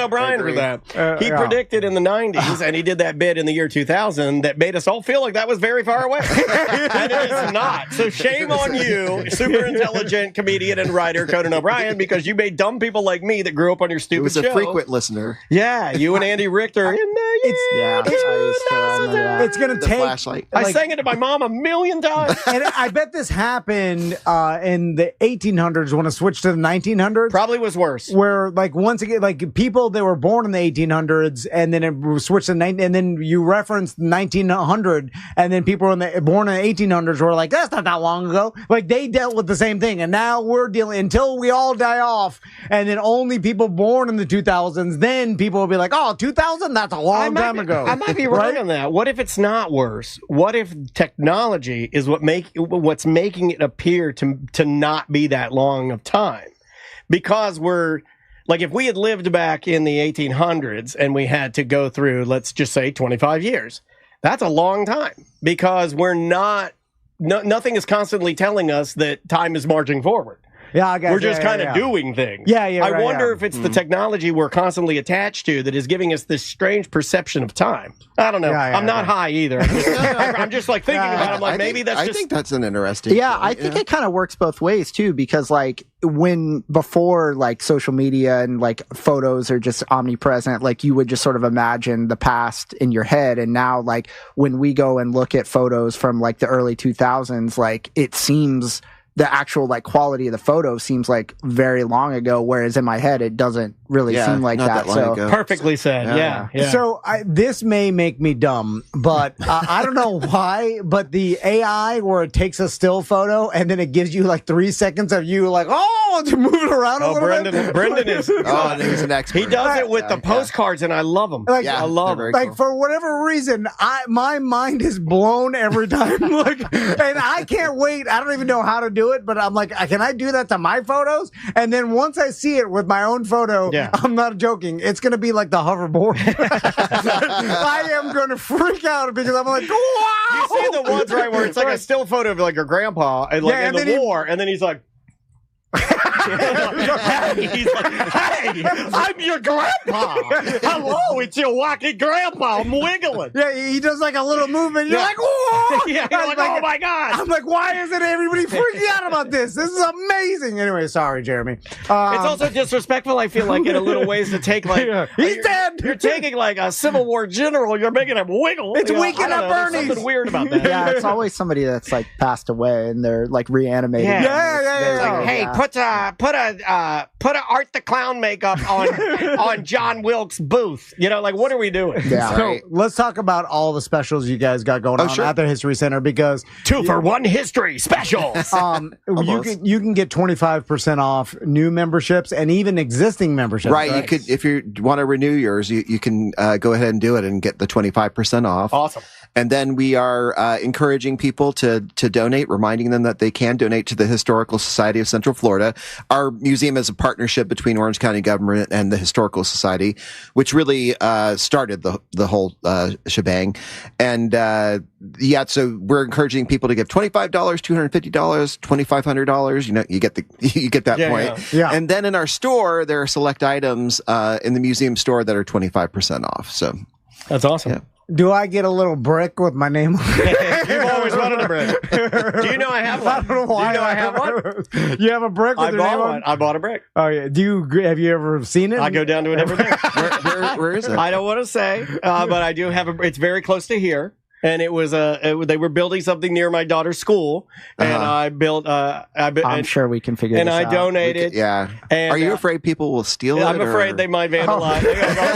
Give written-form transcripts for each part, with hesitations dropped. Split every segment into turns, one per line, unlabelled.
O'Brien for that. He predicted in the 90s, and he did that bit in the year 2000 that made us all feel like that was very far away. And it is not. So shame on you, super intelligent comedian and writer Conan O'Brien, because you made dumb people like me that grew up on your stupid show.
He was a frequent listener.
Yeah, you and Andy Richter.
It's going to take...
Flashlight.
I sang it to my mom 1,000,000 times.
And I bet this happened in the 1800s when it switched to the 1900s.
Probably was worse.
Where, like, once again, like, people that were born in the 1800s, and then it switched to 19, and then you referenced 1900, and then people born in the 1800s were like, that's not that long ago. Like, they dealt with the same thing, and now we're dealing, until we all die off, and then only people born in the 2000s, then people will be like, oh, 2000? That's a long time ago.
I might be wrong on that. What if it's not worse? What if technology is what's making it appear to not be that long of time? Because we're... Like, if we had lived back in the 1800s and we had to go through, let's just say, 25 years, that's a long time, because nothing is constantly telling us that time is marching forward.
Yeah, I guess.
We're just kind of doing things. I wonder if it's the technology we're constantly attached to that is giving us this strange perception of time. I don't know. I'm not high either. I'm just like thinking about it. I'm like, maybe that's just...
I think that's an interesting point.
I think it kind of works both ways too, because like before like social media and like photos are just omnipresent, like you would just sort of imagine the past in your head. And now like when we go and look at photos from like the early 2000s, like it seems... the actual like quality of the photo seems like very long ago, whereas in my head it doesn't really seem like that. So
perfectly said. Yeah.
So this may make me dumb, but I don't know why, but the AI where it takes a still photo and then it gives you like 3 seconds of you like, to move it around a little bit.
Brendan is
he's an expert.
He does it with the postcards, and I love them.
Like,
I love them.
Like, for whatever reason, my mind is blown every time. Like, and I can't wait. I don't even know how to do it, but I'm like, can I do that to my photos? And then once I see it with my own photo, I'm not joking. It's going to be like the hoverboard. I am going to freak out because I'm like, wow!
You see the ones where it's like a still photo of like your grandpa and like in the war, and then he's like, he's like, hey, I'm your grandpa. Hello, it's your wacky grandpa. I'm wiggling.
Yeah, he does like a little movement. You're like, whoa!
You're like, oh my God.
I'm like, why isn't everybody freaking out about this? This is amazing. Anyway, sorry, Jeremy.
It's also disrespectful, I feel like, in a little ways to take like,
he's dead.
You're taking like a Civil War general. You're making him wiggle.
It's Weekend at Bernie's.
There's something weird about that.
Yeah, it's always somebody that's like passed away and they're like reanimated.
Yeah.
Like, hey, put a Art the Clown makeup on John Wilkes Booth. You know, like, what are we doing?
Yeah.
So let's talk about all the specials you guys got going on at the History Center, because
2 for 1 history specials.
you can get 25% off new memberships and even existing memberships.
Right. You could, if you want to renew yours, you can go ahead and do it and get the 25% off.
Awesome.
And then we are encouraging people to donate, reminding them that they can donate to the Historical Society of Central Florida. Our museum is a partnership between Orange County government and the Historical Society, which really started the whole shebang. And so we're encouraging people to give $25, $250, $2,500. You know, you get that point.
Yeah.
And then in our store, there are select items in the museum store that are 25% off. So
that's awesome.
Yeah.
Do I get a little brick with my name on it?
You've always wanted a brick. Do you know I have one?
I don't know why.
Do you know I have one?
You have a brick with your name on it?
I bought a brick.
Oh, yeah. Have you ever seen it?
I go down to it every day.
Where is it?
I don't want to say, but I do have it's very close to here. And it was they were building something near my daughter's school, and I built.
I'm sure we can figure this out.
And I donated.
And, are you afraid people will steal it?
I'm afraid they might vandalize.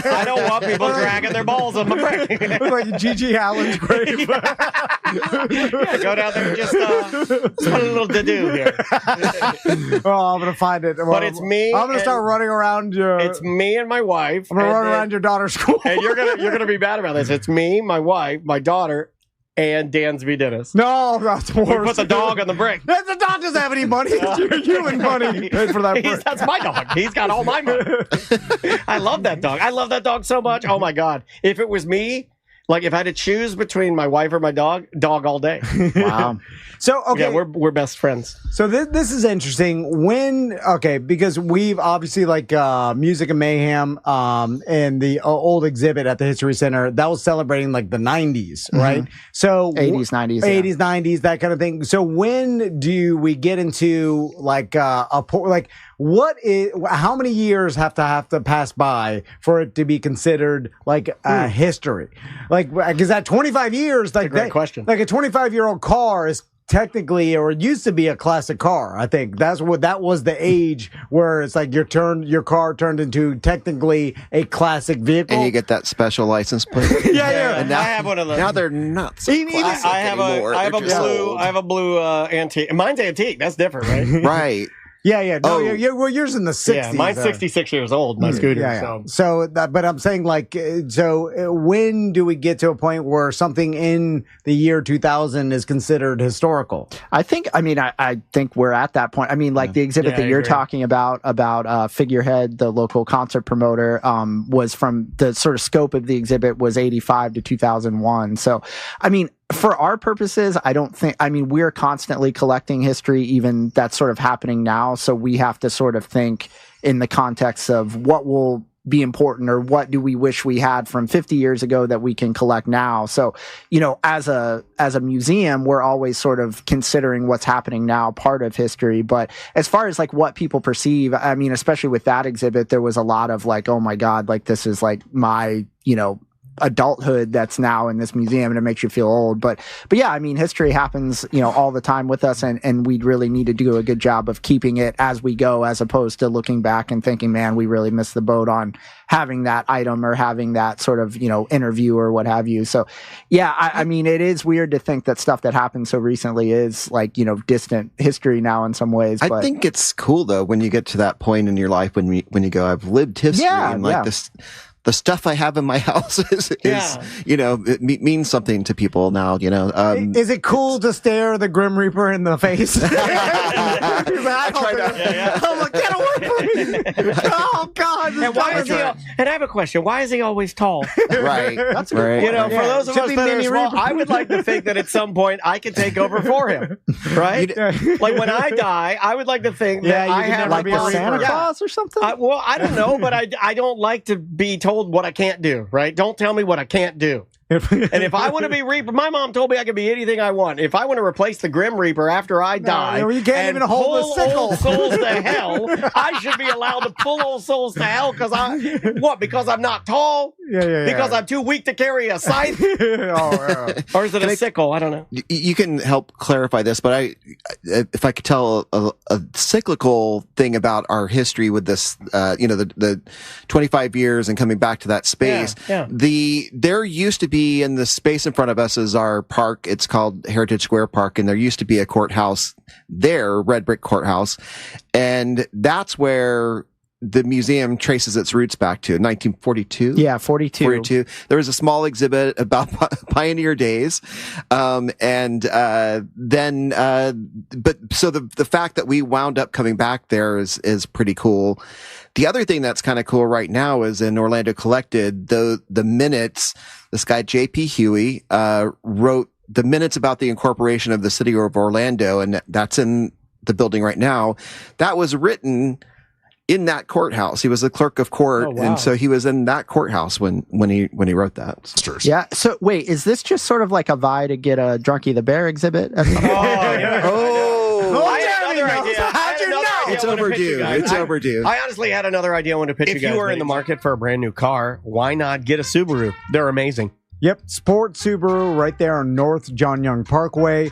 I don't want people dragging their balls on the brick.
Like Gigi Allen's grave.
Go down there and just put a little to-do here.
I'm gonna find it.
But it's me.
I'm gonna start running around your.
It's me and my wife.
I'm gonna run around your daughter's school.
And you're gonna be bad about this. It's me, my wife, my daughter, and Dansby Dennis.
No, that's worse.
We put the dog on the brick.
The dog doesn't have any money. It's you and money for that brick.
That's my dog. He's got all my money. I love that dog. I love that dog so much. Oh my God. If it was me, Like if I had to choose between my wife or my dog all day.
Wow.
So okay,
Yeah, we're best friends.
so this is interesting. Because we've obviously like Music and Mayhem, and the old exhibit at the History Center that was celebrating like the 90s, right? So
80s, 90s, yeah.
80s, 90s, that kind of thing. So when do we get into like how many years have to pass by for it to be considered like history? Like, because at 25 years, like
great question.
Like a 25-year-old car is technically, or it used to be, a classic car. I think that was the age where it's like your car turned into technically a classic vehicle.
And you get that special license plate.
yeah.
And now,
I have one of those.
Now they're not so classic
I have
anymore.
I have a
They're just
blue.
old.
I have a blue antique. Mine's antique. That's different, right?
Right.
Yeah. No,
Oh.
well, yours in the 60s.
Yeah, mine's 66 years old. My scooter.
Yeah.
So
But I'm saying like, when do we get to a point where something in the year 2000 is considered historical?
I think we're at that point. I mean, like the exhibit
Yeah,
that
I
you're
agree.
talking about Figurehead, the local concert promoter, was from the sort of scope of the exhibit was 85 to 2001. So, I mean, for our purposes, we're constantly collecting history, even that's sort of happening now. So we have to sort of think in the context of what will be important or what do we wish we had from 50 years ago that we can collect now. So, as a museum, we're always sort of considering what's happening now, part of history. But as far as like what people perceive, I mean, especially with that exhibit, there was a lot of like, oh my God, like this is like my, adulthood that's now in this museum, and it makes you feel old. But yeah, I mean, history happens, all the time with us, and we'd really need to do a good job of keeping it as we go, as opposed to looking back and thinking, man, we really missed the boat on having that item or having that sort of, interview or what have you. So yeah, I mean, it is weird to think that stuff that happened so recently is like, distant history now in some ways. But
I think it's cool though when you get to that point in your life when you go, I've lived history, and like this. The stuff I have in my house is it means something to people now,
Is it cool to stare the Grim Reaper in the face?
I try to.
I'm like, get away from me! Oh God!
and why is he? And I have a question. Why is he always tall?
Right. That's right.
For those of
Should
us
be
that are
Mini
small,
Reaper.
I would like to think that at some point I could take over for him, right? Like when I die, I would like to think that
you
I
can
have
never
like
be
the
a
Santa
Reaper.
Claus or something.
Well, I don't know, but I don't like to be told what I can't do, right? Don't tell me what I can't do. And if I want to be Reaper, my mom told me I could be anything I want. If I want to replace the Grim Reaper after I die,
you can't
and
even hold a
pull
sickle.
old souls to hell, I should be allowed to pull old souls to hell because I'm not tall?
Yeah.
Because I'm too weak to carry a scythe? Or is it a sickle? I don't know.
You can help clarify this, but if I could tell a cyclical thing about our history with this, the 25 years and coming back to that space.
Yeah.
There used to be in the space in front of us is our park. It's called Heritage Square Park, and there used to be a courthouse there, red brick courthouse, and that's where the museum traces its roots back to 1942.
Yeah, 42.
There was a small exhibit about pioneer days. But so the fact that we wound up coming back there is pretty cool. The other thing that's kind of cool right now is in Orlando Collected, the minutes, this guy, J.P. Huey, wrote the minutes about the incorporation of the city of Orlando, and that's in the building right now. That was written in that courthouse. He was a clerk of court, and so he was in that courthouse when he wrote that.
Yeah. So wait, is this just sort of like a vie to get a Drunky the Bear exhibit? At some point?
I had another idea.
How'd you know?
It's overdue. It's overdue.
I honestly had another idea I wanted to pitch you guys. If you are in the market for a brand new car, why not get a Subaru? They're amazing.
Yep, Sport Subaru right there on North John Young Parkway.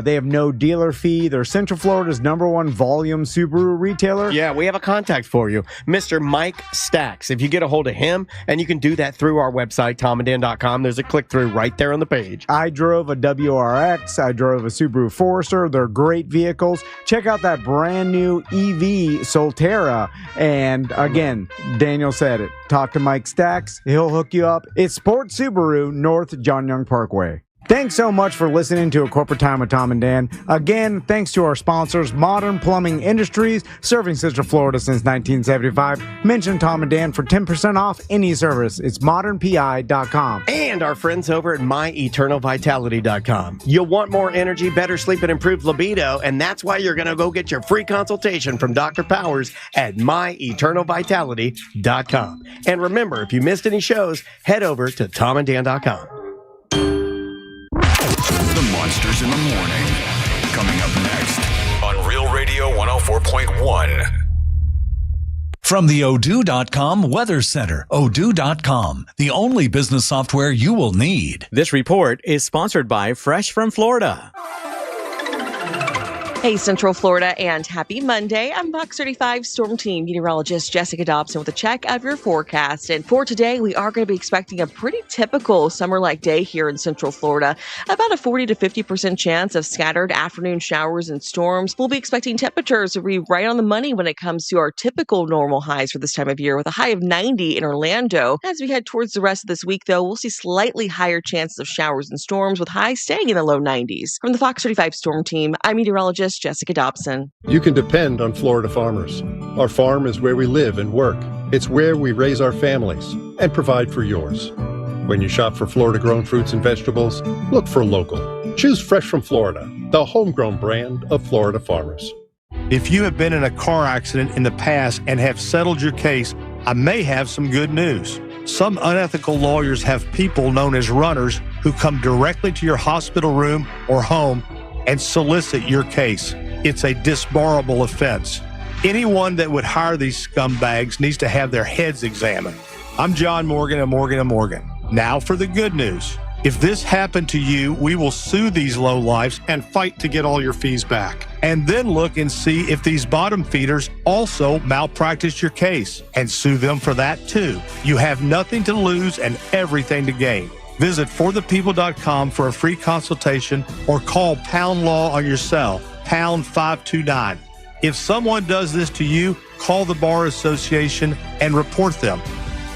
They have no dealer fee. They're Central Florida's #1 volume Subaru retailer.
Yeah, we have a contact for you, Mr. Mike Stacks. If you get a hold of him, and you can do that through our website, tomandan.com, there's a click-through right there on the page.
I drove a WRX. I drove a Subaru Forester. They're great vehicles. Check out that brand new EV Solterra. And again, Daniel said it. Talk to Mike Stacks. He'll hook you up. It's Sport Subaru, North John Young Parkway. Thanks so much for listening to A Corporate Time with Tom and Dan. Again, thanks to our sponsors, Modern Plumbing Industries, serving Central Florida since 1975. Mention Tom and Dan for 10% off any service. It's modernpi.com.
And our friends over at myeternalvitality.com. You'll want more energy, better sleep, and improved libido, and that's why you're going to go get your free consultation from Dr. Powers at myeternalvitality.com. And remember, if you missed any shows, head over to tomanddan.com.
The Monsters in the Morning. Coming up next on Real Radio 104.1.
From the Odoo.com Weather Center, Odoo.com, the only business software you will need.
This report is sponsored by Fresh from Florida.
Hey, Central Florida, and happy Monday. I'm Fox 35 Storm Team meteorologist Jessica Dobson with a check of your forecast. And for today, we are going to be expecting a pretty typical summer-like day here in Central Florida. About a 40 to 50% chance of scattered afternoon showers and storms. We'll be expecting temperatures to be right on the money when it comes to our typical normal highs for this time of year, with a high of 90 in Orlando. As we head towards the rest of this week, though, we'll see slightly higher chances of showers and storms, with highs staying in the low 90s. From the Fox 35 Storm Team, I'm meteorologist Jessica Dobson.
You can depend on Florida farmers. Our farm is where we live and work. It's where we raise our families and provide for yours. When you shop for Florida-grown fruits and vegetables, look for local. Choose Fresh from Florida, the homegrown brand of Florida farmers.
If you have been in a car accident in the past and have settled your case, I may have some good news. Some unethical lawyers have people known as runners who come directly to your hospital room or home and solicit your case. It's a disbarable offense. Anyone that would hire these scumbags needs to have their heads examined. I'm John Morgan of Morgan & Morgan. Now for the good news. If this happened to you, we will sue these lowlifes and fight to get all your fees back. And then look and see if these bottom feeders also malpracticed your case and sue them for that too. You have nothing to lose and everything to gain. Visit forthepeople.com for a free consultation or call Pound Law on your cell, pound 529. If someone does this to you, call the Bar Association and report them.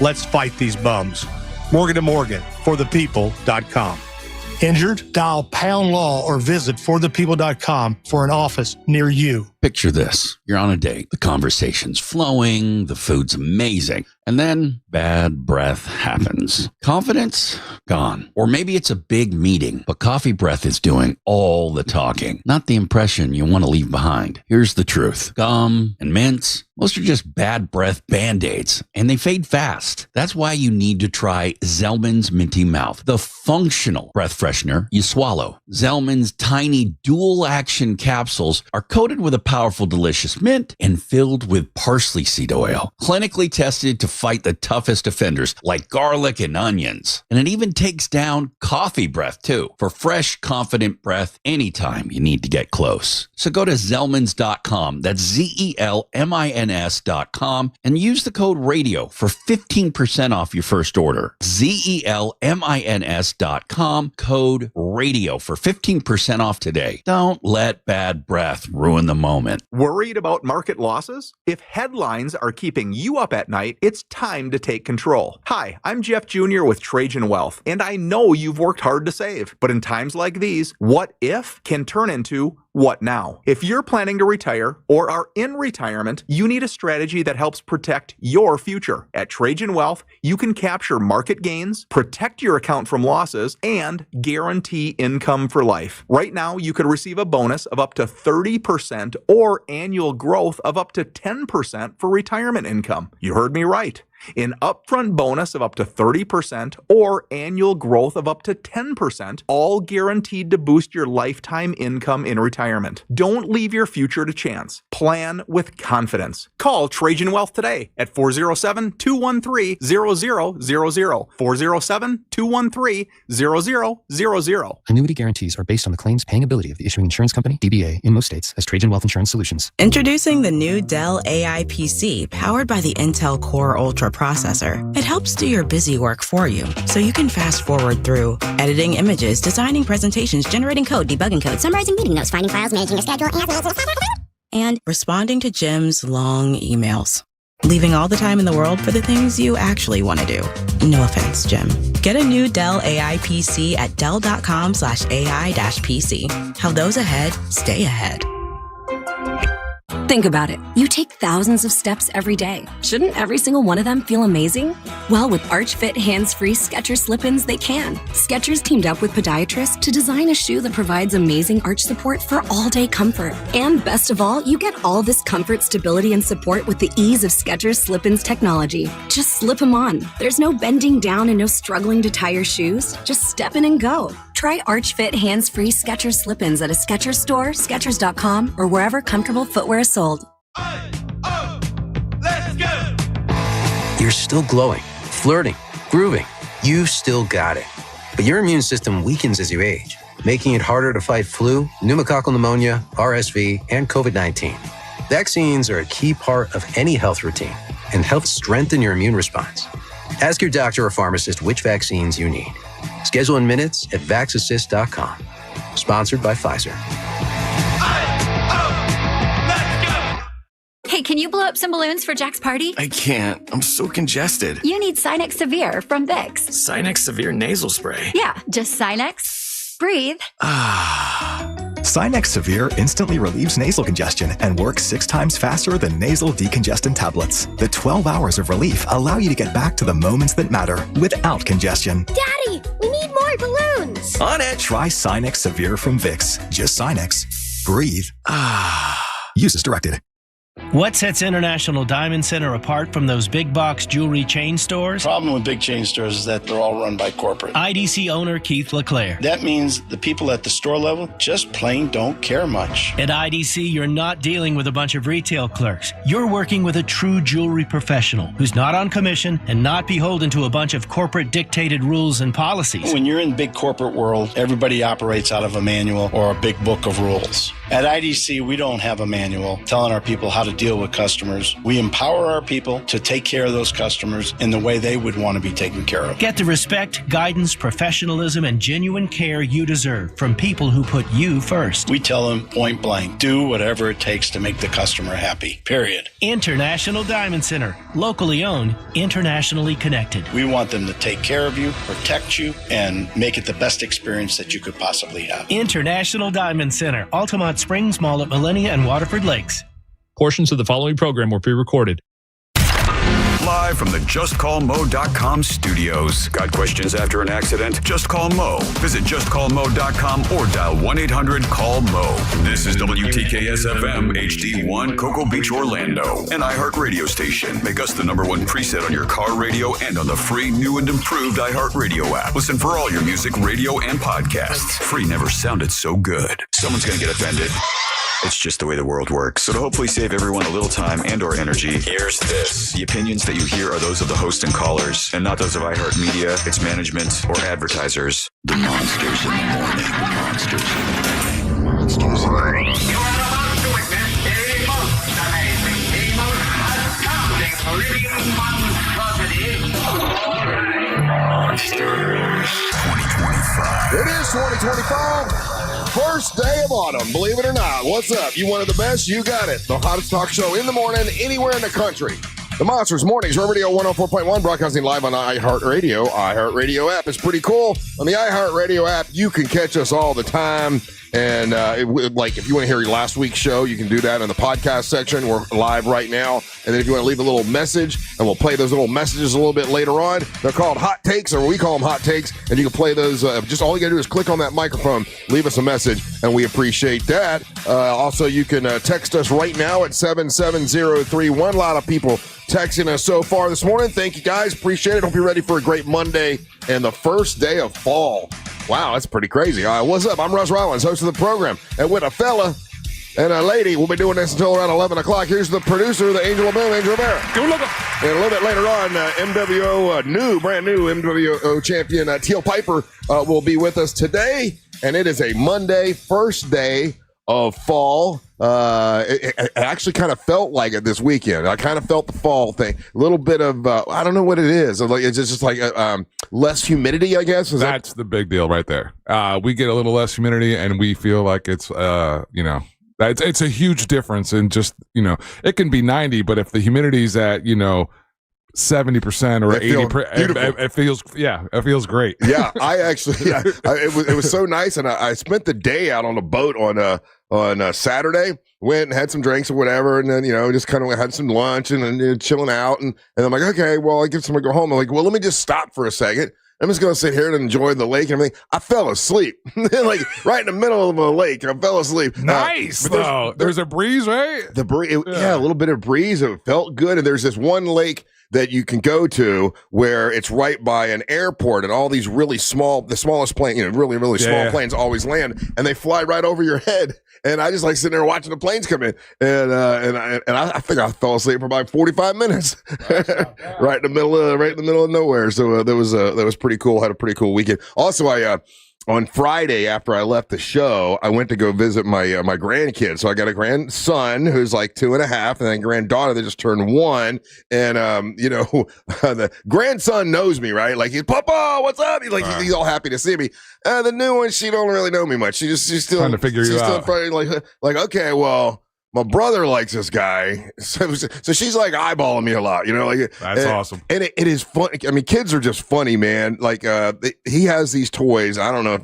Let's fight these bums. Morgan & Morgan, forthepeople.com. Injured? Dial Pound Law or visit forthepeople.com for an office near you.
Picture this. You're on a date. The conversation's flowing. The food's amazing. And then bad breath happens. Confidence? Gone. Or maybe it's a big meeting, but coffee breath is doing all the talking. Not the impression you want to leave behind. Here's the truth. Gum and mints, most are just bad breath Band-Aids, and they fade fast. That's why you need to try Zellman's Minty Mouth, the functional breath freshener you swallow. Zellman's tiny dual-action capsules are coated with a powerful, delicious mint and filled with parsley seed oil, clinically tested to fight the toughest offenders like garlic and onions. And it even takes down coffee breath, too, for fresh, confident breath anytime you need to get close. So go to Zellmans.com, that's ZELMINS.com, and use the code RADIO for 15% off your first order. ZELMINS.com, code RADIO for 15% off today. Don't let bad breath ruin the moment.
Worried about market losses? If headlines are keeping you up at night, it's time to take control. Hi, I'm Jeff Jr. with Trajan Wealth, and I know you've worked hard to save. But in times like these, what if can turn into what now? If you're planning to retire or are in retirement, you need a strategy that helps protect your future. At Trajan Wealth, you can capture market gains, protect your account from losses, and guarantee income for life. Right now, you could receive a bonus of up to 30% or annual growth of up to 10% for retirement income. You heard me right. An upfront bonus of up to 30% or annual growth of up to 10%, all guaranteed to boost your lifetime income in retirement. Don't leave your future to chance. Plan with confidence. Call Trajan Wealth today at 407-213-0000. 407-213-0000.
Annuity guarantees are based on the claims paying ability of the issuing insurance company, DBA, in most states as Trajan Wealth Insurance Solutions.
Introducing the new Dell AI PC powered by the Intel Core Ultra processor. It helps do your busy work for you, so you can fast forward through editing images, designing presentations, generating code, debugging code, summarizing meeting notes, finding files, managing your schedule, and responding to Jim's long emails. leaving all the time in the world for the things you actually want to do. No offense, Jim. Get a new Dell AI PC at dell.com/AI-PC. How those ahead stay ahead.
Think about it. You take thousands of steps every day. Shouldn't every single one of them feel amazing? Well, with Arch Fit hands-free Skechers slip-ins, they can. Skechers teamed up with podiatrists to design a shoe that provides amazing arch support for all-day comfort. And best of all, you get all this comfort, stability, and support with the ease of Skechers slip-ins technology. Just slip them on. There's no bending down and no struggling to tie your shoes. Just step in and go. Try Arch Fit hands-free Skechers slip-ins at a Skechers store, Skechers.com, or wherever comfortable footwear is sold.
Let's go! You're still glowing, flirting, grooving. You've still got it. But your immune system weakens as you age, making it harder to fight flu, pneumococcal pneumonia, RSV, and COVID-19. Vaccines are a key part of any health routine and help strengthen your immune response. Ask your doctor or pharmacist which vaccines you need. Schedule in minutes at vaxassist.com. Sponsored by Pfizer.
Hey, can you blow up some balloons for Jack's party?
I can't. I'm so congested.
You need Sinex Severe from Vicks.
Sinex Severe Nasal Spray.
Yeah, just Sinex. Breathe.
Sinex Severe instantly relieves nasal congestion and works 6 times faster than nasal decongestant tablets. The 12 hours of relief allow you to get back to the moments that matter without congestion.
Daddy, we need more balloons.
On it.
Try Sinex Severe from Vicks. Just Sinex. Breathe. Use as directed.
What sets International Diamond Center apart from those big box jewelry chain stores?
The problem with big chain stores is that they're all run by corporate.
IDC owner Keith LeClaire.
That means the people at the store level just plain don't care much.
At IDC, you're not dealing with a bunch of retail clerks. You're working with a true jewelry professional who's not on commission and not beholden to a bunch of corporate dictated rules and policies.
When you're in big corporate world, everybody operates out of a manual or a big book of rules. At IDC, we don't have a manual telling our people how to deal with customers. We empower our people to take care of those customers in the way they would want to be taken care of.
Get the respect, guidance, professionalism, and genuine care you deserve from people who put you first.
We tell them point blank, do whatever it takes to make the customer happy, period.
International Diamond Center, locally owned, internationally connected.
We want them to take care of you, protect you, and make it the best experience that you could possibly have.
International Diamond Center, Altamont Springs Mall at Millennia and Waterford Lakes.
Portions of the following program were pre-recorded.
Live from the JustCallMo.com studios. Got questions after an accident? Just call Mo. Visit JustCallMo.com or dial 1-800-CALL-MO. This is WTKS-FM HD1 Cocoa Beach, Orlando. An iHeartRadio station. Make us the #1 preset on your car radio and on the free, new and improved iHeartRadio app. Listen for all your music, radio, and podcasts. Free never sounded so good. Someone's going to get offended. It's just the way the world works. So to hopefully save everyone a little time and or energy, here's this. The opinions that you hear are those of the host and callers, and not those of iHeartMedia, its management, or advertisers.
The monsters in the morning. The monsters in the morning. The monsters in the morning.
You are about to witness a most amazing, a most astounding, living monstrosity.
Monsters 2025.
It is 2025. First day of autumn, believe it or not. What's up? You wanted the best? You got it. The hottest talk show in the morning, anywhere in the country. The Monsters Mornings, Real Radio 104.1, broadcasting live on iHeartRadio. iHeartRadio app is pretty cool. On the iHeartRadio app, you can catch us all the time. And like if you want to hear last week's show, you can do that in the podcast section. We're live right now. And then if you want to leave a little message, and we'll play those little messages a little bit later on. They're called hot takes, or we call them hot takes. And you can play those. Just all you got to do is click on that microphone, leave us a message, and we appreciate that. Also, you can text us right now at 77031. A lot of people texting us so far this morning. Thank you guys. Appreciate it. Hope you're ready for a great Monday and the first day of fall. Wow, that's pretty crazy. What's up? I'm Russ Rollins, host of the program. And with a fella and a lady, we'll be doing this until around 11 o'clock. Here's the producer, the Angel of Boom, Angel Rivera. And a little bit later on, MWO, brand new MWO champion Teal Piper will be with us today. And it is a Monday, first day of fall. It actually kind of felt like it this weekend. I kind of felt the fall thing. A little bit of, I don't know what it is. It's just like less humidity, I guess.
That's the big deal right there. We get a little less humidity and we feel like it's,
It's a huge difference in just, it can be 90, but if the humidity's at, 70% or 80%, it feels great.
Yeah, I actually, it was so nice, and I spent the day out on a boat on Saturday. Went and had some drinks or whatever, and then just kind of had some lunch and chilling out, and I'm like, okay, well, I guess I'm gonna go home. I'm like, well, let me just stop for a second. I'm just gonna sit here and enjoy the lake and everything. I fell asleep, like right in the middle of a lake. I fell asleep.
Nice, though. There's a breeze, right?
The breeze, yeah, a little bit of breeze. It felt good, and there's this one lake that you can go to where it's right by an airport, and all these really small, the smallest plane, really, really small planes always land, and they fly right over your head. And I just like sitting there watching the planes come in, and I think I fell asleep for about 45 minutes, right in the middle of nowhere. So that was pretty cool. Had a pretty cool weekend. Also, on Friday after I left the show, I went to go visit my grandkids. So I got a grandson who's like 2.5, and then a granddaughter that just turned 1. And the grandson knows me, right? Like, he's Papa, what's up? He's all happy to see me. And the new one, she don't really know me much. She's still
trying to figure you out.
Still like, okay, well, my brother likes this guy, so she's like eyeballing me a lot,
That's awesome.
And it is fun. I mean, kids are just funny, man. Like, he has these toys. I don't know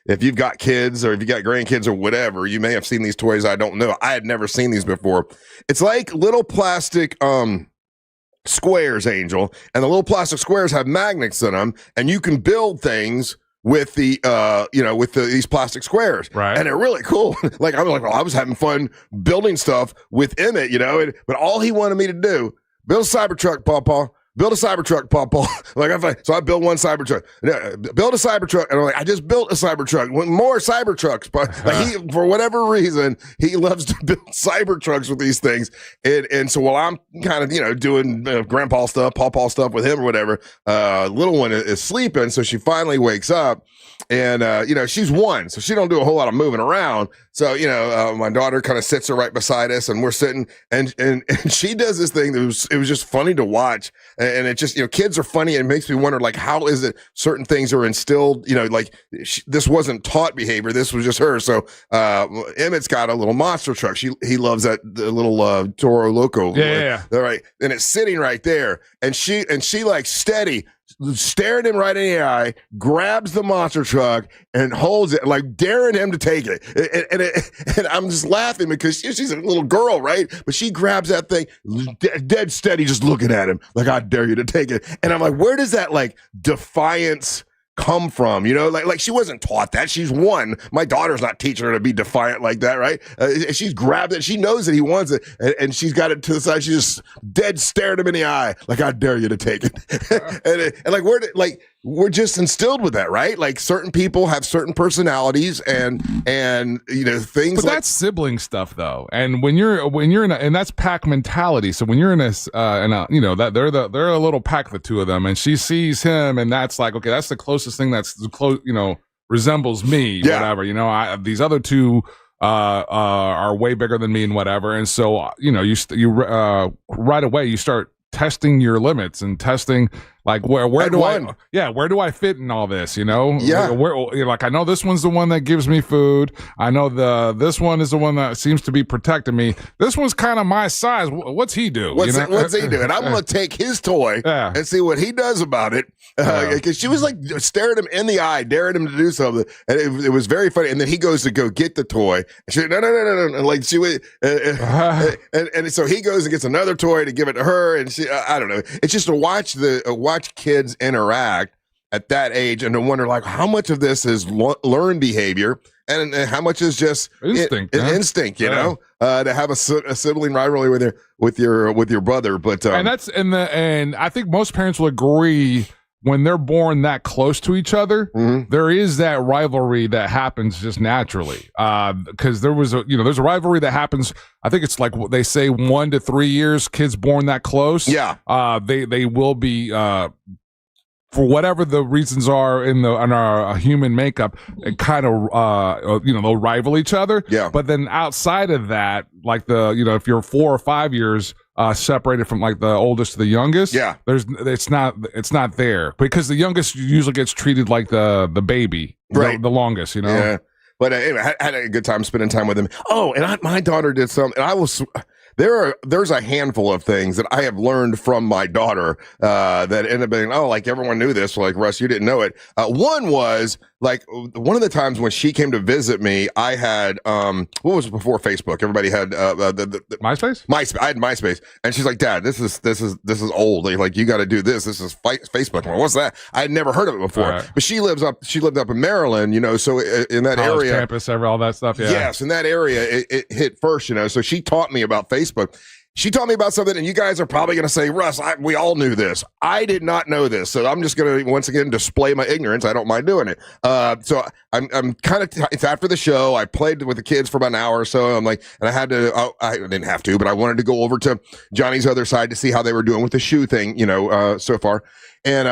if you've got kids or if you got grandkids or whatever, you may have seen these toys. I don't know. I had never seen these before. It's like little plastic squares, Angel, and the little plastic squares have magnets in them, and you can build things with these plastic squares.
Right.
And they're really cool. Like, I was having fun building stuff with Emmett, but all he wanted me to do, build a Cybertruck, Papa. Build a Cybertruck, Papa. So I built one Cybertruck. Build a Cybertruck. And I'm like, I just built a Cybertruck. More Cybertrucks. But for whatever reason, he loves to build Cybertrucks with these things. And so while I'm kind of, doing grandpa stuff, pawpaw stuff with him or whatever, little one is sleeping. So she finally wakes up. And, she's 1, so she don't do a whole lot of moving around. So, my daughter kind of sits her right beside us, and we're sitting, and she does this thing that it was just funny to watch. And it just, kids are funny. And it makes me wonder, like, how is it certain things are instilled, this wasn't taught behavior. This was just her. So, Emmett's got a little monster truck. He loves the little, Toro Loco.
Yeah.
All right. And it's sitting right there. And she like steady, stared him right in the eye, grabs the monster truck and holds it, like daring him to take it. And I'm just laughing because she's a little girl, right? But she grabs that thing, dead steady, just looking at him like, I dare you to take it. And I'm like, where does that like defiance come from? Like she wasn't taught that. She's 1. My daughter's not teaching her to be defiant like that, right? She's grabbed it. She knows that he wants it, and she's got it to the side. She just dead stared him in the eye, like, I dare you to take it. and like we're just instilled with that, right? Like, certain people have certain personalities, and things.
But
like,
that's sibling stuff, though. And when you're in and that's pack mentality. So when you're in that they're a little pack, the two of them, and she sees him, and that's like, okay, that's the closest thing that's close, resembles me, whatever. These other two are way bigger than me and whatever. And so you right away you start testing your limits and testing, like, where do I fit in all this? Where like, I know this one's the one that gives me food. I know this one is the one that seems to be protecting me. This one's kind of my size. What's he do?
What's he do? And I'm gonna take his toy and see what he does about it. Because she was like staring him in the eye, daring him to do something, and it was very funny. And then he goes to go get the toy. And she, no, and like she would, and so he goes and gets another toy to give it to her. And she, I don't know. It's just to watch kids interact at that age, and to wonder, like, how much of this is learned behavior, and how much is just instinct. Instinct, to have a sibling rivalry with your brother. But
and I think most parents will agree, when they're born that close to each other, there is that rivalry that happens just naturally. Because there's a rivalry that happens. I think it's like they say 1 to 3 years. Kids born that close, they will be, for whatever the reasons are in our human makeup, it kind of they'll rival each other. Yeah. But then outside of that, like if you're 4 or 5 years separated from like the oldest to the youngest, it's not there, because the youngest usually gets treated like the baby, right? The longest,
Yeah. But anyway, I had a good time spending time with him. Oh, and my daughter did something. And there's a handful of things that I have learned from my daughter that ended up being, like everyone knew this, like Russ, you didn't know it. One was like one of the times when she came to visit me, I had what was before Facebook? Everybody had the
MySpace.
I had MySpace, and she's like, "Dad, this is old. Like you got to do this. This is Facebook." Well, what's that? I had never heard of it before. Right. But she lived up in Maryland, so in that
College
area,
campus, all that stuff. Yeah.
Yes, in that area, it hit first. So she taught me about Facebook. She taught me about something, and you guys are probably going to say, Russ, we all knew this. I did not know this, so I'm just going to, once again, display my ignorance. I don't mind doing it. So I'm kind of, it's after the show. I played with the kids for about an hour or so. I'm like, and I didn't have to, but I wanted to go over to Johnny's other side to see how they were doing with the shoe thing, so far. And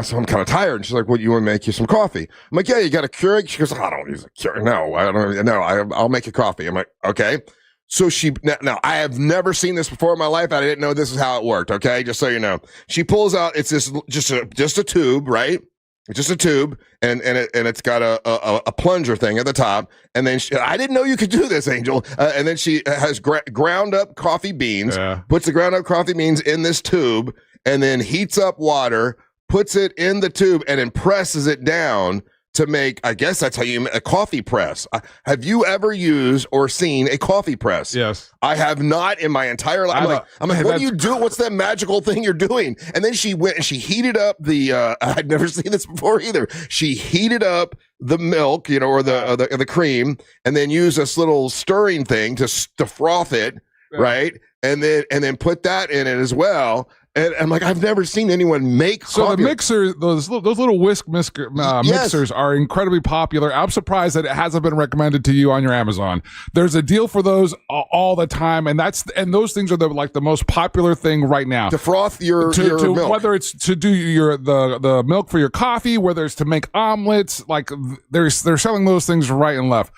so I'm kind of tired. And she's like, "Well, you want to make you some coffee?" I'm like, "Yeah, you got a Keurig?" She goes, "I don't use a Keurig. No, I don't. No, I'll make you coffee." I'm like, "Okay." So now I have never seen this before in my life. I didn't know this is how it worked. Okay, just so you know, she pulls out. It's just a tube, right? It's just a tube, and it's got a plunger thing at the top. And then I didn't know you could do this, Angel. And then she has ground up coffee beans. Yeah. Puts the ground up coffee beans in this tube, and then heats up water, puts it in the tube, and then presses it down to make, I guess that's how you, a coffee press. Have you ever used or seen a coffee press?
Yes.
I have not in my entire life. I'm like, what do you do? What's that magical thing you're doing? And then she went and she heated up I'd never seen this before either. She heated up the milk, or the cream, and then used this little stirring thing to froth it, right? And then put that in it as well. And I'm like, I've never seen anyone make
so
coffee.
The mixer, those little whisk mixers are incredibly popular. I'm surprised that it hasn't been recommended to you on your Amazon. There's a deal for those all the time, and those things are the most popular thing right now.
To froth your milk.
Whether it's to do the milk for your coffee, whether it's to make omelets, like they're selling those things right and left.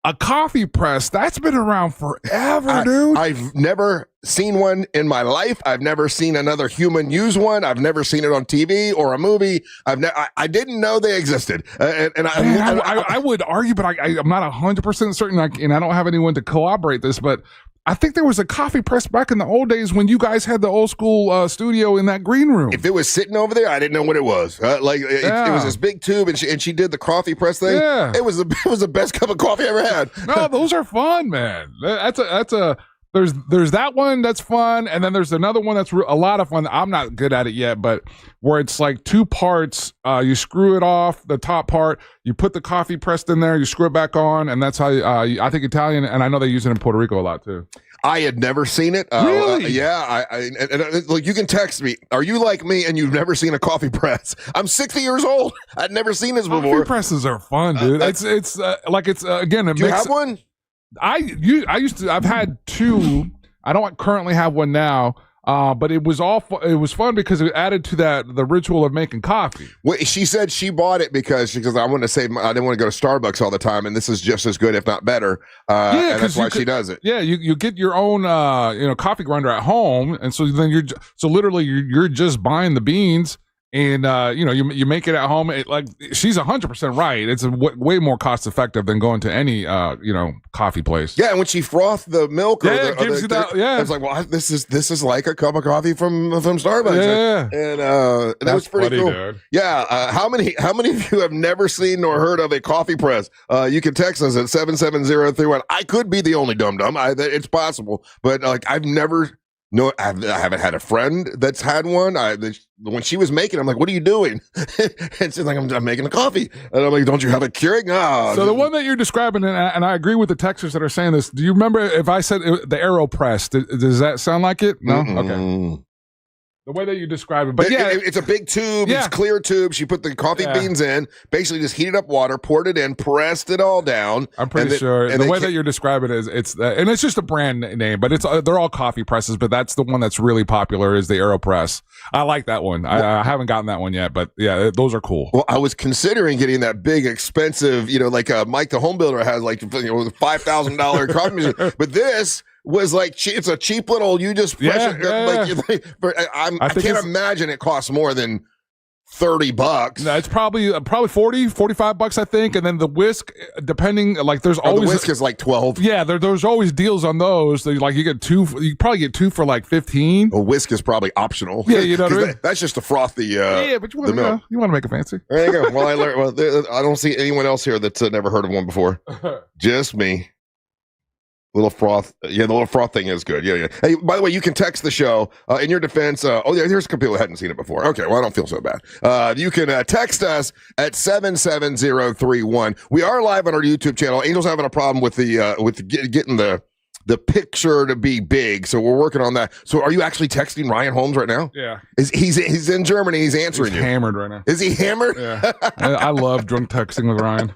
A coffee press, that's been around forever, dude.
I've never seen one in my life. I've never seen another human use one. I've never seen it on TV or a movie. I didn't know they existed.
I would argue, but I'm not 100% certain, and I don't have anyone to corroborate this, but I think there was a coffee press back in the old days when you guys had the old school studio in that green room.
If it was sitting over there, I didn't know what it was. It was this big tube, and she did the coffee press thing. Yeah. It was the best cup of coffee I ever had.
No, those are fun, man. There's that one that's fun, and then there's another one that's a lot of fun. I'm not good at it yet, but where it's like two parts. You screw it off the top part, you put the coffee pressed in there, you screw it back on, and that's how I think Italian, and I know they use it in Puerto Rico a lot too.
I had never seen it.
Really?
Yeah. Like you can text me. Are you like me and you've never seen a coffee press? I'm 60 years old. I'd never seen this before.
Coffee presses are fun, dude. Again.
Do you have one?
I've had two. I don't currently have one now. But it was fun because it added to the ritual of making coffee.
Well, she said she bought it because I wanted to save. I didn't want to go to Starbucks all the time, and this is just as good, if not better. And that's why she does it.
Yeah, you get your own coffee grinder at home, and so then you're just buying the beans. And you make it at home. She's 100% right. It's way more cost effective than going to any coffee place.
Yeah, and when she frothed the milk,
it gives you that. Yeah,
I was like, well, this is like a cup of coffee from Starbucks.
Yeah,
and that was pretty
funny,
cool.
Dude.
Yeah, how many of you have never seen or heard of a coffee press? You can text us at 77031. I could be the only dum dum. It's possible, but I've never. No, I haven't had a friend that's had one. When she was making, I'm like, "What are you doing?" And she's like, "I'm making a coffee." And I'm like, "Don't you have a Keurig?" No.
So the one that you're describing, and I agree with the texters that are saying this. Do you remember if I said the AeroPress? Does that sound like it? No. Okay. The way that you describe it, but
it's a big tube. Yeah. It's clear tube. She put the coffee beans in, basically just heated up water, poured it in, pressed it all down.
I'm pretty sure the way that you're describing it is and it's just a brand name, but they're all coffee presses. But that's the one that's really popular is the AeroPress. I like that one. I haven't gotten that one yet, but yeah, those are cool.
Well, I was considering getting that big, expensive, like Mike the home builder has $5,000 coffee machine, but this was it's a cheap little, you just press it. I can't imagine it costs more than $30.
No, it's probably 40, 45 bucks, I think. And then the whisk, depending, like there's always
the whisk is like 12.
Yeah, there's always deals on those. Like you get two, you probably get two for like 15.
A whisk is probably optional.
Yeah, you know what I mean?
That's just to froth the
yeah, but you want to make it fancy.
There you go. Well, I learned. Well, I don't see anyone else here that's never heard of one before. Just me. Little froth. Yeah, the little froth thing is good. Yeah. Hey, by the way, you can text the show in your defense. Here's a couple people who hadn't seen it before. Okay, well, I don't feel so bad. You can text us at 77031. We are live on our YouTube channel. Angel's having a problem with getting the picture to be big, so we're working on that. So, are you actually texting Ryan Holmes right now?
Yeah.
He's in Germany. He's answering you.
Hammered right now.
Is he hammered?
Yeah. I love drunk texting with Ryan.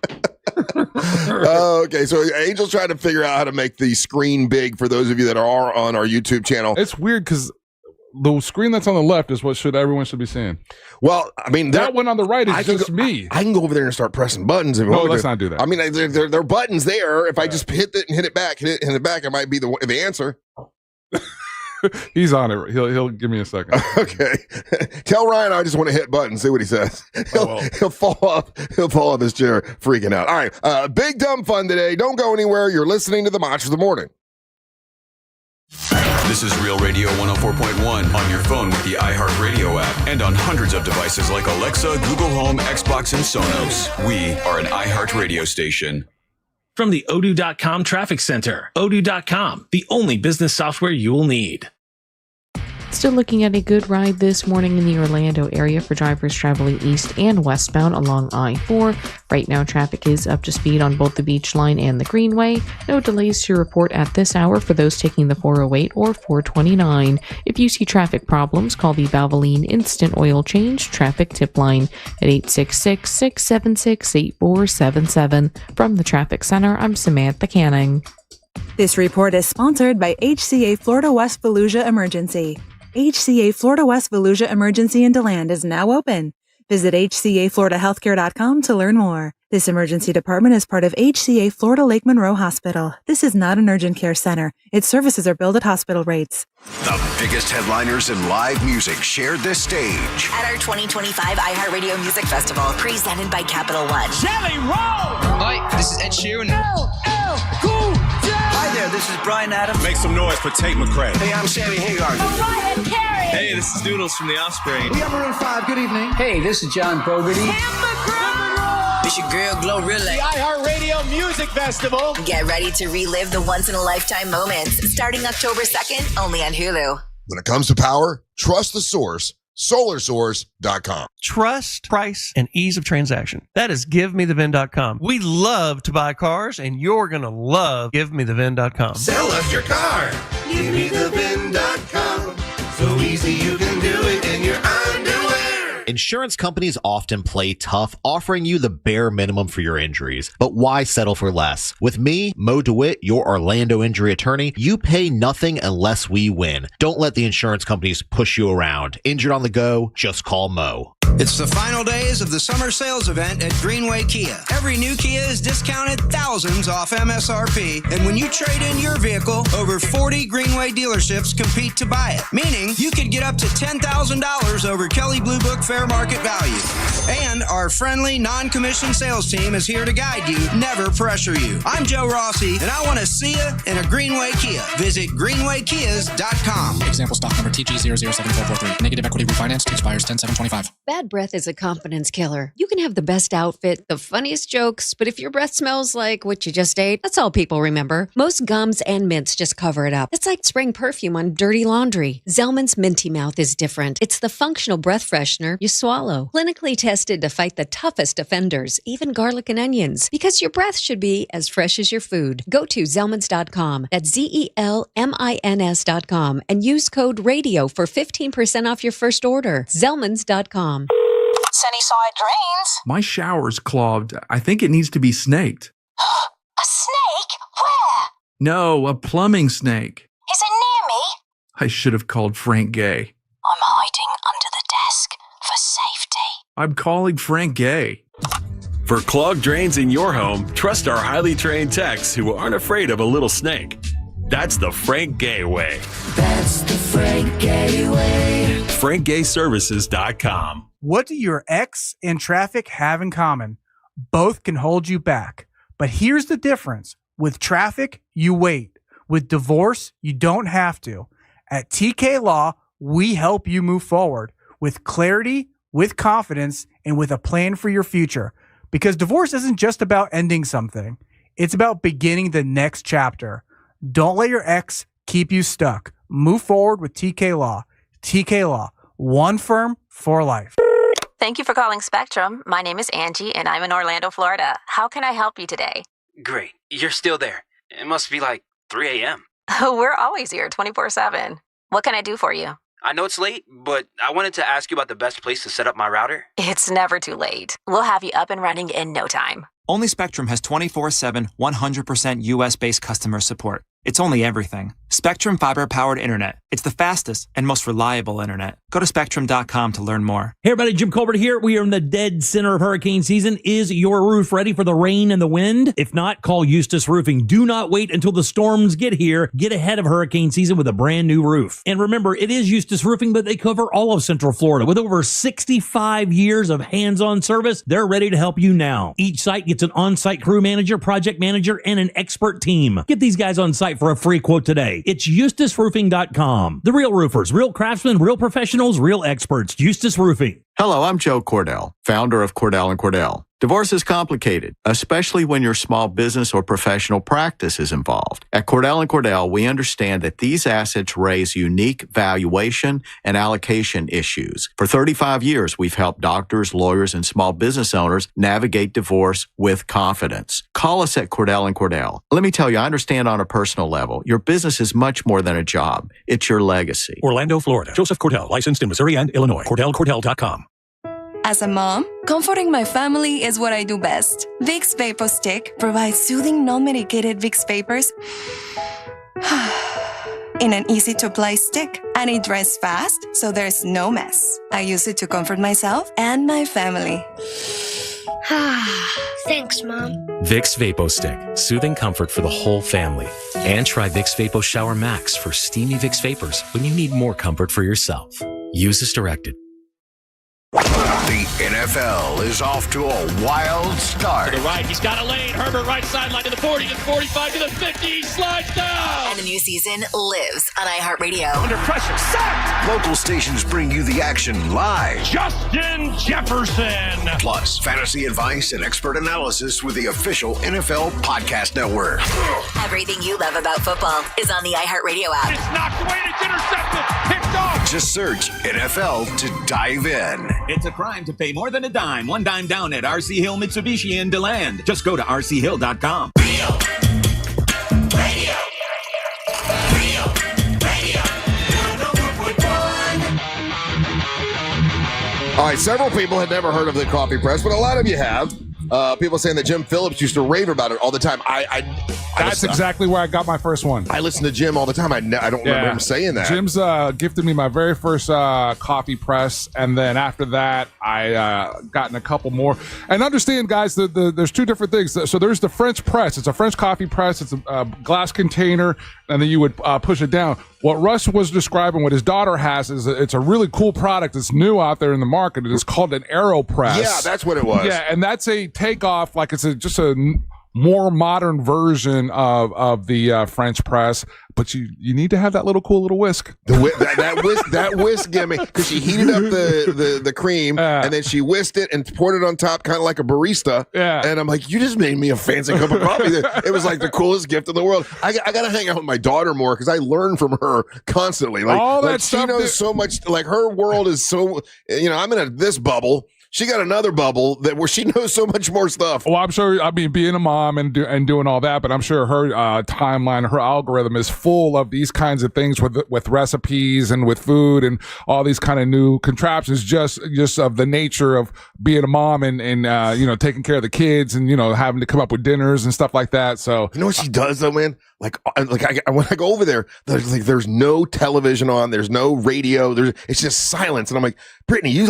Okay, so Angel's trying to figure out how to make the screen big for those of you that are on our YouTube channel.
It's weird because the screen that's on the left is what everyone should be seeing.
Well, I mean,
that one on the right is just me.
I can go over there and start pressing buttons.
No, let's not do that.
I mean, there are buttons there. If I just hit it and hit it back, it might be the answer.
He's on it. He'll give me a second.
Okay. Tell Ryan I just want to hit buttons. See what he says. He'll fall off his chair freaking out. All right. Big dumb fun today. Don't go anywhere. You're listening to the Monsters of the Morning.
This is Real Radio 104.1 on your phone with the iHeartRadio app and on hundreds of devices like Alexa, Google Home, Xbox, and Sonos. We are an iHeartRadio station.
From the Odoo.com Traffic Center, Odoo.com, the only business software you will need.
Still looking at a good ride this morning in the Orlando area for drivers traveling east and westbound along I-4. Right now, traffic is up to speed on both the Beach Line and the Greenway. No delays to report at this hour for those taking the 408 or 429. If you see traffic problems, call the Valvoline Instant Oil Change Traffic Tip Line at 866-676-8477. From the Traffic Center, I'm Samantha Canning.
This report is sponsored by HCA Florida West Volusia Emergency. HCA Florida West Volusia Emergency in DeLand is now open. Visit hcafloridahealthcare.com to learn more. This emergency department is part of HCA Florida Lake Monroe Hospital. This is not an urgent care center. Its services are billed at hospital rates.
The biggest headliners in live music shared this stage
at our 2025 iHeartRadio Music Festival, presented by Capital One.
Jelly Roll!
Hi, this is Ed Sheeran.
Cool.
Hi there, this is Bryan Adams.
Make some noise for Tate McRae.
Hey, I'm Sammy Hagar.
Mariah Carey.
Hey, this is Doodles from The Offspring.
We are Maroon 5. Good evening. Hey, this is John Fogerty. It's your girl, Glorilla.
The iHeartRadio Music Festival.
Get ready to relive the once-in-a-lifetime moments, starting October 2nd, only on Hulu.
When it comes to power, trust the source. SolarSource.com.
Trust, price, and ease of transaction. That is GiveMeTheVin.com. We love to buy cars, and you're going to love GiveMeTheVin.com.
Sell us your car. GiveMeTheVin.com. So easy you can do it in your underwear.
Insurance companies often play tough, offering you the bare minimum for your injuries. But why settle for less? With me, Mo DeWitt, your Orlando injury attorney, you pay nothing unless we win. Don't let the insurance companies push you around. Injured on the go, just call Mo.
It's the final days of the summer sales event at Greenway Kia. Every new Kia is discounted thousands off MSRP, and when you trade in your vehicle, over 40 Greenway dealerships compete to buy it, meaning you could get up to $10,000 over Kelley Blue Book fair market value. And our friendly, non-commissioned sales team is here to guide you, never pressure you. I'm Joe Rossi, and I want to see you in a Greenway Kia. Visit greenwaykias.com.
Example stock number TG007443. Negative equity refinance expires 10/7/25.
Bad breath is a confidence killer. You can have the best outfit, the funniest jokes, but if your breath smells like what you just ate, that's all people remember. Most gums and mints just cover it up. It's like spraying perfume on dirty laundry. Zellman's Minty Mouth is different. It's the functional breath freshener you swallow. Clinically tested to fight the toughest offenders, even garlic and onions, because your breath should be as fresh as your food. Go to Zellmans.com. That's ZELMINS.com and use code RADIO for 15% off your first order. Zellmans.com.
Sunnyside drains.
My shower's clogged. I think it needs to be snaked.
A snake? Where?
No, a plumbing snake.
Is it near me?
I should have called Frank Gay.
I'm hiding under the desk for safety.
I'm calling Frank Gay.
For clogged drains in your home, trust our highly trained techs who aren't afraid of a little snake. That's the Frank Gay way.
That's the Frank Gay way.
FrankGayServices.com.
What do your ex and traffic have in common? Both can hold you back. But here's the difference. With traffic, you wait. With divorce, you don't have to. At TK Law, we help you move forward with clarity, with confidence, and with a plan for your future. Because divorce isn't just about ending something. It's about beginning the next chapter. Don't let your ex keep you stuck. Move forward with TK Law. TK Law, one firm for life.
Thank you for calling Spectrum. My name is Angie, and I'm in Orlando, Florida. How can I help you today?
Great. You're still there. It must be like 3 a.m.
We're always here 24/7. What can I do for you?
I know it's late, but I wanted to ask you about the best place to set up my router.
It's never too late. We'll have you up and running in no time.
Only Spectrum has 24/7, 100% US-based customer support. It's only everything. Spectrum fiber-powered internet. It's the fastest and most reliable internet. Go to spectrum.com to learn more.
Hey everybody, Jim Colbert here. We are in the dead center of hurricane season. Is your roof ready for the rain and the wind? If not, call Eustace Roofing. Do not wait until the storms get here. Get ahead of hurricane season with a brand new roof. And remember, it is Eustace Roofing, but they cover all of Central Florida. With over 65 years of hands-on service, they're ready to help you now. Each site gets an on-site crew manager, project manager, and an expert team. Get these guys on site for a free quote today. It's EustaceRoofing.com. The real roofers, real craftsmen, real professionals, real experts. Eustace Roofing.
Hello, I'm Joe Cordell, founder of Cordell & Cordell. Divorce is complicated, especially when your small business or professional practice is involved. At Cordell & Cordell, we understand that these assets raise unique valuation and allocation issues. For 35 years, we've helped doctors, lawyers, and small business owners navigate divorce with confidence. Call us at Cordell & Cordell. Let me tell you, I understand on a personal level, your business is much more than a job. It's your legacy.
Orlando, Florida. Joseph Cordell, licensed in Missouri and Illinois. CordellCordell.com.
As a mom, comforting my family is what I do best. Vicks Vapor Stick provides soothing, non-medicated Vicks Vapors in an easy-to-apply stick, and it dries fast, so there's no mess. I use it to comfort myself and my family.
Thanks, Mom.
Vicks Vapo Stick, soothing comfort for the whole family. And try Vicks Vapo Shower Max for steamy Vicks Vapors when you need more comfort for yourself. Use as directed.
The NFL is off to a wild start.
To the right, he's got a lane. Herbert right sideline to the 40, to the 45, to the 50. He slides down.
And the new season lives on iHeartRadio.
Under pressure, sacked.
Local stations bring you the action live.
Justin Jefferson.
Plus, fantasy advice and expert analysis with the official NFL Podcast Network.
Everything you love about football is on the iHeartRadio app.
It's knocked away and it's intercepted. Picked off.
Just search NFL to dive in.
It's a crime to pay more than a dime. One dime down at RC Hill Mitsubishi in DeLand. Just go to rchill.com.
All right, several people had never heard of the coffee press, but a lot of you have. People saying that Jim Phillips used to rave about it all the time.
That's exactly where I got my first one.
I listen to Jim all the time. I don't remember him saying that.
Jim's gifted me my very first coffee press, and then after that, I gotten a couple more. And understand, guys, there's two different things. So there's the French press. It's a French coffee press. It's a glass container, and then you would push it down. What Russ was describing, what his daughter has, is it's a really cool product. It's new out there in the market. It is called an AeroPress.
Yeah, that's what it was.
Yeah, and that's a takeoff, like it's just a more modern version of the French press, but you need to have that cool little whisk.
That whisk gimmick, because she heated up the cream and then she whisked it and poured it on top, kind of like a barista.
Yeah.
And I'm like, you just made me a fancy cup of coffee. It was like the coolest gift in the world. I got to hang out with my daughter more because I learn from her constantly.
All that
she knows so much. Like her world is so. I'm in this bubble. She got another bubble where she knows so much more stuff.
Well, I'm sure, being a mom and doing all that, but I'm sure her timeline, her algorithm is full of these kinds of things with recipes and with food and all these kind of new contraptions, just of the nature of being a mom and taking care of the kids and, having to come up with dinners and stuff like that. So,
you know what she does though, man? When I go over there, there's no television on, there's no radio, it's just silence. And I'm like, Brittany, you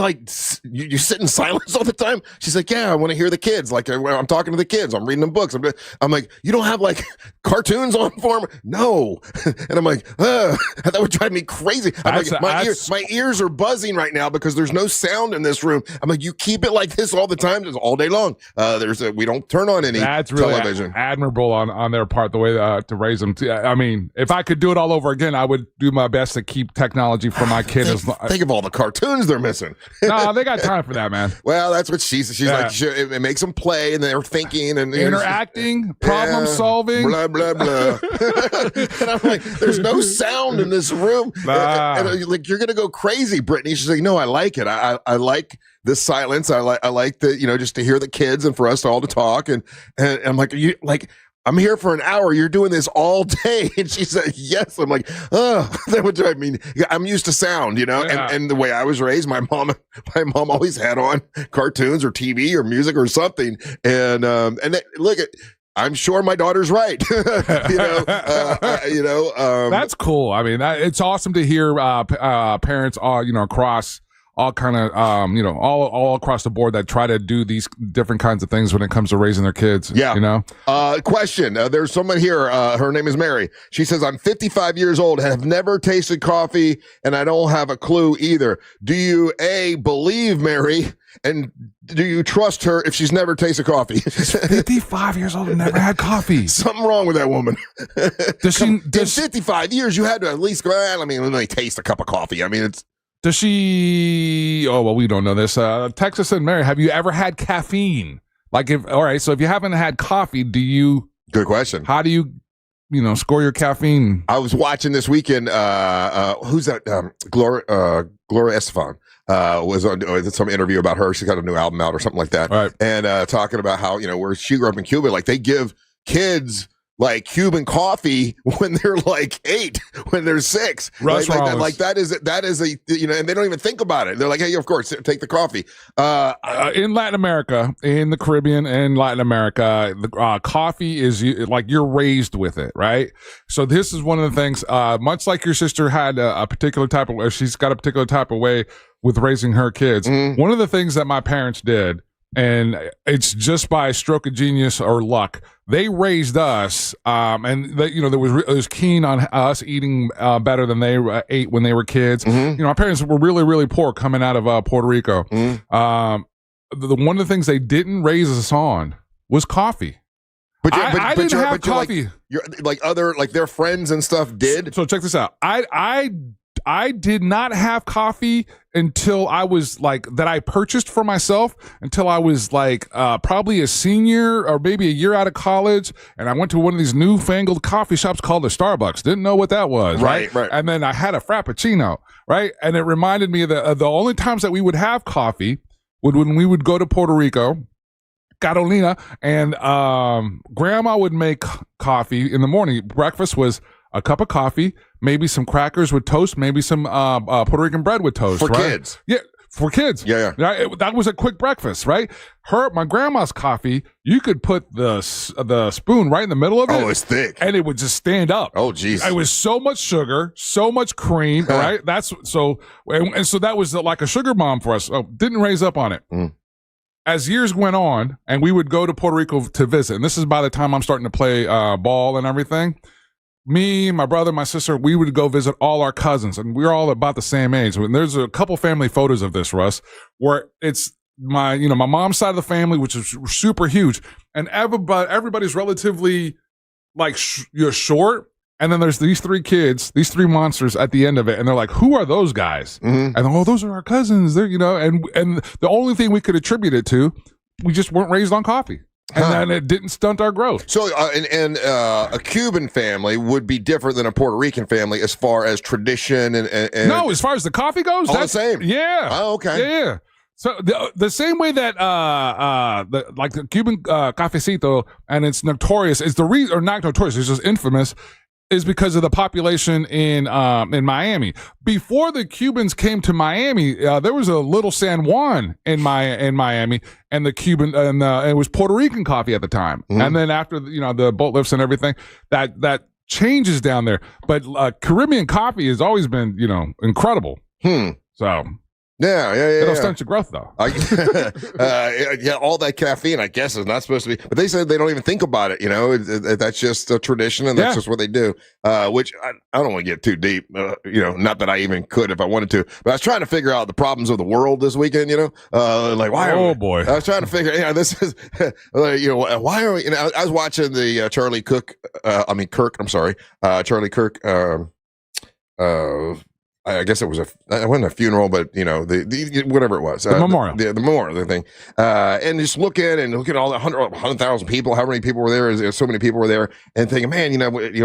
you sit in silence all the time? She's like, yeah, I want to hear the kids. Like, I'm talking to the kids. I'm reading them books. I'm like, you don't have like cartoons on for them? No. And I'm like, that would drive me crazy. I'm like, my ears are buzzing right now because there's no sound in this room. I'm like, you keep it like this all the time, just all day long. We don't turn on any television.
Admirable on their part, the way to raise them. I mean, if I could do it all over again, I would do my best to keep technology for my kid.
Think of all the cartoons they're missing.
No, they got time for that, man.
Well, that's what she's like. It makes them play, and they're thinking and
interacting, problem solving,
blah blah blah. And I'm like, there's no sound in this room. And like, you're gonna go crazy, Brittany. She's like, no, I like it. I like this silence. I like the, just to hear the kids and for us all to talk. And I'm like, I'm here for an hour. You're doing this all day. And she said, yes. I'm like, that would drive me. I'm used to sound, and the way I was raised, my mom always had on cartoons or TV or music or something. And look at, I'm sure my daughter's right.
That's cool. I mean, it's awesome to hear parents across all kind of, all across the board that try to do these different kinds of things when it comes to raising their kids.
Yeah. Question. There's someone here. Her name is Mary. She says, I'm 55 years old, have never tasted coffee, and I don't have a clue either. Do you, A, believe Mary, and do you trust her if she's never tasted coffee?
She's 55 years old and never had coffee.
Something wrong with that woman. In 55 years, you had to at least go, let me taste a cup of coffee. I mean,
Does she? Oh, well, we don't know this. Texas and Mary, have you ever had caffeine? So if you haven't had coffee,
Good question.
How do you, score your caffeine?
I was watching this weekend. Who's that? Gloria Estefan was on some interview about her. She's got a new album out or something like that.
Right.
And talking about how, where she grew up in Cuba, like they give kids like Cuban coffee when they're like 8, when they're 6.
Russ
like that is a and they don't even think about it. They're like, hey, of course, take the coffee.
In Latin America, in the Caribbean and Latin America, coffee is like you're raised with it, right? So this is one of the things, much like your sister had a particular type of, she's got a particular type of way with raising her kids. Mm-hmm. One of the things that my parents did, and it's just by stroke of genius or luck, they raised us, and there was keen on us eating better than they ate when they were kids. Mm-hmm. My parents were really, really poor coming out of Puerto Rico. Mm-hmm. One of the things they didn't raise us on was coffee. I didn't have coffee.
You're like their friends and stuff did.
So check this out. I did not have coffee until I was that I purchased for myself until I was probably a senior or maybe a year out of college. And I went to one of these newfangled coffee shops called the Starbucks. Didn't know what that was. Right. And then I had a Frappuccino. Right. And it reminded me of the only times that we would have coffee when we would go to Puerto Rico, Carolina, and grandma would make coffee in the morning. Breakfast was a cup of coffee, maybe some crackers with toast, maybe some Puerto Rican bread with toast.
For kids.
Yeah, for kids.
Yeah.
That was a quick breakfast, right? My grandma's coffee, you could put the spoon right in the middle of it.
Oh, it's thick.
And it would just stand up.
Oh, geez.
It was so much sugar, so much cream, right? So that was like a sugar bomb for us. So didn't raise up on it. Mm. As years went on, and we would go to Puerto Rico to visit, and this is by the time I'm starting to play ball and everything, me, my brother, my sister, we would go visit all our cousins, and we're all about the same age. And there's a couple family photos of this, Russ, where it's my mom's side of the family, which is super huge, and everybody's relatively short. And then there's these 3 kids, these 3 monsters at the end of it, and they're like, "Who are those guys?" Mm-hmm. And those are our cousins. They're and the only thing we could attribute it to, we just weren't raised on coffee. And then it didn't stunt our growth.
So, a Cuban family would be different than a Puerto Rican family as far as tradition and
no, as far as the coffee goes,
all the same.
Yeah.
Oh, okay.
Yeah. So the same way that the Cuban cafecito, and it's notorious, is or not notorious, it's just infamous, is because of the population in Miami. Before the Cubans came to Miami, there was a little San Juan in Miami, and the Cuban and it was Puerto Rican coffee at the time. Mm-hmm. And then after the boat lifts and everything, that changes down there. But Caribbean coffee has always been incredible. So It'll stunt your growth, though.
Yeah, all that caffeine, I guess, is not supposed to be. But they said they don't even think about it. That's just a tradition, and that's just what they do. Which I don't want to get too deep. Not that I even could if I wanted to. But I was trying to figure out the problems of the world this weekend. Like why?
Oh boy!
I was trying to figure. This is why are we? I was watching the Charlie Kirk. I'm sorry, Charlie Kirk. I guess it wasn't a funeral, but the whatever it was,
the memorial,
the memorial thing, and just look at all the 100,000 people, how many people were there? So many people were there, and thinking, man,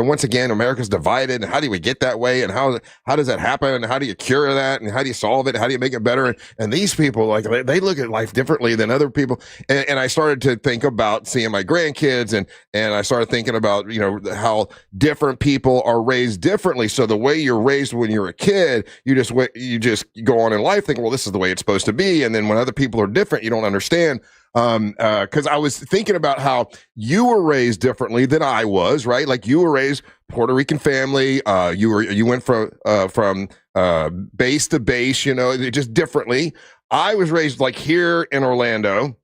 once again, America's divided, and how do we get that way, and how does that happen, and how do you cure that, and how do you solve it, how do you make it better? And these people, like, they look at life differently than other people, and I started to think about seeing my grandkids, and I started thinking about how different people are raised differently. So the way you're raised when you're a kid, you just go on in life thinking, well, this is the way it's supposed to be. And then when other people are different, you don't understand. Because I was thinking about how you were raised differently than I was, right? Like you were raised Puerto Rican family. You went from base to base, just differently. I was raised like here in Orlando.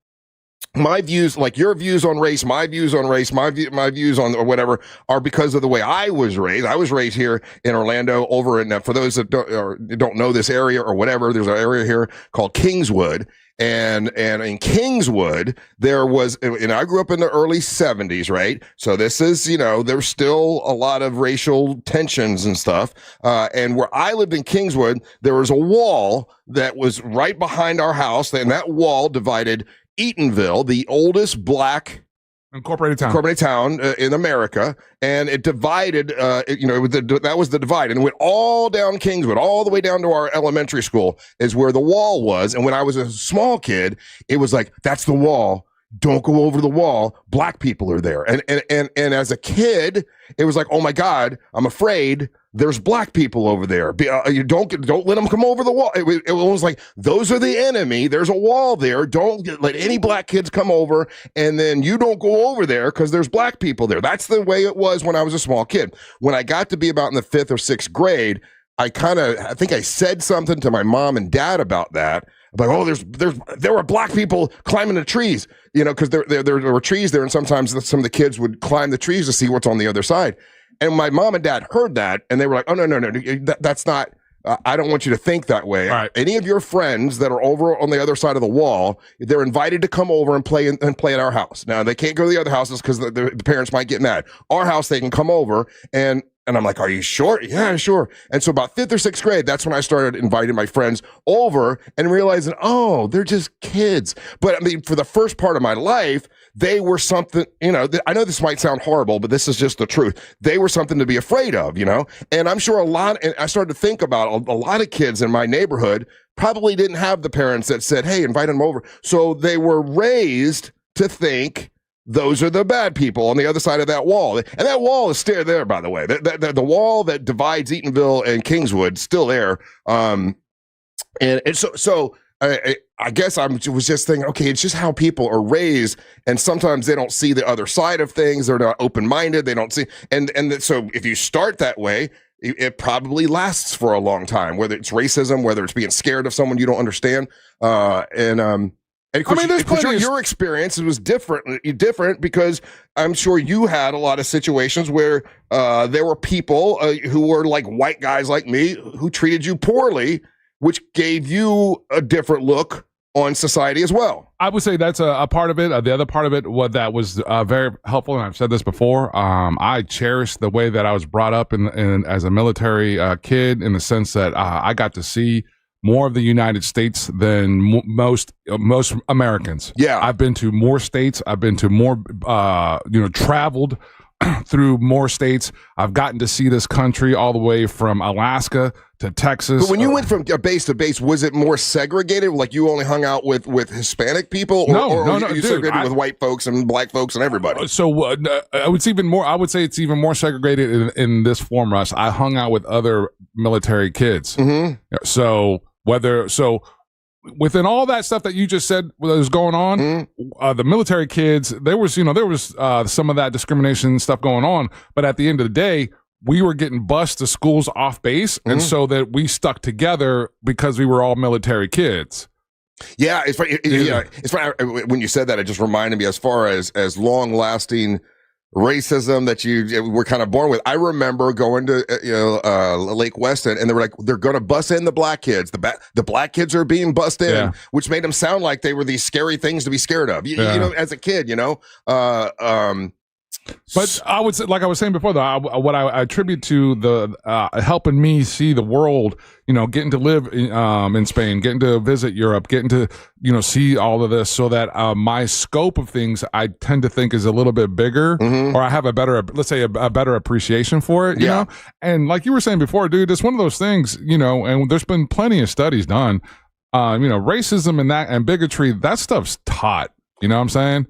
My views, like your views on race, my views on race, my views on or whatever are because of the way I was raised. I was raised here in Orlando over in, for those that don't know this area or whatever, there's an area here called Kingswood. And in Kingswood, there was, and I grew up in the early 70s, right? So this is, there's still a lot of racial tensions and stuff. And where I lived in Kingswood, there was a wall that was right behind our house, and that wall divided Eatonville, the oldest black
incorporated
town in America, and it divided. That was the divide, and it went all down Kingswood, all the way down to our elementary school, is where the wall was. And when I was a small kid, it was like, that's the wall. Don't go over the wall. Black people are there. And as a kid, it was like, oh my God, I'm afraid there's black people over there. You don't let them come over the wall. It was like, those are the enemy. There's a wall there. Don't let any black kids come over. And then you don't go over there because there's black people there. That's the way it was when I was a small kid. When I got to be about in the 5th or 6th grade, I think I said something to my mom and dad about that. Like, oh, there were black people climbing the trees, because there were trees there, and sometimes some of the kids would climb the trees to see what's on the other side. And my mom and dad heard that, and they were like, oh, no, that's not, I don't want you to think that way.
Right.
Any of your friends that are over on the other side of the wall, they're invited to come over and play at our house. Now, they can't go to the other houses because the parents might get mad. Our house, they can come over, and I'm like, are you sure? Yeah, sure. And so about 5th or 6th grade, that's when I started inviting my friends over and realizing, oh, they're just kids. But I mean, for the first part of my life, they were something, I know this might sound horrible, but this is just the truth. They were something to be afraid of, and I'm sure and I started to think about a lot of kids in my neighborhood probably didn't have the parents that said, hey, invite them over. So they were raised to think those are the bad people on the other side of that wall. And that wall is still there, by the way. The wall that divides Eatonville and Kingswood is still there. I guess I was just thinking, okay, it's just how people are raised, and sometimes they don't see the other side of things. They're not open-minded. They don't see, and so if you start that way, it probably lasts for a long time, whether it's racism, whether it's being scared of someone you don't understand. And of course, your experience was different because I'm sure you had a lot of situations where there were people who were like white guys like me who treated you poorly, which gave you a different look on society as well.
I would say that's a part of it. The other part of it, that was very helpful, and I've said this before, I cherish the way that I was brought up in as a military kid, in the sense that I got to see more of the United States than most Americans.
Yeah.
I've been to more states. I've been to more, traveled through more states. I've gotten to see this country all the way from Alaska to Texas.
But when you went from base to base, was it more segregated? Like you only hung out with Hispanic people? Or you segregated with white folks and black folks and everybody?
So it's even more, I would say it's even more segregated in this form, Russ. I hung out with other military kids.
Mm-hmm.
So within all that stuff that you just said was going on, the military kids, there was some of that discrimination stuff going on. But at the end of the day, we were getting bused to schools off base, and so that we stuck together because we were all military kids.
Yeah, it's funny. It's funny when you said that. It just reminded me, as far as long lasting racism that you were kind of born with. I remember going to Lake Weston, and they were like, they're going to bus in the black kids. The black kids are being bussed in, which made them sound like they were these scary things to be scared of. You know, as a kid,
But I would say, like I was saying before, though, what I attribute to the helping me see the world, getting to live in Spain, getting to visit Europe, getting to see all of this, so that my scope of things, I tend to think, is a little bit bigger, or I have a better, let's say, a better appreciation for it. You know, and like you were saying before, dude, it's one of those things. And there's been plenty of studies done. Racism and bigotry, that stuff's taught. You know what I'm saying?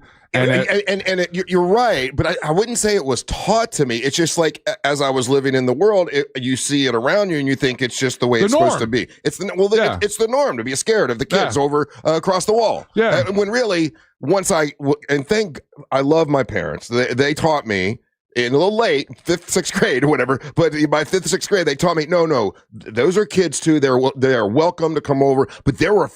You're right, but I wouldn't say it was taught to me. It's just like, as I was living in the world, you see it around you, and you think it's just the way it's supposed to be. It's it's the norm to be scared of the kids over across the wall. Yeah, when really, I love my parents. They taught me. In a little late, 5th, 6th grade or whatever, but by 5th, 6th grade, they taught me, no, those are kids too. They are welcome to come over. But there were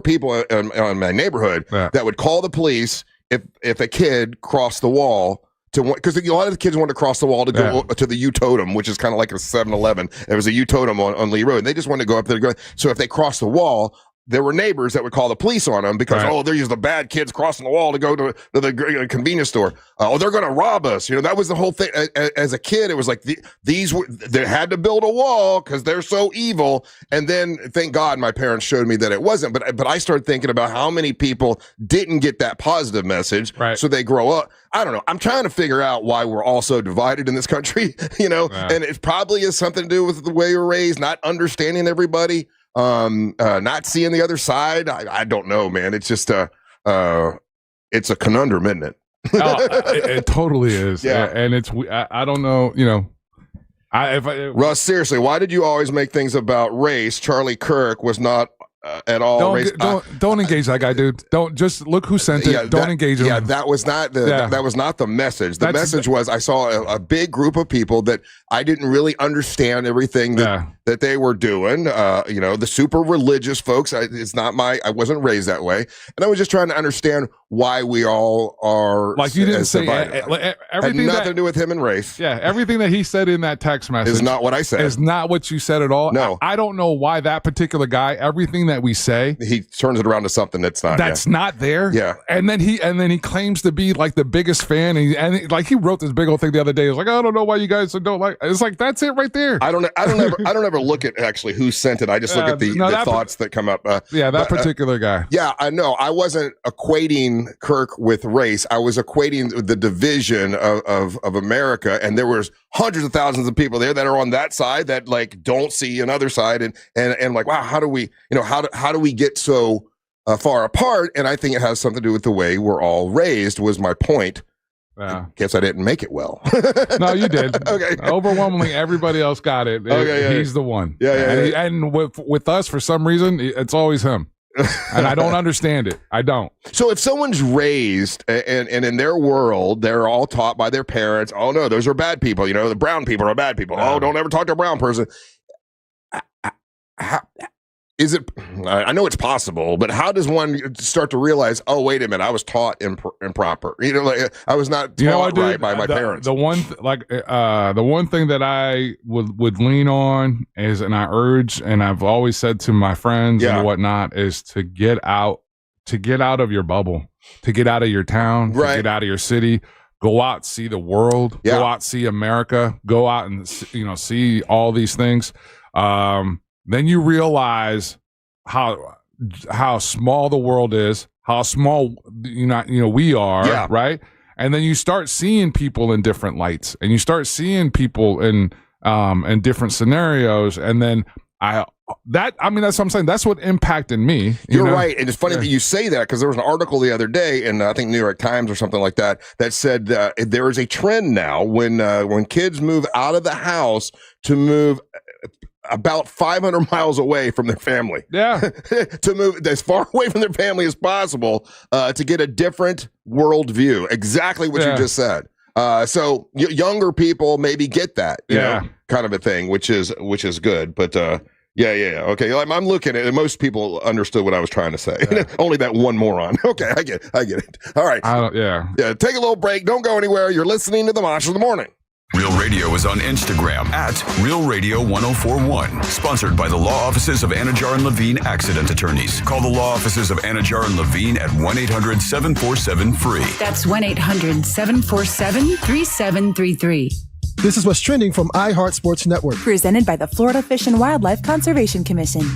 people in my neighborhood that would call the police if a kid crossed the wall because a lot of the kids wanted to cross the wall to go to the U-Totem, which is kind of like a 7-Eleven. There was a U-Totem on Lee Road, and they just wanted to go up there. So if they crossed the wall, there were neighbors that would call the police on them because, they're just the bad kids crossing the wall to go to the convenience store. They're going to rob us. That was the whole thing. As a kid, it was like they had to build a wall because they're so evil. And then, thank God, my parents showed me that it wasn't. But I started thinking about how many people didn't get that positive message. Right. So they grow up. I don't know. I'm trying to figure out why we're all so divided in this country, and it probably has something to do with the way we're raised, not understanding everybody. Not seeing the other side. I don't know, man. It's just it's a conundrum, isn't it?
It totally is. Yeah. And I don't know,
Russ, seriously, why did you always make things about race? Charlie Kirk was not at all race.
Don't engage that guy, dude. Don't just look who sent it. Don't engage him.
Yeah, that was not the message. The message was, I saw a big group of people that I didn't really understand everything that they were doing. The super religious folks. I wasn't raised that way, and I was just trying to understand why we all are
like you didn't say
everything had nothing to do with him and race.
Yeah, everything that he said in that text message
is not what I said.
Is not what you said at all.
No,
I don't know why that particular guy. Everything that we say,
he turns it around to something that's not.
That's not there.
Yeah,
and then he claims to be like the biggest fan, and like he wrote this big old thing the other day. He was like, I don't know why you guys don't like. It's like that's it right there.
I don't ever look at actually who sent it. I just look at the thoughts that come up.
That particular guy.
Yeah, I know. I wasn't equating Kirk with race. I was equating the division of America, and there was hundreds of thousands of people there that are on that side that like don't see another side, and like, wow, how do we get so far apart? And I think it has something to do with the way we're all raised. Was my point. I guess I didn't make it well.
No, you did.
Okay.
Overwhelmingly, everybody else got it. He's the one. And with us, for some reason, it's always him. And I don't understand it. I don't.
So if someone's raised and in their world, they're all taught by their parents, oh no, those are bad people. The brown people are bad people. Oh, don't ever talk to a brown person. Is it? I know it's possible, but how does one start to realize? Oh, wait a minute! I was taught improper. I was not taught right by my parents.
The one thing that I would lean on is, and I urge, and I've always said to my friends and whatnot, is to get out of your bubble, to get out of your town, to get out of your city. Go out, see the world. Go out, see America. Go out and see all these things. Then you realize how small the world is, how small we are, right? And then you start seeing people in different lights, and you start seeing people in different scenarios, and then that's what I'm saying. That's what impacted me.
You're right, and it's funny that you say that, because there was an article the other day in I think New York Times or something like that said there is a trend now when kids move out of the house to move about 500 miles away from their family.
Yeah.
To move as far away from their family as possible to get a different worldview. Exactly what you just said. So younger people maybe get that, you
Yeah.
know, kind of a thing, which is good. But yeah. Okay, I'm looking at it. Most people understood what I was trying to say.
Yeah.
Only that one moron. Okay, I get it. All right.
Yeah.
Take a little break. Don't go anywhere. You're listening to the Monster of the Morning.
Real Radio is on Instagram at Real Radio 1041. Sponsored by the law offices of Anajar and Levine Accident Attorneys. Call the law offices of Anajar and Levine at 1-800-747-FREE.
That's 1-800-747-3733.
This is what's trending from iHeart Sports Network.
Presented by the Florida Fish and Wildlife Conservation Commission.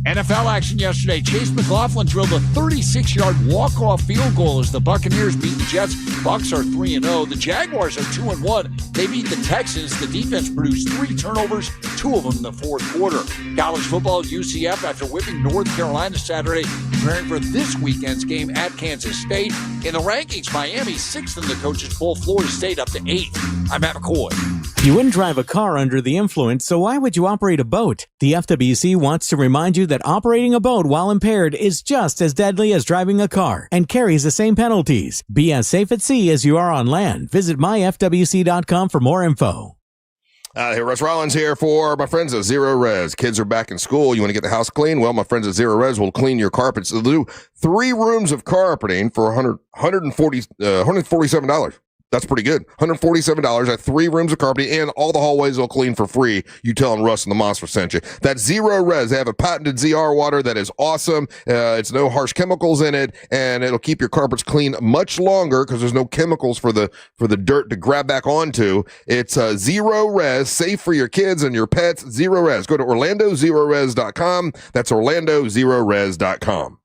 NFL action yesterday. Chase McLaughlin drilled a 36-yard walk-off field goal as the Buccaneers beat the Jets. Bucs are 3-0. The Jaguars are 2-1. They beat the Texans. The defense produced 3 turnovers, 2 of them in the fourth quarter. College football, UCF, after whipping North Carolina Saturday, preparing for this weekend's game at Kansas State. In the rankings, Miami 6th in the coaches poll. Florida State up to 8th. I'm Matt McCoy.
You wouldn't drive a car under the influence, so why would you operate a boat? The FWC wants to remind you that operating a boat while impaired is just as deadly as driving a car and carries the same penalties. Be as safe at sea as you are on land. Visit myfwc.com for more info.
Hey, Russ Rollins here for my friends at Zero Res. Kids are back in school. You want to get the house clean? Well, my friends at Zero Res will clean your carpets. They'll do 3 rooms of carpeting for $147. That's pretty good. $147 at 3 rooms of carpeting, and all the hallways will clean for free. You tell them Russ and the Monster sent you. That's Zero Res. They have a patented ZR water that is awesome. It's no harsh chemicals in it, and it'll keep your carpets clean much longer because there's no chemicals for the dirt to grab back onto. It's Zero Res, safe for your kids and your pets. Zero Res. Go to OrlandoZeroRes.com. That's OrlandoZeroRes.com.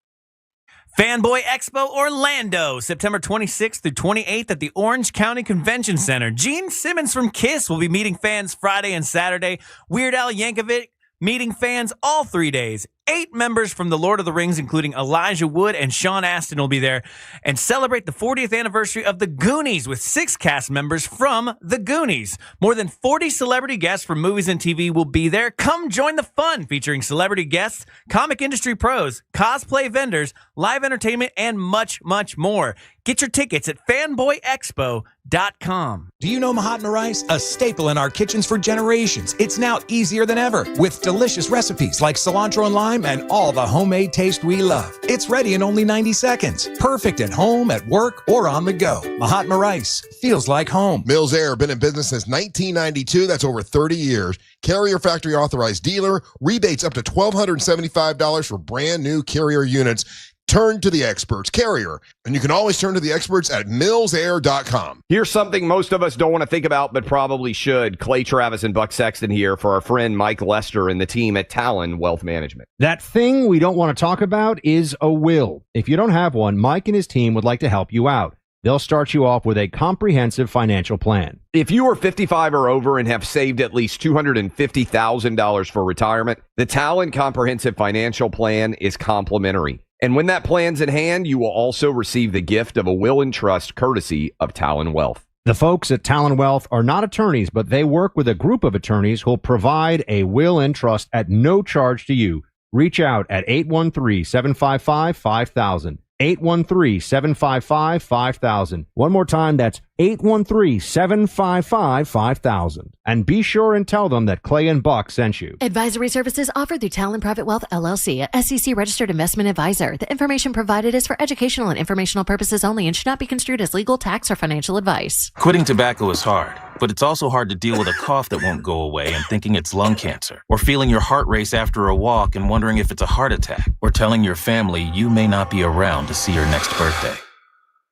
Fanboy Expo Orlando, September 26th through 28th at the Orange County Convention Center. Gene Simmons from KISS will be meeting fans Friday and Saturday. Weird Al Yankovic meeting fans all 3 days. 8 members from The Lord of the Rings, including Elijah Wood and Sean Astin, will be there and celebrate the 40th anniversary of The Goonies with 6 cast members from The Goonies. More than 40 celebrity guests from movies and TV will be there. Come join the fun, featuring celebrity guests, comic industry pros, cosplay vendors, live entertainment, and much, much more. Get your tickets at fanboyexpo.com.
Do you know Mahatma rice? A staple in our kitchens for generations. It's now easier than ever with delicious recipes like cilantro and lime and all the homemade taste we love. It's ready in only 90 seconds. Perfect at home, at work, or on the go. Mahatma rice feels like home.
Mills Air, been in business since 1992. That's over 30 years. Carrier factory authorized dealer. Rebates up to $1,275 for brand new Carrier units. Turn to the experts, Carrier. And you can always turn to the experts at millsair.com.
Here's something most of us don't want to think about, but probably should. Clay Travis and Buck Sexton here for our friend Mike Lester and the team at Talon Wealth Management.
That thing we don't want to talk about is a will. If you don't have one, Mike and his team would like to help you out. They'll start you off with a comprehensive financial plan.
If you are 55 or over and have saved at least $250,000 for retirement, the Talon Comprehensive Financial Plan is complimentary. And when that plan's in hand, you will also receive the gift of a will and trust courtesy of Talon Wealth.
The folks at Talon Wealth are not attorneys, but they work with a group of attorneys who'll provide a will and trust at no charge to you. Reach out at 813-755-5000. 813-755-5000. One more time, that's 813-755-5000. And be sure and tell them that Clay and Buck sent you.
Advisory services offered through Talon Private Wealth, LLC, a SEC registered investment advisor. The information provided is for educational and informational purposes only and should not be construed as legal, tax, or financial advice.
Quitting tobacco is hard, but it's also hard to deal with a cough that won't go away and thinking it's lung cancer, or feeling your heart race after a walk and wondering if it's a heart attack, or telling your family you may not be around to see your next birthday.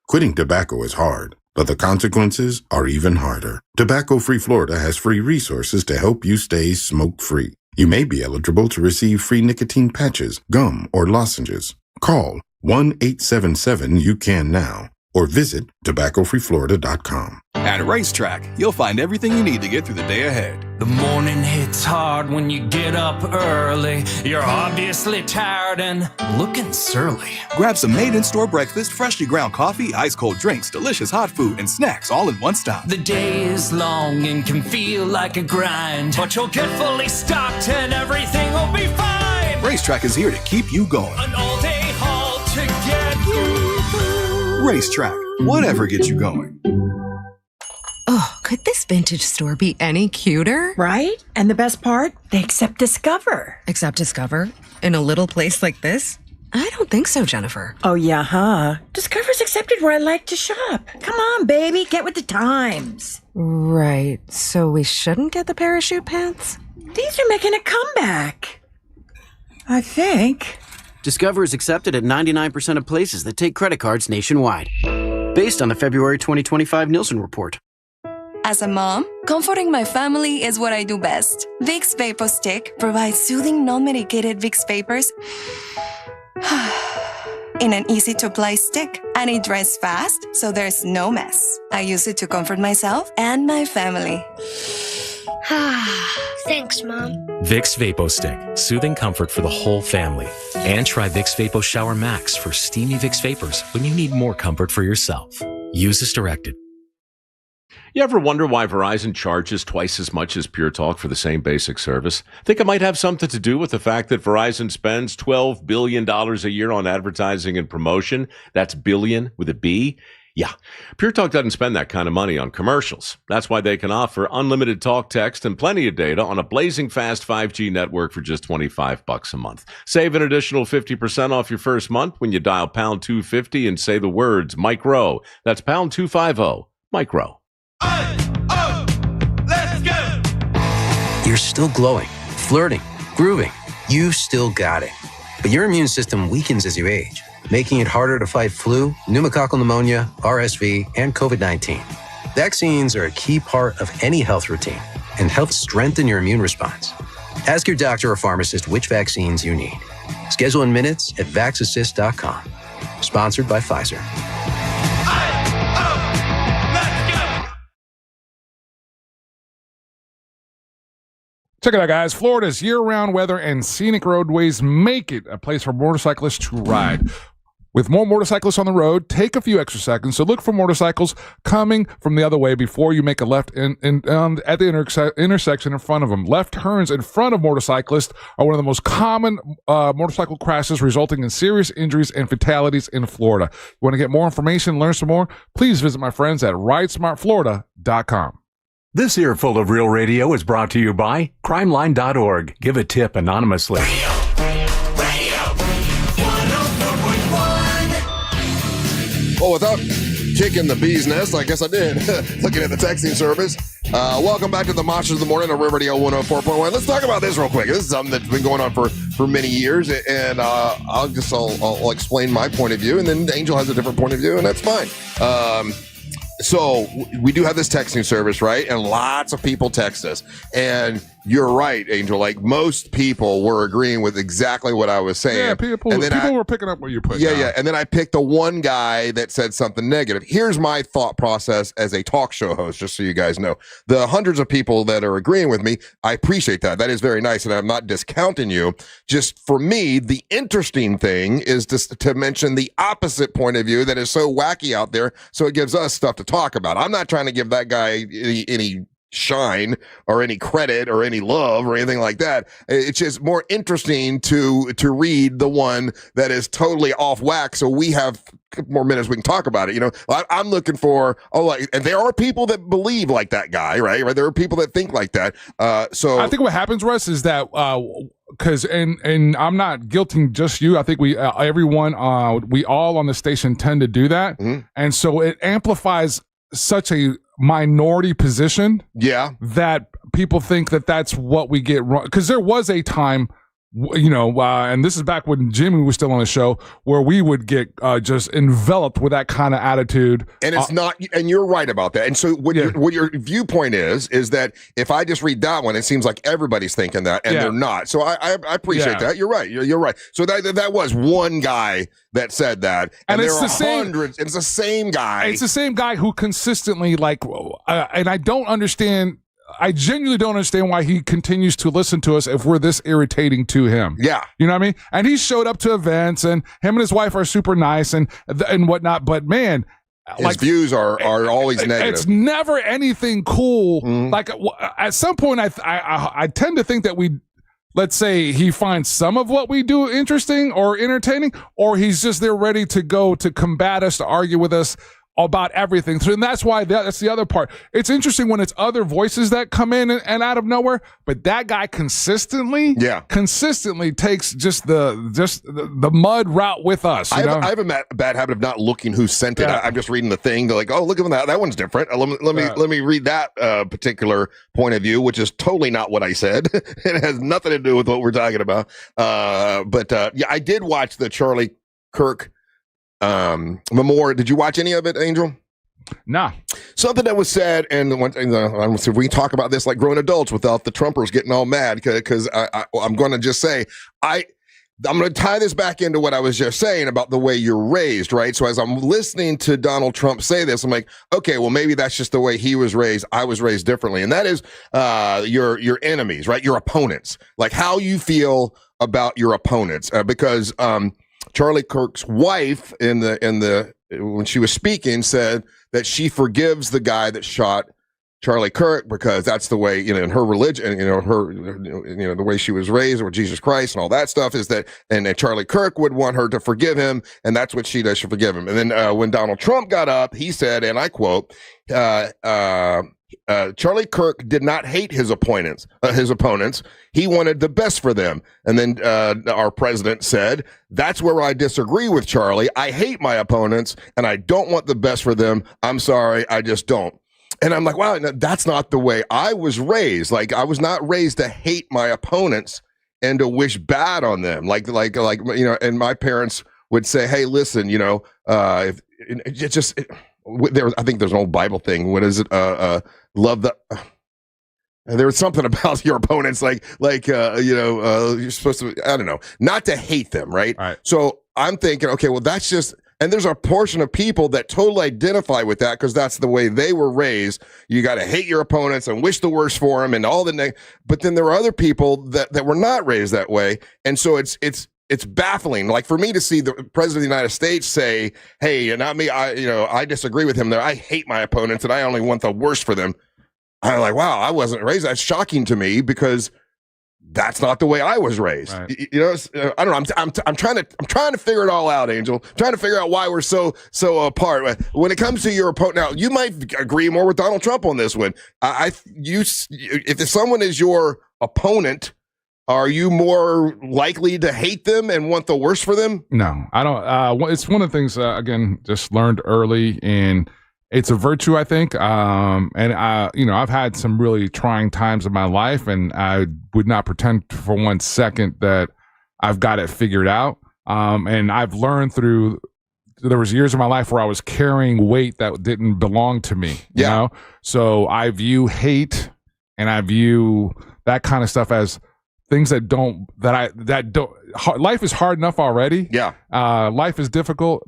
Quitting tobacco is hard, but the consequences are even harder. Tobacco-Free Florida has free resources to help you stay smoke-free. You may be eligible to receive free nicotine patches, gum, or lozenges. Call 1-877-YOU-CAN-NOW or visit tobaccofreeflorida.com.
At Racetrack, you'll find everything you need to get through the day ahead.
The morning hits hard when you get up early. You're obviously tired and looking surly.
Grab some made-in-store breakfast, freshly ground coffee, ice-cold drinks, delicious hot food, and snacks all in one stop.
The day is long and can feel like a grind, but you'll get fully stocked and everything will be fine.
Racetrack is here to keep you going.
An all-day haul to get you through.
Racetrack, whatever gets you going.
Could this vintage store be any cuter?
Right? And the best part, they accept Discover.
Accept Discover? In a little place like this? I don't think so, Jennifer.
Oh, yeah, huh? Discover's accepted where I like to shop. Come on, baby, get with the times.
Right. So we shouldn't get the parachute pants?
These are making a comeback. I think.
Discover is accepted at 99% of places that take credit cards nationwide. Based on the February 2025 Nielsen report.
As a mom, comforting my family is what I do best. Vicks Vapor Stick provides soothing, non-medicated Vicks vapors in an easy-to-apply stick, and it dries fast, so there's no mess. I use it to comfort myself and my family.
Thanks, Mom.
Vicks VapoStick, soothing comfort for the whole family. And try Vicks Vapo Shower Max for steamy Vicks vapors when you need more comfort for yourself. Use as directed.
You ever wonder why Verizon charges twice as much as Pure Talk for the same basic service? Think it might have something to do with the fact that Verizon spends $12 billion a year on advertising and promotion. That's billion with a B. Yeah, Pure Talk doesn't spend that kind of money on commercials. That's why they can offer unlimited talk, text, and plenty of data on a blazing fast 5G network for just $25 a month. Save an additional 50% off your first month when you dial pound 250 and say the words micro. That's pound 250, micro.
Let's go! You're still glowing, flirting, grooving. You still got it. But your immune system weakens as you age, making it harder to fight flu, pneumococcal pneumonia, RSV, and COVID-19. Vaccines are a key part of any health routine and help strengthen your immune response. Ask your doctor or pharmacist which vaccines you need. Schedule in minutes at vaxassist.com. Sponsored by Pfizer.
Check it out, guys. Florida's year-round weather and scenic roadways make it a place for motorcyclists to ride. With more motorcyclists on the road, take a few extra seconds to look for motorcycles coming from the other way before you make a left at the intersection in front of them. Left turns in front of motorcyclists are one of the most common motorcycle crashes, resulting in serious injuries and fatalities in Florida. You want to get more information, learn some more? Please visit my friends at ridesmartflorida.com.
This earful of Real Radio is brought to you by crimeline.org. Give a tip anonymously.
Well, without kicking the bee's nest, I guess I did, looking at the texting service. Welcome back to the Monsters of the Morning on Real Radio 104.1. Let's talk about this real quick. This is something that's been going on for many years, and I'll explain my point of view, and then Angel has a different point of view, and that's fine. So we do have this texting service, right? And lots of people text us. And you're right, Angel. Like, most people were agreeing with exactly what I was saying.
Yeah, people were picking up what you put down.
Yeah. And then I picked the one guy that said something negative. Here's my thought process as a talk show host, just so you guys know. The hundreds of people that are agreeing with me, I appreciate that. That is very nice, and I'm not discounting you. Just for me, the interesting thing is to mention the opposite point of view that is so wacky out there, so it gives us stuff to talk about. I'm not trying to give that guy any shine or any credit or any love or anything like that. It's just more interesting to read the one that is totally off whack, so we have more minutes we can talk about it. You know, I'm looking for and there are people that believe like that guy, right? There are people that think like that. So
I think what happens, Russ, is that because and I'm not guilting just you. I think we everyone we all on the station tend to do that, and so it amplifies such a minority position, that people think that that's what we get wrong. Because there was a time, and this is back when Jimmy was still on the show, where we would get just enveloped with that kind of attitude.
And it's not, and you're right about that. And so what your viewpoint is that if I just read that one, it seems like everybody's thinking that, and they're not. So I appreciate that. You're right. You're right. So that was one guy that said that, and there are hundreds. It's the same guy.
It's the same guy who consistently and I don't understand. I genuinely don't understand why he continues to listen to us if we're this irritating to him.
Yeah.
You know what I mean? And he showed up to events, and him and his wife are super nice and whatnot. But man,
his views are always negative.
It's never anything cool. Like at some point, I tend to think that let's say he finds some of what we do interesting or entertaining, or he's just there ready to go to combat us, to argue with us about everything. So and that's why that's the other part. It's interesting when it's other voices that come in and out of nowhere, but that guy consistently takes just the mud route with us.
I have a bad habit of not looking who sent it. I'm just reading the thing. They're like, oh, look at that one's different. Let me read that particular point of view, which is totally not what I said. It has nothing to do with what we're talking about. But I did watch the Charlie Kirk memorial. Did you watch any of it, Angel?
Nah.
Something that was said, and if we can talk about this like grown adults without the Trumpers getting all mad, because I'm going to just say, I'm going to tie this back into what I was just saying about the way you're raised, right? So as I'm listening to Donald Trump say this, I'm like, okay, well, maybe that's just the way he was raised. I was raised differently. And that is your enemies, right? Your opponents, like how you feel about your opponents, because Charlie Kirk's wife when she was speaking said that she forgives the guy that shot Charlie Kirk because that's the way, in her religion, the way she was raised with Jesus Christ and all that stuff is that, and Charlie Kirk would want her to forgive him, and that's what she does, she forgive him. And then when Donald Trump got up, he said, and I quote, Charlie Kirk did not hate his opponents. He wanted the best for them. And then our president said, that's where I disagree with Charlie. I hate my opponents and I don't want the best for them. I'm sorry, I just don't. And I'm like, wow, that's not the way I was raised. Like, I was not raised to hate my opponents and to wish bad on them. Like, and my parents would say, hey, listen, I think there's an old Bible thing. What is it? Love the. There was something about your opponents, you're supposed to, I don't know, not to hate them, right? So I'm thinking, okay, well, that's just, and there's a portion of people that totally identify with that because that's the way they were raised. You got to hate your opponents and wish the worst for them and all the but then there are other people that were not raised that way, and so it's baffling. Like for me to see the president of the United States say, hey, not me, I disagree with him there. I hate my opponents and I only want the worst for them. I'm like, wow, I wasn't raised. That's shocking to me because that's not the way I was raised. Right. I don't know. I'm trying to figure it all out, Angel. I'm trying to figure out why we're so apart. When it comes to your opponent, now you might agree more with Donald Trump on this one. If someone is your opponent, are you more likely to hate them and want the worst for them?
No, I don't. It's one of the things, again, just learned early, and it's a virtue, I think. I've had some really trying times in my life, and I would not pretend for 1 second that I've got it figured out. And I've learned there was years of my life where I was carrying weight that didn't belong to me. You know? So I view hate and I view that kind of stuff as things life is hard enough already. Yeah. Life is difficult.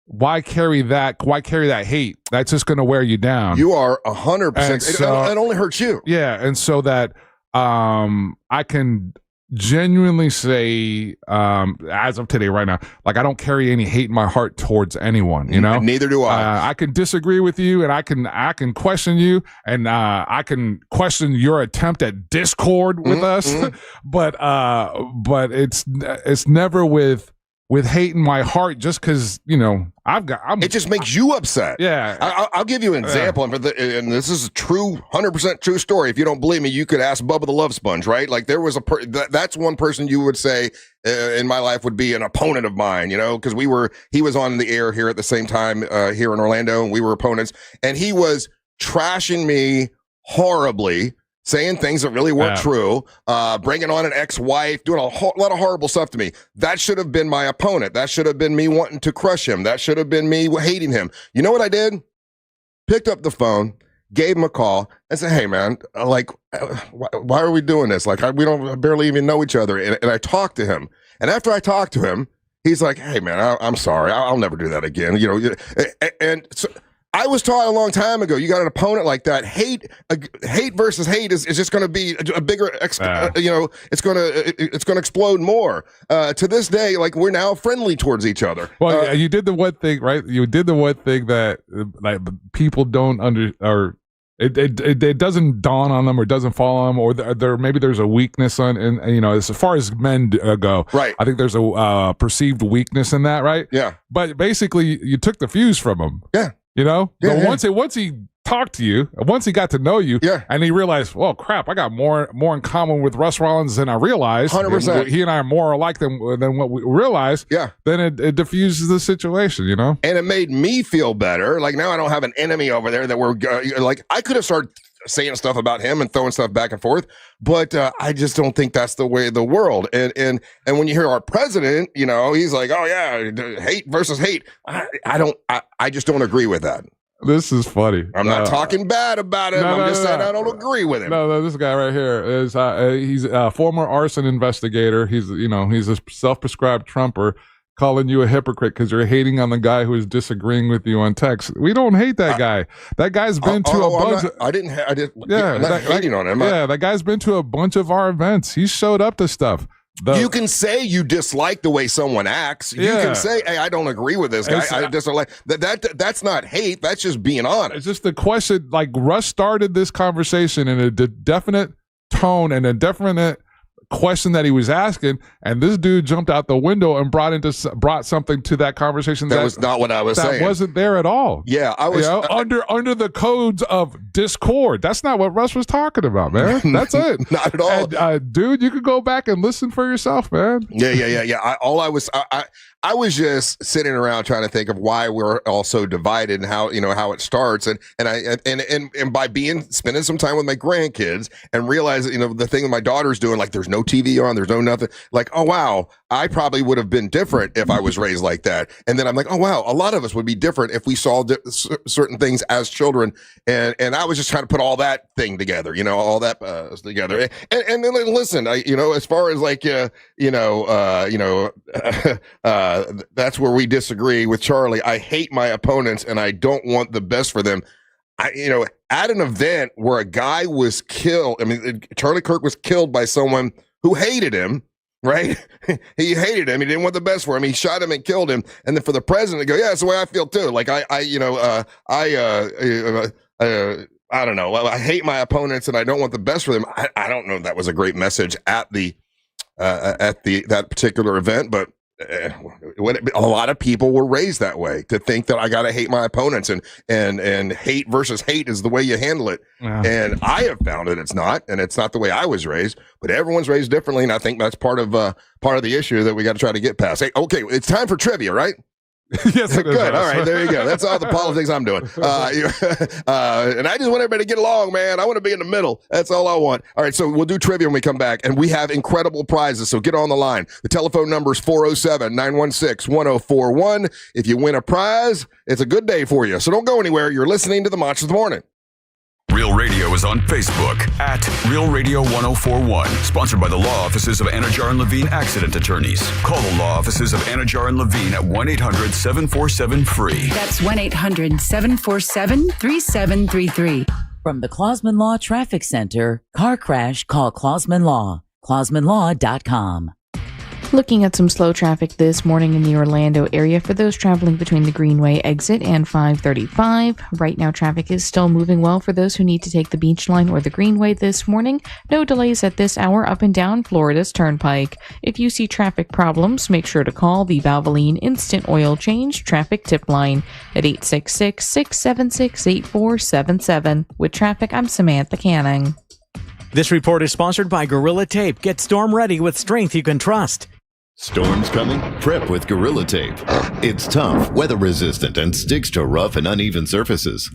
Why carry that hate? That's just going to wear you down.
You are 100%. It only hurts you.
Yeah. And so that I can genuinely say, as of today, right now, like I don't carry any hate in my heart towards anyone,
Neither do I.
I can disagree with you, and I can question you, and I can question your attempt at discord with us, but it's never with hate in my heart, just because
it just makes you upset.
Yeah,
I'll give you an example, and this is a true, 100% true story. If you don't believe me, you could ask Bubba the Love Sponge, right? Like there was that's one person you would say in my life would be an opponent of mine, because he was on the air here at the same time here in Orlando, and we were opponents, and he was trashing me horribly. Saying things that really weren't true, bringing on an ex-wife, doing a lot of horrible stuff to me. That should have been my opponent. That should have been me wanting to crush him. That should have been me hating him. You know what I did? Picked up the phone, gave him a call, and said, hey, man, why are we doing this? Like, we don't barely even know each other. And I talked to him. And after I talked to him, he's like, hey, man, I'm sorry. I'll never do that again. And so I was taught a long time ago, you got an opponent like that. Hate versus hate is just going to be a bigger, it's going to explode more. To this day, like we're now friendly towards each other.
Well, you did the one thing, right? You did the one thing that like people don't it doesn't dawn on them or doesn't fall on them, or maybe there's a weakness as far as men go. Right. I think there's a perceived weakness in that, right?
Yeah.
But basically, you took the fuse from them.
Yeah.
You know,
Yeah,
but once he talked to you, once he got to know you, and he realized, well, crap, I got more in common with Russ Rollins than I realized.
100%.
He and I are more alike than what we realized.
Yeah.
Then it diffuses the situation, you know?
And it made me feel better. Like, now I don't have an enemy over there that we're like, I could have started saying stuff about him and throwing stuff back and forth, but I just don't think that's the way of the world. And when you hear our president, you know, he's like, oh yeah, hate versus hate. I just don't agree with that.
This is funny.
I'm not talking bad about him. I'm just saying I don't agree with him.
No, this guy right here is he's a former arson investigator. He's a self-prescribed Trumper, calling you a hypocrite because you're hating on the guy who is disagreeing with you on text. We don't hate that guy. That guy's been to a bunch.
I'm not hating on him.
That guy's been to a bunch of our events. He showed up to stuff.
You can say you dislike the way someone acts. You can say, "Hey, I don't agree with this guy. I dislike that." That's not hate. That's just being honest.
It's just the question. Like, Russ started this conversation in a definite tone and a definite question that he was asking, and this dude jumped out the window and brought something to that conversation
that was not what I was saying.
That wasn't there at all.
Yeah, I was
under the codes of Discord. That's not what Russ was talking about, man. That's it.
Not at all.
And, dude, you could go back and listen for yourself, man.
Yeah. I was just sitting around trying to think of why we're all so divided and how it starts, and by spending some time with my grandkids and realize that, the thing that my daughter's doing, like, there's no TV on, there's no nothing, like, oh wow, I probably would have been different if I was raised like that. And then I'm like, oh wow, a lot of us would be different if we saw certain things as children. And I was just trying to put all that thing together, all that together. And then listen, as far as like, that's where we disagree with Charlie. I hate my opponents and I don't want the best for them. At an event where a guy was killed, Charlie Kirk was killed by someone who hated him, right? He hated him. He didn't want the best for him. He shot him and killed him. And then for the president to go, yeah, that's the way I feel too. Like, I don't know. I hate my opponents and I don't want the best for them. I don't know if that was a great message at that particular event, but a lot of people were raised that way, to think that I got to hate my opponents, and hate versus hate is the way you handle it.
Yeah.
And I have found that it's not the way I was raised, but everyone's raised differently. And I think that's part of the issue that we got to try to get past. Hey, okay. It's time for trivia, right?
Yes, it is.
Good. All right, there you go. That's all the politics I'm doing. And I just want everybody to get along, man. I want to be in the middle. That's all I want. All right, so we'll do trivia when we come back, and we have incredible prizes, so get on the line. The telephone number is 407-916-1041. If you win a prize, it's a good day for you. So don't go anywhere. You're listening to the Monsters of the Morning.
Real Radio is on Facebook at Real Radio 1041. Sponsored by the law offices of Anajar and Levine Accident Attorneys. Call the law offices of Anajar and Levine at 1-800-747-FREE.
That's 1-800-747-3733. From the Clausman Law Traffic Center, car crash, call Clausman Law. ClausmanLaw.com.
Looking at some slow traffic this morning in the Orlando area for those traveling between the Greenway exit and 535. Right now, traffic is still moving well for those who need to take the Beach Line or the Greenway this morning. No delays at this hour up and down Florida's Turnpike. If you see traffic problems, make sure to call the Valvoline Instant Oil Change Traffic Tip Line at 866-676-8477. With traffic, I'm Samantha Canning.
This report is sponsored by Gorilla Tape. Get storm ready with strength you can trust.
Storms coming? Prep with Gorilla Tape. It's tough, weather-resistant, and sticks to rough and uneven surfaces.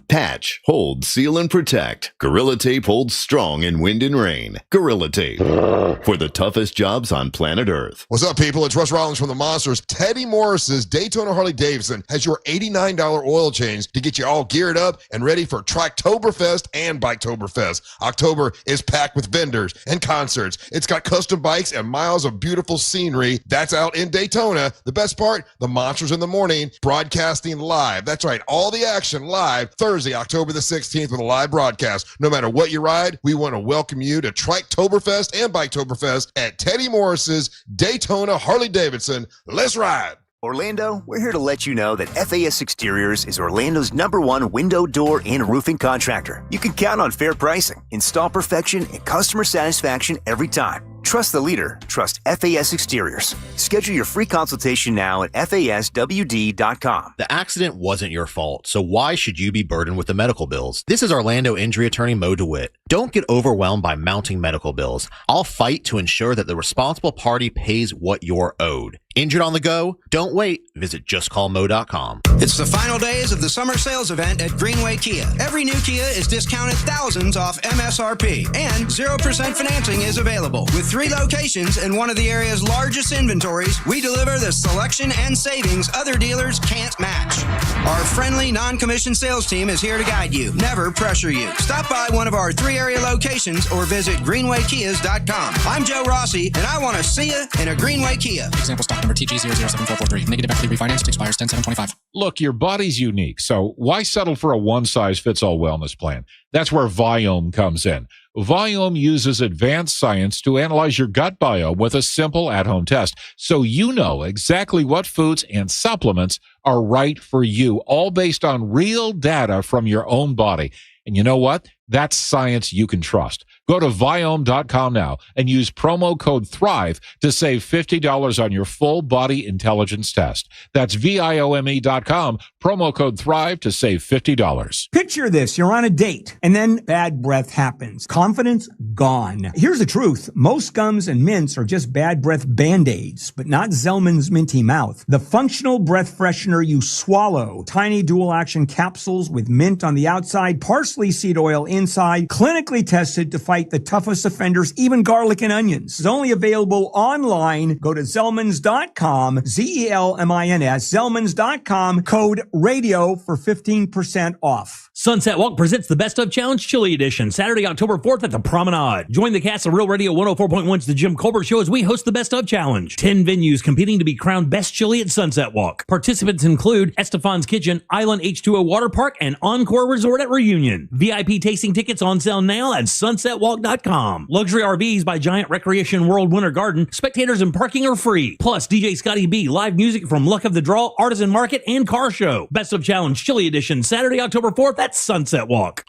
Patch, hold, seal, and protect. Gorilla Tape holds strong in wind and rain. Gorilla Tape. For the toughest jobs on planet Earth.
What's up, people? It's Russ Rollins from the Monsters. Teddy Morris's Daytona Harley-Davidson has your $89 oil change to get you all geared up and ready for Triketoberfest and Biketoberfest. October is packed with vendors and concerts. It's got custom bikes and miles of beautiful scenery. That's out in Daytona. The best part, the Monsters in the Morning, broadcasting live. That's right, all the action live Thursday, October the 16th with a live broadcast. No matter what you ride, we want to welcome you to Triketoberfest and Biketoberfest at Teddy Morris's Daytona Harley-Davidson. Let's ride.
Orlando, we're here to let you know that FAS Exteriors is Orlando's #1 window, door, and roofing contractor. You can count on fair pricing, install perfection, and customer satisfaction every time. Trust the leader. Trust FAS Exteriors. Schedule your free consultation now at FASWD.com.
The accident wasn't your fault, so why should you be burdened with the medical bills? This is Orlando injury attorney Mo DeWitt. Don't get overwhelmed by mounting medical bills. I'll fight to ensure that the responsible party pays what you're owed. Injured on the go? Don't wait. Visit justcallmo.com.
It's the final days of the summer sales event at Greenway Kia. Every new Kia is discounted thousands off MSRP, and 0% financing is available. With 3 locations and one of the area's largest inventories, we deliver the selection and savings other dealers can't match. Our friendly, non-commissioned sales team is here to guide you, never pressure you. Stop by one of our 3 area locations or visit greenwaykias.com. I'm Joe Rossi, and I want to see you in a Greenway Kia.
Example stock number TG007443. Negative equity refinanced, expires 10/7/25.
Look, your body's unique, so why settle for a one-size-fits-all wellness plan? That's where Viome comes in. Viome uses advanced science to analyze your gut biome with a simple at-home test, so you know exactly what foods and supplements are right for you, all based on real data from your own body. And you know what? That's science you can trust. Go to Viome.com now and use promo code THRIVE to save $50 on your full body intelligence test. That's Viome.com, promo code THRIVE to save $50.
Picture this. You're on a date and then bad breath happens. Confidence gone. Here's the truth. Most gums and mints are just bad breath Band-Aids, but not Zellman's Minty Mouth. The functional breath freshener you swallow. Tiny dual action capsules with mint on the outside, parsley seed oil inside, clinically tested to fight the toughest offenders, even garlic and onions. It's only available online. Go to Zellmans.com, Zelmins, Zellmans.com, code radio for 15% off.
Sunset Walk presents the Best of Challenge Chili Edition, Saturday, October 4th at the Promenade. Join the cast of Real Radio 104.1's The Jim Colbert Show as we host the Best of Challenge. 10 venues competing to be crowned Best Chili at Sunset Walk. Participants include Estefan's Kitchen, Island H2O Water Park, and Encore Resort at Reunion. VIP tasting tickets on sale now at sunsetwalk.com. Luxury RVs by Giant Recreation World Winter Garden. Spectators and parking are free. Plus, DJ Scotty B, live music from Luck of the Draw, Artisan Market, and Car Show. Best of Challenge Chili Edition, Saturday, October 4th at Sunset Walk.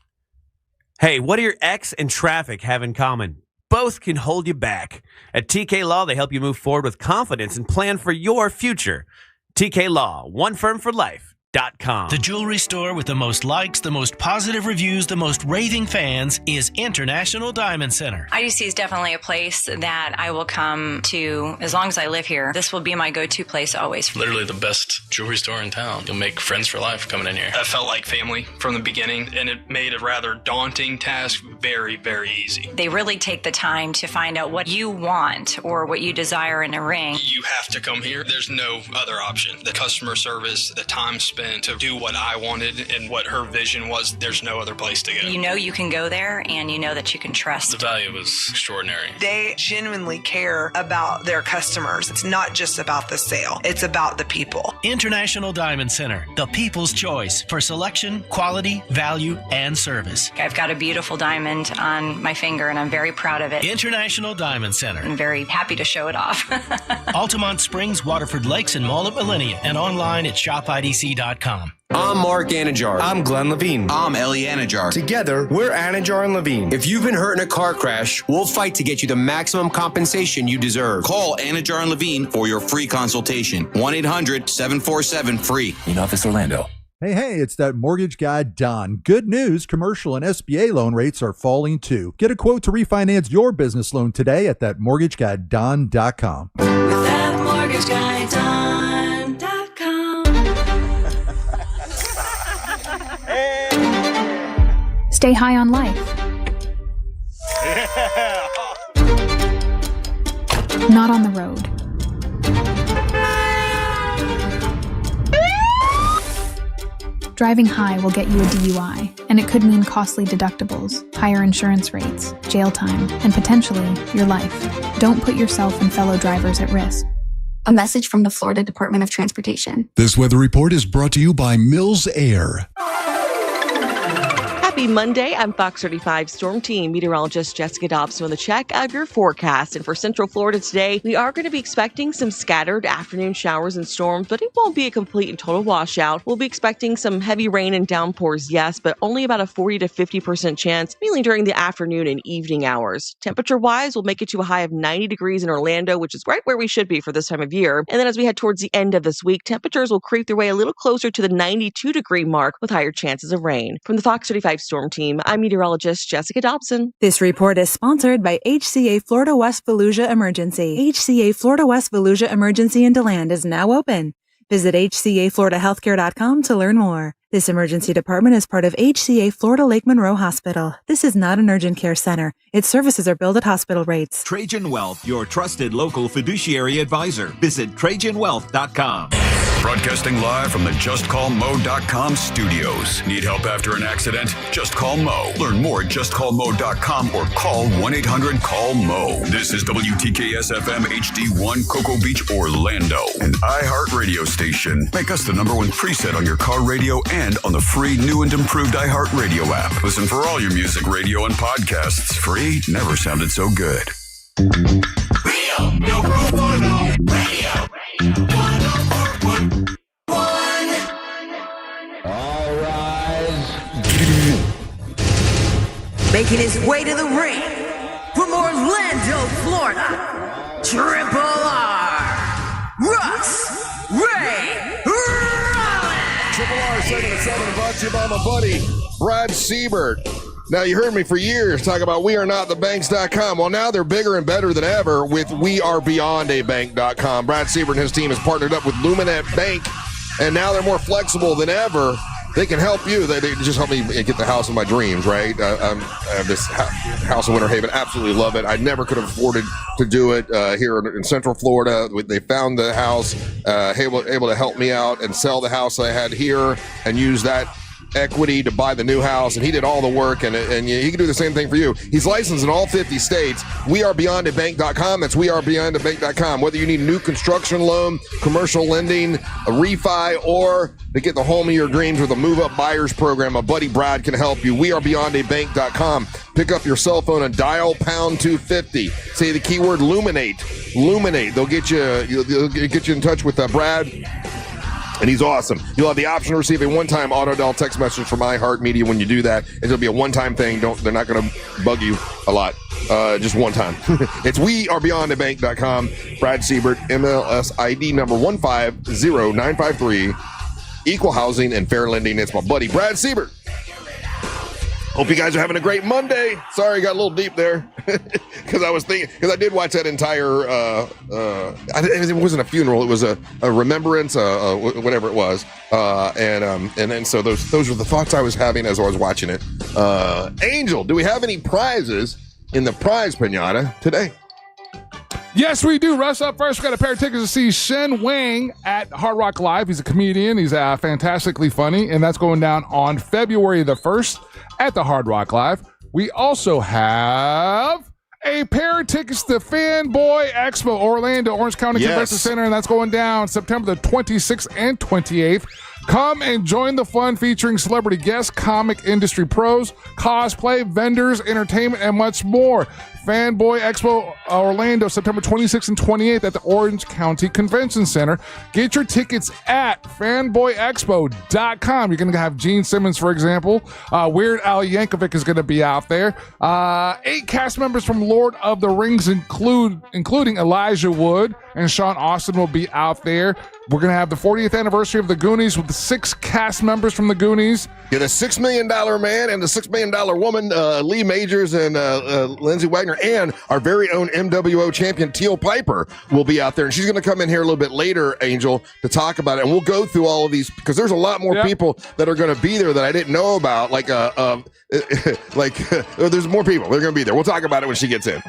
Hey, what do your ex and traffic have in common? Both can hold you back. At TK Law, they help you move forward with confidence and plan for your future. TK Law, one firm for life.
The jewelry store with the most likes, the most positive reviews, the most raving fans is International Diamond Center.
IDC is definitely a place that I will come to as long as I live here. This will be my go-to place always.
Literally the best jewelry store in town. You'll make friends for life coming in here. I felt like family from the beginning, and it made a rather daunting task very, very easy.
They really take the time to find out what you want or what you desire in a ring.
You have to come here. There's no other option. The customer service, the time spent to do what I wanted and what her vision was, there's no other place to go.
You know you can go there, and you know that you can trust.
The value was extraordinary.
They genuinely care about their customers. It's not just about the sale. It's about the people.
International Diamond Center, the people's choice for selection, quality, value, and service.
I've got a beautiful diamond on my finger, and I'm very proud of it.
International Diamond Center.
I'm very happy to show it off.
Altamont Springs, Waterford Lakes, and Mall at Millennium, and online at shopidc.com.
I'm Mark Anajar.
I'm Glenn Levine.
I'm Ellie Anajar.
Together, we're Anajar and Levine.
If you've been hurt in a car crash, we'll fight to get you the maximum compensation you deserve. Call Anajar and Levine for your free consultation. 1-800-747-FREE.
In Office Orlando.
Hey, it's that mortgage guy, Don. Good news, commercial and SBA loan rates are falling too. Get a quote to refinance your business loan today at thatmortgageguyDon.com.
ThatmortgageguyDon.com.
Stay high on life. Not on the road. Driving high will get you a DUI, and it could mean costly deductibles, higher insurance rates, jail time, and potentially your life. Don't put yourself and fellow drivers at risk.
A message from the Florida Department of Transportation.
This weather report is brought to you by Mills Air.
Happy Monday. I'm Fox 35 Storm Team meteorologist Jessica Dobson with a check of your forecast. And for Central Florida today, we are going to be expecting some scattered afternoon showers and storms, but it won't be a complete and total washout. We'll be expecting some heavy rain and downpours, yes, but only about a 40 to 50% chance, mainly during the afternoon and evening hours. Temperature-wise, we'll make it to a high of 90 degrees in Orlando, which is right where we should be for this time of year. And then as we head towards the end of this week, temperatures will creep their way a little closer to the 92-degree mark with higher chances of rain. From the Fox 35 Storm Team, I'm meteorologist Jessica Dobson.
This report is sponsored by HCA Florida West Volusia Emergency. HCA Florida West Volusia Emergency in DeLand is now open. Visit hcafloridahealthcare.com to learn more. This emergency department is part of HCA Florida Lake Monroe Hospital. This is not an urgent care center. Its services are billed at hospital rates.
Trajan Wealth, your trusted local fiduciary advisor. Visit TrajanWealth.com.
Broadcasting live from the JustCallMo.com studios. Need help after an accident? Just call Mo. Learn more at JustCallMo.com or call 1-800-CALL-MO. This is WTKS-FM HD1 Cocoa Beach, Orlando, an iHeart radio station. Make us the #1 preset on your car radio and on the free new and improved iHeart Radio app. Listen for all your music, radio, and podcasts. Free never sounded so good.
Real, no radio.
Making his way to the ring from Orlando, Florida, Triple R, Russ Ray Rollins.
Triple R 2nd and 7 brought to you by my buddy Brad Siebert. Now, you heard me for years talk about wearenotthebanks.com. Well, now they're bigger and better than ever with wearebeyondabank.com. Brad Siebert and his team has partnered up with Luminette Bank, and now they're more flexible than ever. They can help you. They just help me get the house of my dreams, right? I have this house in Winter Haven. Absolutely love it. I never could have afforded to do it here in Central Florida. They found the house, able to help me out and sell the house I had here and use that equity to buy the new house, and he did all the work, and he can do the same thing for you. He's licensed in all 50 states. wearebeyondabank.com. That's wearebeyondabank.com. Whether you need a new construction loan, commercial lending, a refi, or to get the home of your dreams with a move-up buyers program, my buddy Brad can help you. wearebeyondabank.com. Pick up your cell phone and dial pound 250. Say the keyword Luminate. They'll get you in touch with Brad. And he's awesome. You'll have the option to receive a one-time auto-dial text message from iHeartMedia when you do that. It'll be a one-time thing. They're not going to bug you a lot. Just one time. It's wearebeyondabank.com. Brad Siebert, MLS ID number 150953. Equal housing and fair lending. It's my buddy Brad Siebert. Hope you guys are having a great Monday. Sorry, I got a little deep there because I did watch that entire. It wasn't a funeral; it was a remembrance, whatever it was. And then so those were the thoughts I was having as I was watching it. Angel, do we have any prizes in the prize pinata today?
Yes, we do. Russ, up first, we got a pair of tickets to see Shen Wang at Hard Rock Live. He's a comedian. He's fantastically funny, and that's going down on February the 1st at the Hard Rock Live. We also have a pair of tickets to Fanboy Expo, Orlando, Orange County Convention Center, and that's going down September the 26th and 28th. Come and join the fun featuring celebrity guests, comic industry pros, cosplay, vendors, entertainment, and much more. Fanboy Expo Orlando, September 26th and 28th at the Orange County Convention Center. Get your tickets at fanboyexpo.com. You're going to have Gene Simmons, for example. Weird Al Yankovic is going to be out there. 8 cast members from Lord of the Rings, including Elijah Wood and Sean Austin, will be out there. We're going to have the 40th anniversary of the Goonies with 6 cast members from the Goonies.
Yeah, the $6 million man and the $6 million woman, Lee Majors and Lindsay Wagner, and our very own MWO champion, Teal Piper, will be out there. And she's going to come in here a little bit later, Angel, to talk about it. And we'll go through all of these because there's a lot more people that are going to be there that I didn't know about. There's more people. They're going to be there. We'll talk about it when she gets in.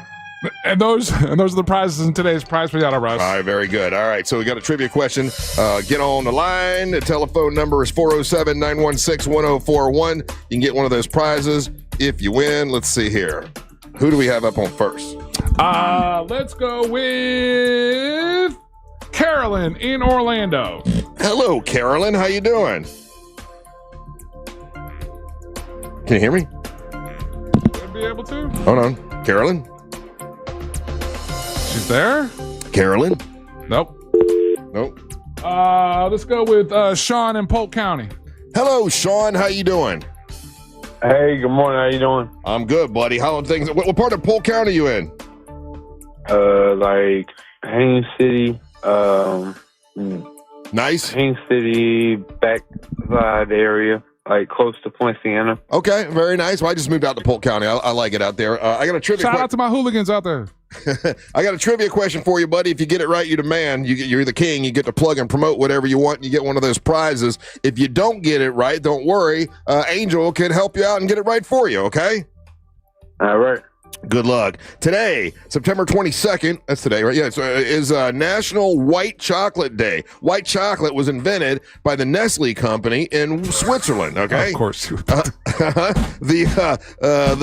And those are the prizes in today's prize pinata, Russ.
All right, very good. All right, so we got a trivia question. Get on the line. The telephone number is 407-916-1041. You can get one of those prizes if you win. Let's see here. Who do we have up on first?
Let's go with Carolyn in Orlando.
Hello, Carolyn. How you doing? Can you hear me?
Should be able to.
Hold on. Carolyn?
She's there?
Carolyn?
Nope.
Nope.
Let's go with Sean in Polk County.
Hello, Sean. How you doing?
Hey, good morning. How you doing?
I'm good, buddy. How are things? What part of Polk County are you in?
Like Haines City.
Nice.
Haines City, backside area, like close to Poinciana.
Okay, very nice. Well, I just moved out to Polk County. I like it out there. I got a trivia.
Shout out to my hooligans out there.
I got a trivia question for you, buddy. If you get it right, you're the man. You're the king. You get to plug and promote whatever you want, and you get one of those prizes. If you don't get it right, don't worry. Angel can help you out and get it right for you, okay?
All right.
Good luck. Today, September 22nd, that's today, right? Yeah, is National White Chocolate Day. White chocolate was invented by the Nestle Company in Switzerland, okay?
Of course.
The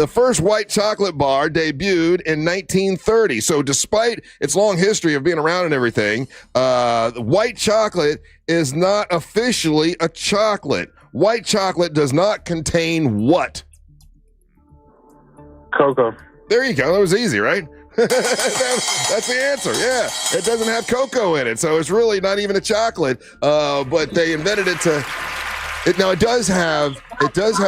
first white chocolate bar debuted in 1930. So despite its long history of being around and everything, white chocolate is not officially a chocolate. White chocolate does not contain what?
Cocoa.
There you go. That was easy, right? That's the answer. Yeah. It doesn't have cocoa in it, so it's really not even a chocolate. But they invented it to. Now it does have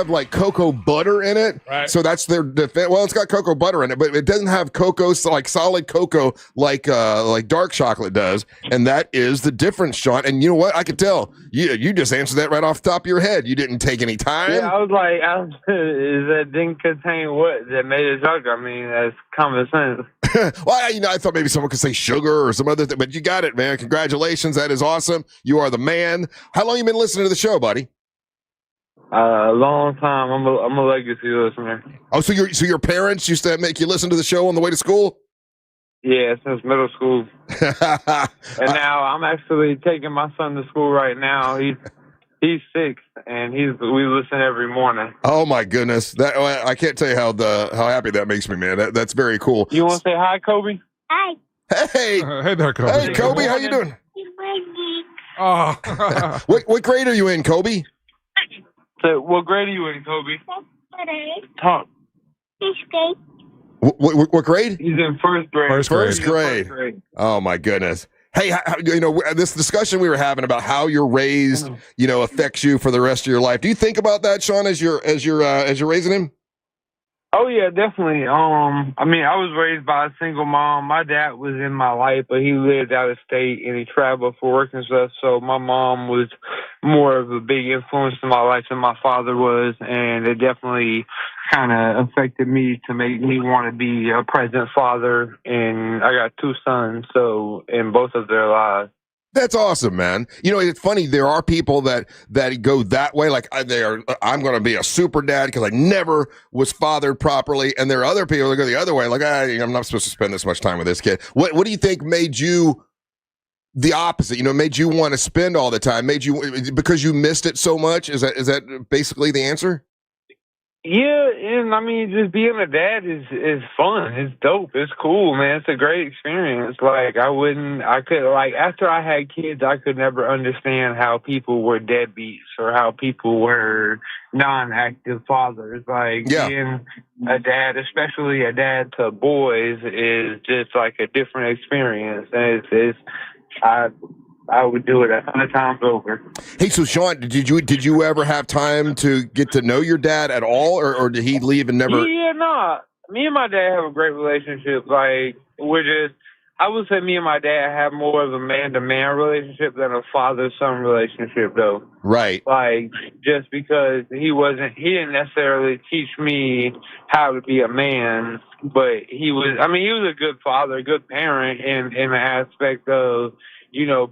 like cocoa butter in it.
Right.
So that's their defense. Well, it's got cocoa butter in it, but it doesn't have cocoa, like solid cocoa, like dark chocolate does. And that is the difference, Sean. And you know what? I could tell you just answered that right off the top of your head. You didn't take any time.
Yeah, I was like, is that didn't contain what that made it chocolate? I mean, that's common sense.
Well, I thought maybe someone could say sugar or some other thing, but you got it, man. Congratulations. That is awesome. You are the man. How long you been listening to the show, buddy?
A long time. I'm a legacy listener.
Oh, so your parents used to make you listen to the show on the way to school?
Yeah, since middle school. And now I'm actually taking my son to school right now. He's 6, and we listen every morning.
Oh my goodness! I can't tell you how happy that makes me, man. That's very cool.
You want to say hi, Kobe?
Hi.
Hey.
Hey there, Kobe.
Hey, Kobe. How you doing?
Oh.
What grade are you in, Kobe?
So, what grade are you in, Kobe? Talk.
First grade.
What grade?
He's in first grade.
First grade. Oh my goodness. Hey, this discussion we were having about how you're raised, affects you for the rest of your life. Do you think about that, Sean, as you're raising him?
Oh yeah, definitely. I mean, I was raised by a single mom. My dad was in my life, but he lived out of state and he traveled for work and stuff. So my mom was more of a big influence in my life than my father was, and it definitely kind of affected me to make me want to be a present father. And I got 2 sons, so in both of their lives.
That's awesome, man. It's funny. There are people that go that way. Like I'm going to be a super dad because I never was fathered properly. And there are other people that go the other way. Like I'm not supposed to spend this much time with this kid. What do you think made you the opposite? Made you want to spend all the time? Made you because you missed it so much? Is that basically the answer?
Yeah, and I mean, just being a dad is fun. It's dope. It's cool, man. It's a great experience. Like, after I had kids, I could never understand how people were deadbeats or how people were non-active fathers. Like, being a dad, especially a dad to boys, is just like a different experience. And I would do it 100 times over.
Hey, so Sean, did you ever have time to get to know your dad at all, or did he leave and never?
Yeah, no. Me and my dad have a great relationship. Like, I would say me and my dad have more of a man-to-man relationship than a father-son relationship, though.
Right.
Like, just because he didn't necessarily teach me how to be a man, but he was a good father, a good parent in the aspect of,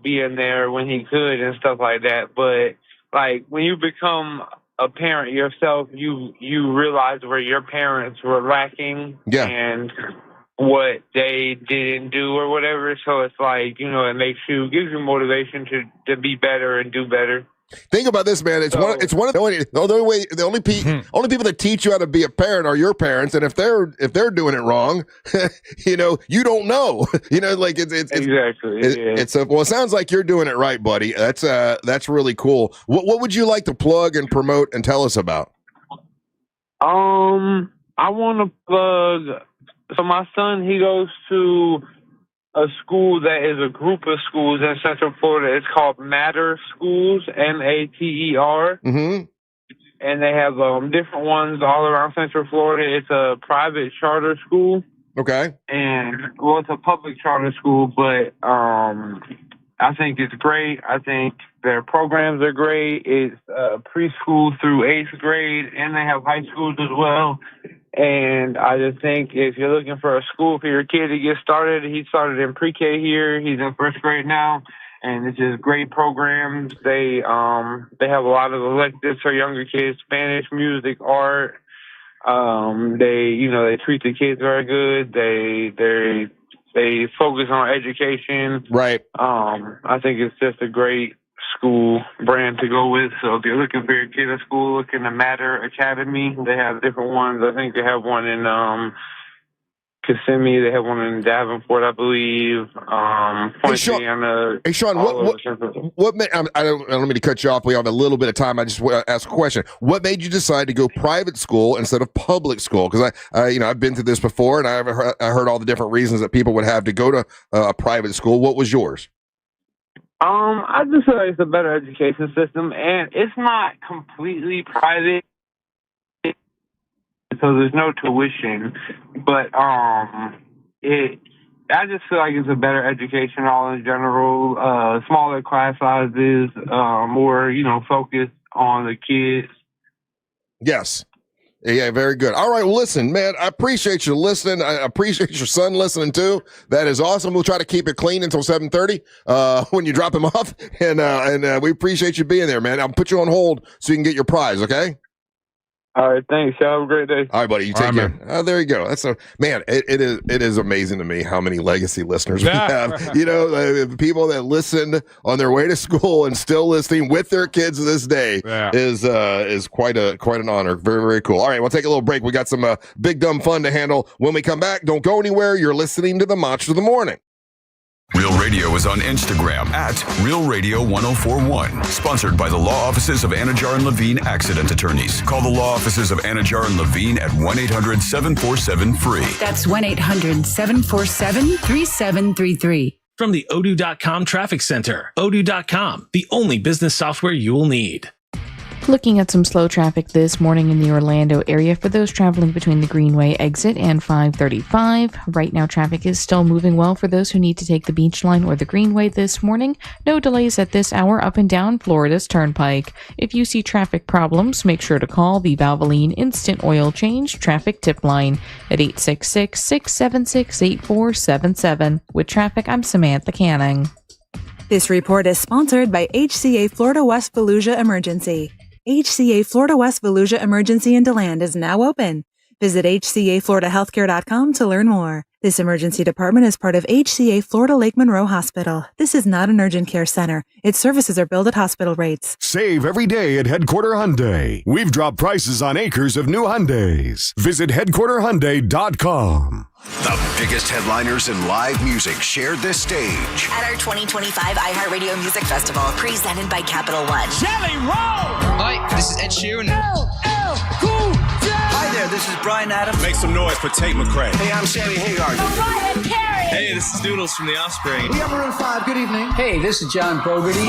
being there when he could and stuff like that. But like when you become a parent yourself, you realize where your parents were lacking and what they didn't do or whatever. So it's like, it gives you motivation to be better and do better.
Think about this, man. It's one of the only people that teach you how to be a parent are your parents, and if they're doing it wrong, you don't know.
Exactly.
It sounds like you're doing it right, buddy. That's really cool. What would you like to plug and promote and tell us about?
I want to plug. So my son, he goes to a school that is a group of schools in Central Florida. It's called Matter Schools, Mater.
Mm-hmm.
And they have different ones all around Central Florida. It's a private charter school.
Okay.
And, well, it's a public charter school, but I think it's great. I think their programs are great. It's preschool through 8th grade, and they have high schools as well. And I just think if you're looking for a school for your kid to get started, he started in pre-K here. He's in 1st grade now. And it's just great programs. They have a lot of electives for younger kids: Spanish, music, art. They treat the kids very good. They focus on education.
Right.
I think it's just a great school brand to go with. So if you're looking for your kid at school, look in the Matter Academy. They have different ones. I think they have one in Kissimmee. They have one in Davenport, I believe.
Hey, Sean, I don't mean to cut you off. We have a little bit of time. I just want to ask a question. What made you decide to go private school instead of public school? Because I've been through this before, and I heard all the different reasons that people would have to go to a private school. What was yours?
I just feel like it's a better education system, and it's not completely private, so there's no tuition. But I just feel like it's a better education all in general. Smaller class sizes, more focused on the kids.
Yes. Yeah, very good. All right, well, listen, man, I appreciate you listening. I appreciate your son listening too. That is awesome. We'll try to keep it clean until 7:30 when you drop him off, and we appreciate you being there, man. I'll put you on hold so you can get your prize. Okay.
All right, thanks. Have a great day.
All right, buddy. You take care. Oh, there you go. That's man. It is amazing to me how many legacy listeners we have. People that listened on their way to school and still listening with their kids to this day is quite an honor. Very, very cool. All right, we'll take a little break. We got some big dumb fun to handle. When we come back, don't go anywhere. You're listening to the Monster of the Morning.
Real Radio is on Instagram at Real Radio 1041. Sponsored by the law offices of Anajar and Levine Accident Attorneys. Call the law offices of Anajar and Levine at 1-800-747-FREE.
That's 1-800-747-3733.
From the Odoo.com Traffic Center. Odoo.com, the only business software you will need.
Looking at some slow traffic this morning in the Orlando area for those traveling between the Greenway exit and 535. Right now, traffic is still moving well for those who need to take the Beach Line or the Greenway this morning. No delays at this hour up and down Florida's Turnpike. If you see traffic problems, make sure to call the Valvoline Instant Oil Change Traffic Tip Line at 866-676-8477. With traffic, I'm Samantha Canning.
This report is sponsored by HCA Florida West Fallujah Emergency. HCA Florida West Fallujah Emergency in DeLand is now open. Visit hcafloridahealthcare.com to learn more. This emergency department is part of HCA Florida Lake Monroe Hospital. This is not an urgent care center. Its services are billed at hospital rates.
Save every day at Headquarter Hyundai. We've dropped prices on acres of new Hyundais. Visit headquarterhyundai.com.
The biggest headliners in live music shared this stage
at our 2025 iHeartRadio Music Festival, presented by Capital One.
Jelly Roll! Hi, this is Ed Sheeran.
Cool.
Hi there, this is Bryan Adams. Make some noise for Tate McRae.
Hey, I'm Sammy Hagar.
Mariah Carey. Hey, this is Doodles from The Offspring.
We are Maroon 5. Good evening.
Hey, this is John Fogerty.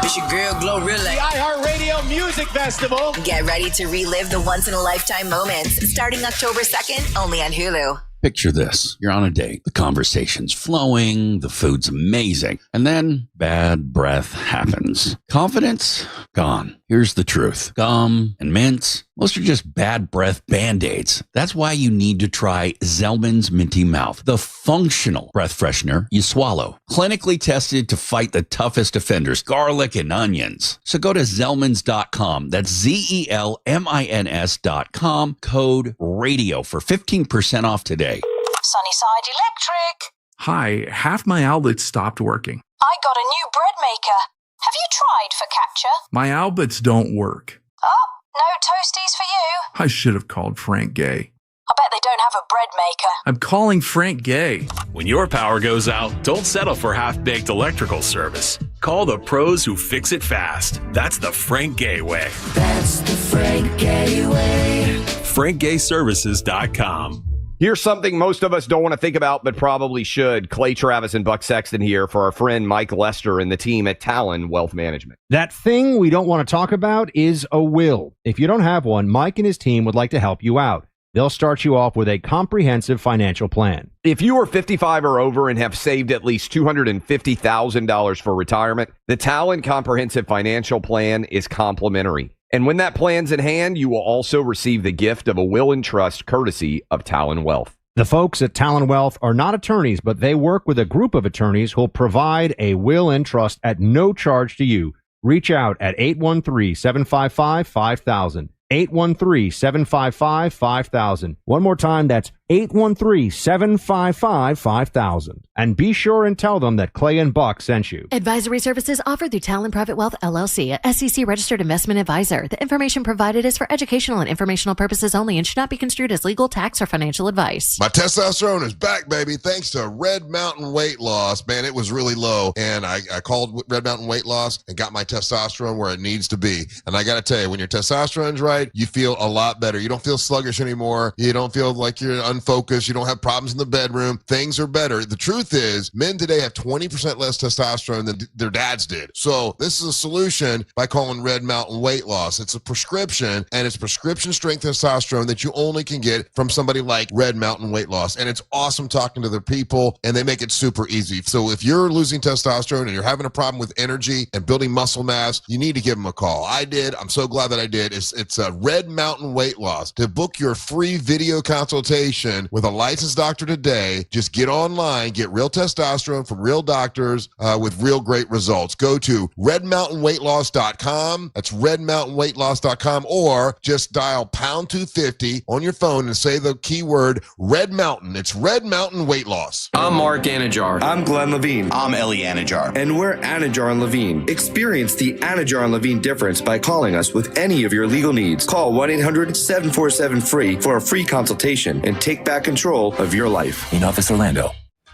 It's your girl Glorilla.
The iHeartRadio Music Festival.
Get ready to relive the once-in-a-lifetime moments, starting October 2nd, only on Hulu.
Picture this. You're on a date. The conversation's flowing. The food's amazing. And then bad breath happens. Confidence? Gone. Here's the truth. Gum and mints, most are just bad breath Band-Aids. That's why you need to try Zellman's Minty Mouth, the functional breath freshener you swallow. Clinically tested to fight the toughest offenders, garlic and onions. So go to Zellmans.com. That's Zellmins.com. Code RADIO for 15% off today.
Sunnyside Electric.
Hi, half my outlets stopped working.
I got a new bread maker. Have you tried Focaccia?
My outlets don't work.
Oh, no toasties for you.
I should have called Frank Gay.
I bet they don't have a bread maker.
I'm calling Frank Gay.
When your power goes out, don't settle for half-baked electrical service. Call the pros who fix it fast. That's the Frank Gay way.
That's the Frank Gay way.
FrankGayServices.com.
Here's something most of us don't want to think about, but probably should. Clay Travis and Buck Sexton here for our friend Mike Lester and the team at Talon Wealth Management.
That thing we don't want to talk about is a will. If you don't have one, Mike and his team would like to help you out. They'll start you off with a comprehensive financial plan.
If you are 55 or over and have saved at least $250,000 for retirement, the Talon Comprehensive Financial Plan is complimentary. And when that plan's in hand, you will also receive the gift of a will and trust courtesy of Talon Wealth.
The folks at Talon Wealth are not attorneys, but they work with a group of attorneys who'll provide a will and trust at no charge to you. Reach out at 813-755-5000. 813-755-5000. One more time, that's 813-755-5000. And be sure and tell them that Clay and Buck sent you.
Advisory services offered through Talon Private Wealth, LLC, a SEC registered investment advisor. The information provided is for educational and informational purposes only and should not be construed as legal, tax, or financial advice.
My testosterone is back, baby, thanks to Red Mountain Weight Loss. Man, it was really low, and I called Red Mountain Weight Loss and got my testosterone where it needs to be. And I got to tell you, when your testosterone's right, you feel a lot better. You don't feel sluggish anymore. You don't feel like you're unfocused. You don't have problems in the bedroom. Things are better. The truth is, men today have 20% less testosterone than their dads did. So this is a solution by calling Red Mountain Weight Loss. It's a prescription, and it's prescription strength testosterone that you only can get from somebody like Red Mountain Weight Loss. And it's awesome talking to their people, and they make it super easy. So if you're losing testosterone and you're having a problem with energy and building muscle mass, you need to give them a call. I did. I'm so glad that I did. It's a Red Mountain Weight Loss. To book your free video consultation with a licensed doctor today, just get online, get real testosterone from real doctors with real great results. Go to redmountainweightloss.com. That's redmountainweightloss.com, or just dial pound 250 on your phone and say the keyword Red Mountain. It's Red Mountain Weight Loss.
I'm Mark Anajar.
I'm Glenn Levine.
I'm Ellie Anajar.
And we're Anajar and Levine. Experience the Anajar and Levine difference by calling us with any of your legal needs. Call 1-800-747-FREE for a free consultation and take back control of your life.
In Office Orlando.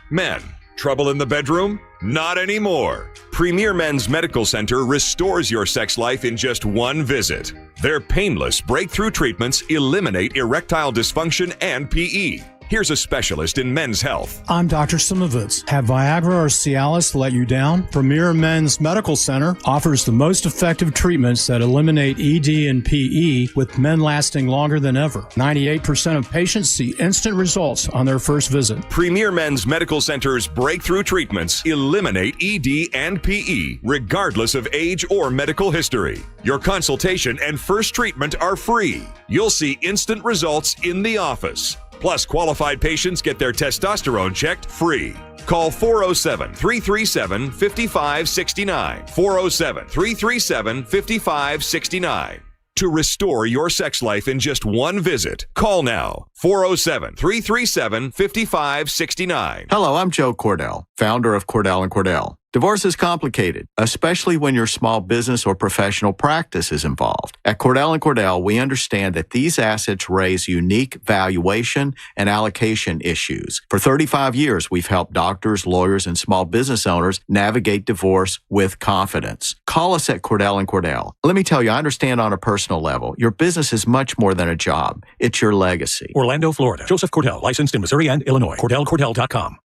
Men, trouble in the bedroom? Not anymore. Premier Men's Medical Center restores your sex life in just one visit. Their painless breakthrough treatments eliminate erectile dysfunction and PE. Here's a specialist in men's health.
I'm Dr. Simovitz. Have Viagra or Cialis let you down? Premier Men's Medical Center offers the most effective treatments that eliminate ED and PE, with men lasting longer than ever. 98% of patients see instant results on their first visit.
Premier Men's Medical Center's breakthrough treatments eliminate ED and PE, regardless of age or medical history. Your consultation and first treatment are free. You'll see instant results in the office. Plus, qualified patients get their testosterone checked free. Call 407-337-5569. 407-337-5569. To restore your sex life in just one visit, call now. 407-337-5569.
Hello, I'm Joe Cordell, founder of Cordell & Cordell. Divorce is complicated, especially when your small business or professional practice is involved. At Cordell & Cordell, we understand that these assets raise unique valuation and allocation issues. For 35 years, we've helped doctors, lawyers, and small business owners navigate divorce with confidence. Call us at Cordell & Cordell. Let me tell you, I understand on a personal level, your business is much more than a job. It's your legacy.
Orlando, Florida. Joseph Cordell, licensed in Missouri and Illinois. CordellCordell.com.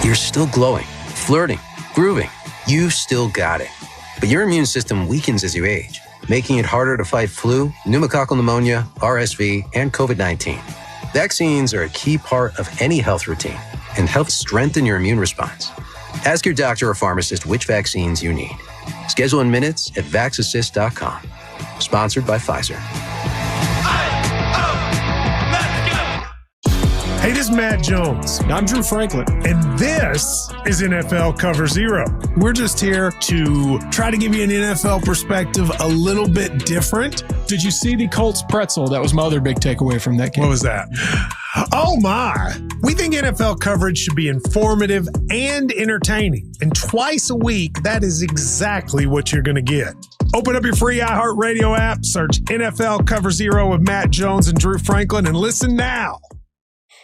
You're still glowing, flirting, grooving. You've still got it. But your immune system weakens as you age, making it harder to fight flu, pneumococcal pneumonia, RSV, and COVID-19. Vaccines are a key part of any health routine and help strengthen your immune response. Ask your doctor or pharmacist which vaccines you need. Schedule in minutes at vaxassist.com. Sponsored by Pfizer.
Hey, this is Matt Jones.
I'm Drew Franklin.
And this is NFL Cover Zero. We're just here to try to give you an NFL perspective a little bit different.
Did you see the Colts pretzel? That was my other big takeaway from that game.
What was that? Oh, my. We think NFL coverage should be informative and entertaining. And twice a week, that is exactly what you're going to get. Open up your free iHeartRadio app, search NFL Cover Zero with Matt Jones and Drew Franklin, and listen now.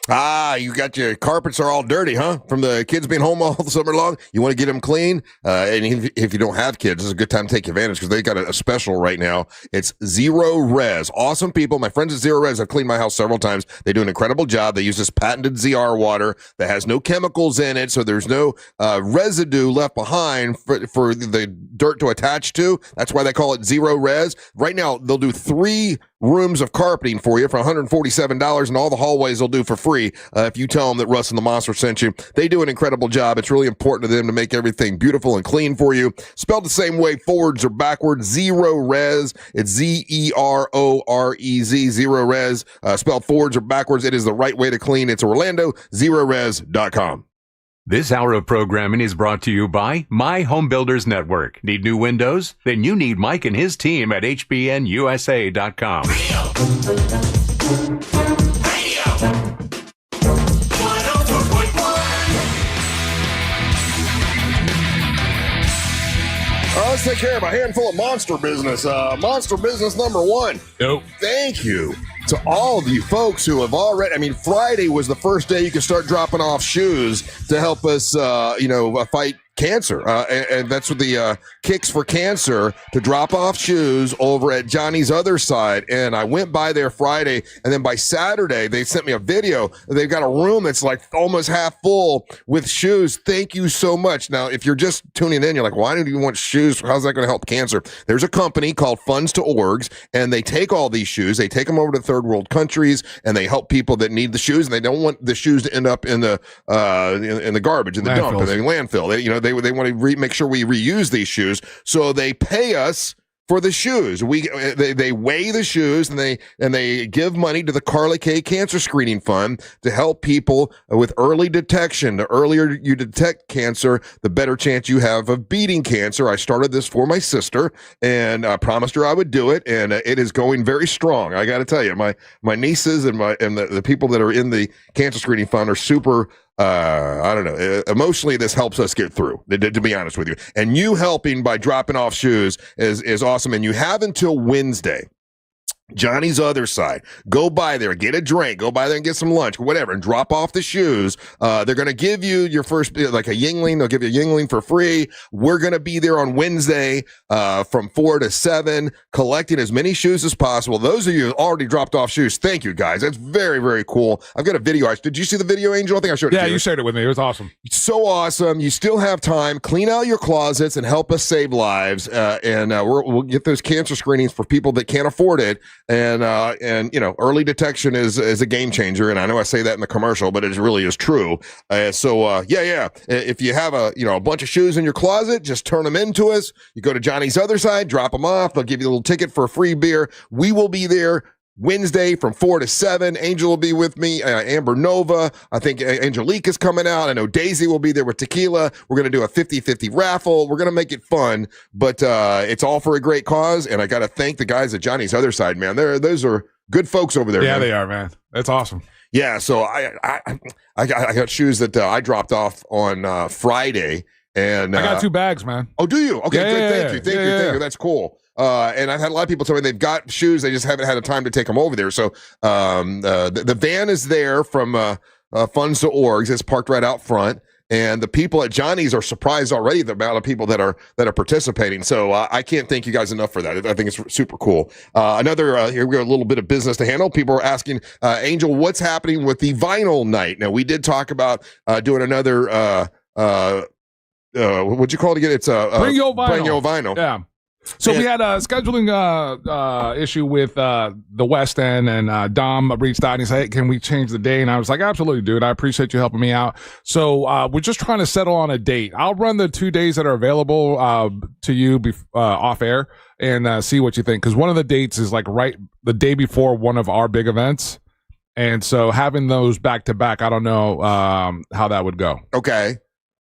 You got your carpets are all dirty, huh? From the kids being home all summer long. You want to get them clean? And if you don't have kids, this is a good time to take advantage because they got a special right now. It's Zero Res. Awesome people. My friends at Zero Res have cleaned my house several times. They do an incredible job. They use this patented ZR water that has no chemicals in it, so there's no residue left behind for the dirt to attach to. That's why they call it Zero Res. Right now, they'll do 3 rooms of carpeting for you for $147, and all the hallways they'll do for free if you tell them that Russ and the Monster sent you. They do an incredible job. It's really important to them to make everything beautiful and clean for you. Spelled the same way, forwards or backwards. Zero Res. It's Z-E-R-O-R-E-Z. Zero Res. Spelled forwards or backwards. It is the right way to clean. It's Orlando. ZeroRes.com.
This hour of programming is brought to you by My Home Builders Network. Need new windows? Then you need Mike and his team at hbnusa.com.
Let's take care of a handful of monster business. Monster business number 1.
Nope.
Thank you to all of you folks who have already, Friday was the first day you could start dropping off shoes to help us, fight cancer. And that's what the Kicks for Cancer, to drop off shoes over at Johnny's Other Side. And I went by there Friday, and then by Saturday, they sent me a video. They've got a room that's like almost half full with shoes. Thank you so much. Now, if you're just tuning in, you're like, why do you want shoes? How's that going to help cancer? There's a company called Funds to Orgs, and they take all these shoes, they take them over to third world countries, and they help people that need the shoes, and they don't want the shoes to end up in the garbage, in the dump, in the landfill. They want to make sure we reuse these shoes, so they pay us for the shoes. They weigh the shoes, and they give money to the Carly K Cancer Screening Fund to help people with early detection. The earlier you detect cancer, the better chance you have of beating cancer. I started this for my sister, and I promised her I would do it, and it is going very strong. I got to tell you, my nieces and the people that are in the Cancer Screening Fund are super. I don't know. Emotionally, this helps us get through, to be honest with you. And you helping by dropping off shoes is awesome. And you have until Wednesday. Johnny's Other Side. Go by there, get a drink, go by there and get some lunch, whatever, and drop off the shoes. They're going to give you your first, like a Yingling. They'll give you a Yingling for free. We're going to be there on Wednesday from 4 to 7, collecting as many shoes as possible. Those of you who already dropped off shoes, thank you, guys. That's very, very cool. I've got a video. Did you see the video, Angel? I think I showed it to you.
Yeah, you shared it with me. It was awesome.
It's so awesome. You still have time. Clean out your closets and help us save lives. We'll get those cancer screenings for people that can't afford it. And early detection is a game changer. And I know I say that in the commercial, but it really is true. If you have a bunch of shoes in your closet, just turn them into us. You go to Johnny's Other Side, drop them off. They'll give you a little ticket for a free beer. We will be there Wednesday from 4 to 7. Angel will be with me. Amber Nova. I think Angelique is coming out. I know Daisy will be there with tequila. We're going to do a 50-50 raffle. We're going to make it fun, but it's all for a great cause. And I got to thank the guys at Johnny's Other Side, man. Those are good folks over there.
Yeah,
man.
They are, man. That's awesome.
Yeah. So I got shoes that I dropped off on Friday, and
I got 2 bags, man.
Oh, do you? Okay.
Yeah,
good. Thank you. That's cool. And I've had a lot of people tell me they've got shoes, they just haven't had a time to take them over there. So the van is there from Funds to Orgs. It's parked right out front, and the people at Johnny's are surprised already the amount of people that are participating. So I can't thank you guys enough for that. I think it's super cool. Here we got a little bit of business to handle. People are asking, Angel, what's happening with the vinyl night? Now, we did talk about doing another what'd you call it again? It's
Bring Your Vinyl.
Bring Your Vinyl.
Yeah. So we had a scheduling issue with the West End, and Dom reached out and he said, hey, can we change the day? And I was like, absolutely, dude. I appreciate you helping me out. So we're just trying to settle on a date. I'll run the 2 days that are available to you off air and see what you think. Because one of the dates is like right the day before one of our big events. And so having those back to back, I don't know how that would go.
Okay.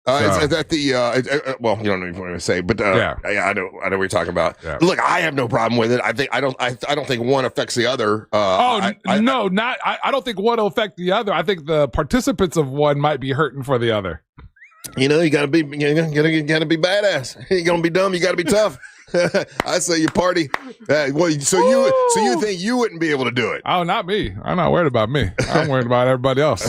It's at the well, you don't even want to say, but yeah, I know what you're talking about. Yeah. Look, I have no problem with it. I don't think one affects the other.
I don't think one will affect the other. I think the participants of one might be hurting for the other.
You know, you gotta be badass. You gonna be dumb. You gotta be tough. I say you party. So you think you wouldn't be able to do it?
Oh, not me. I'm not worried about me. I'm worried about everybody else.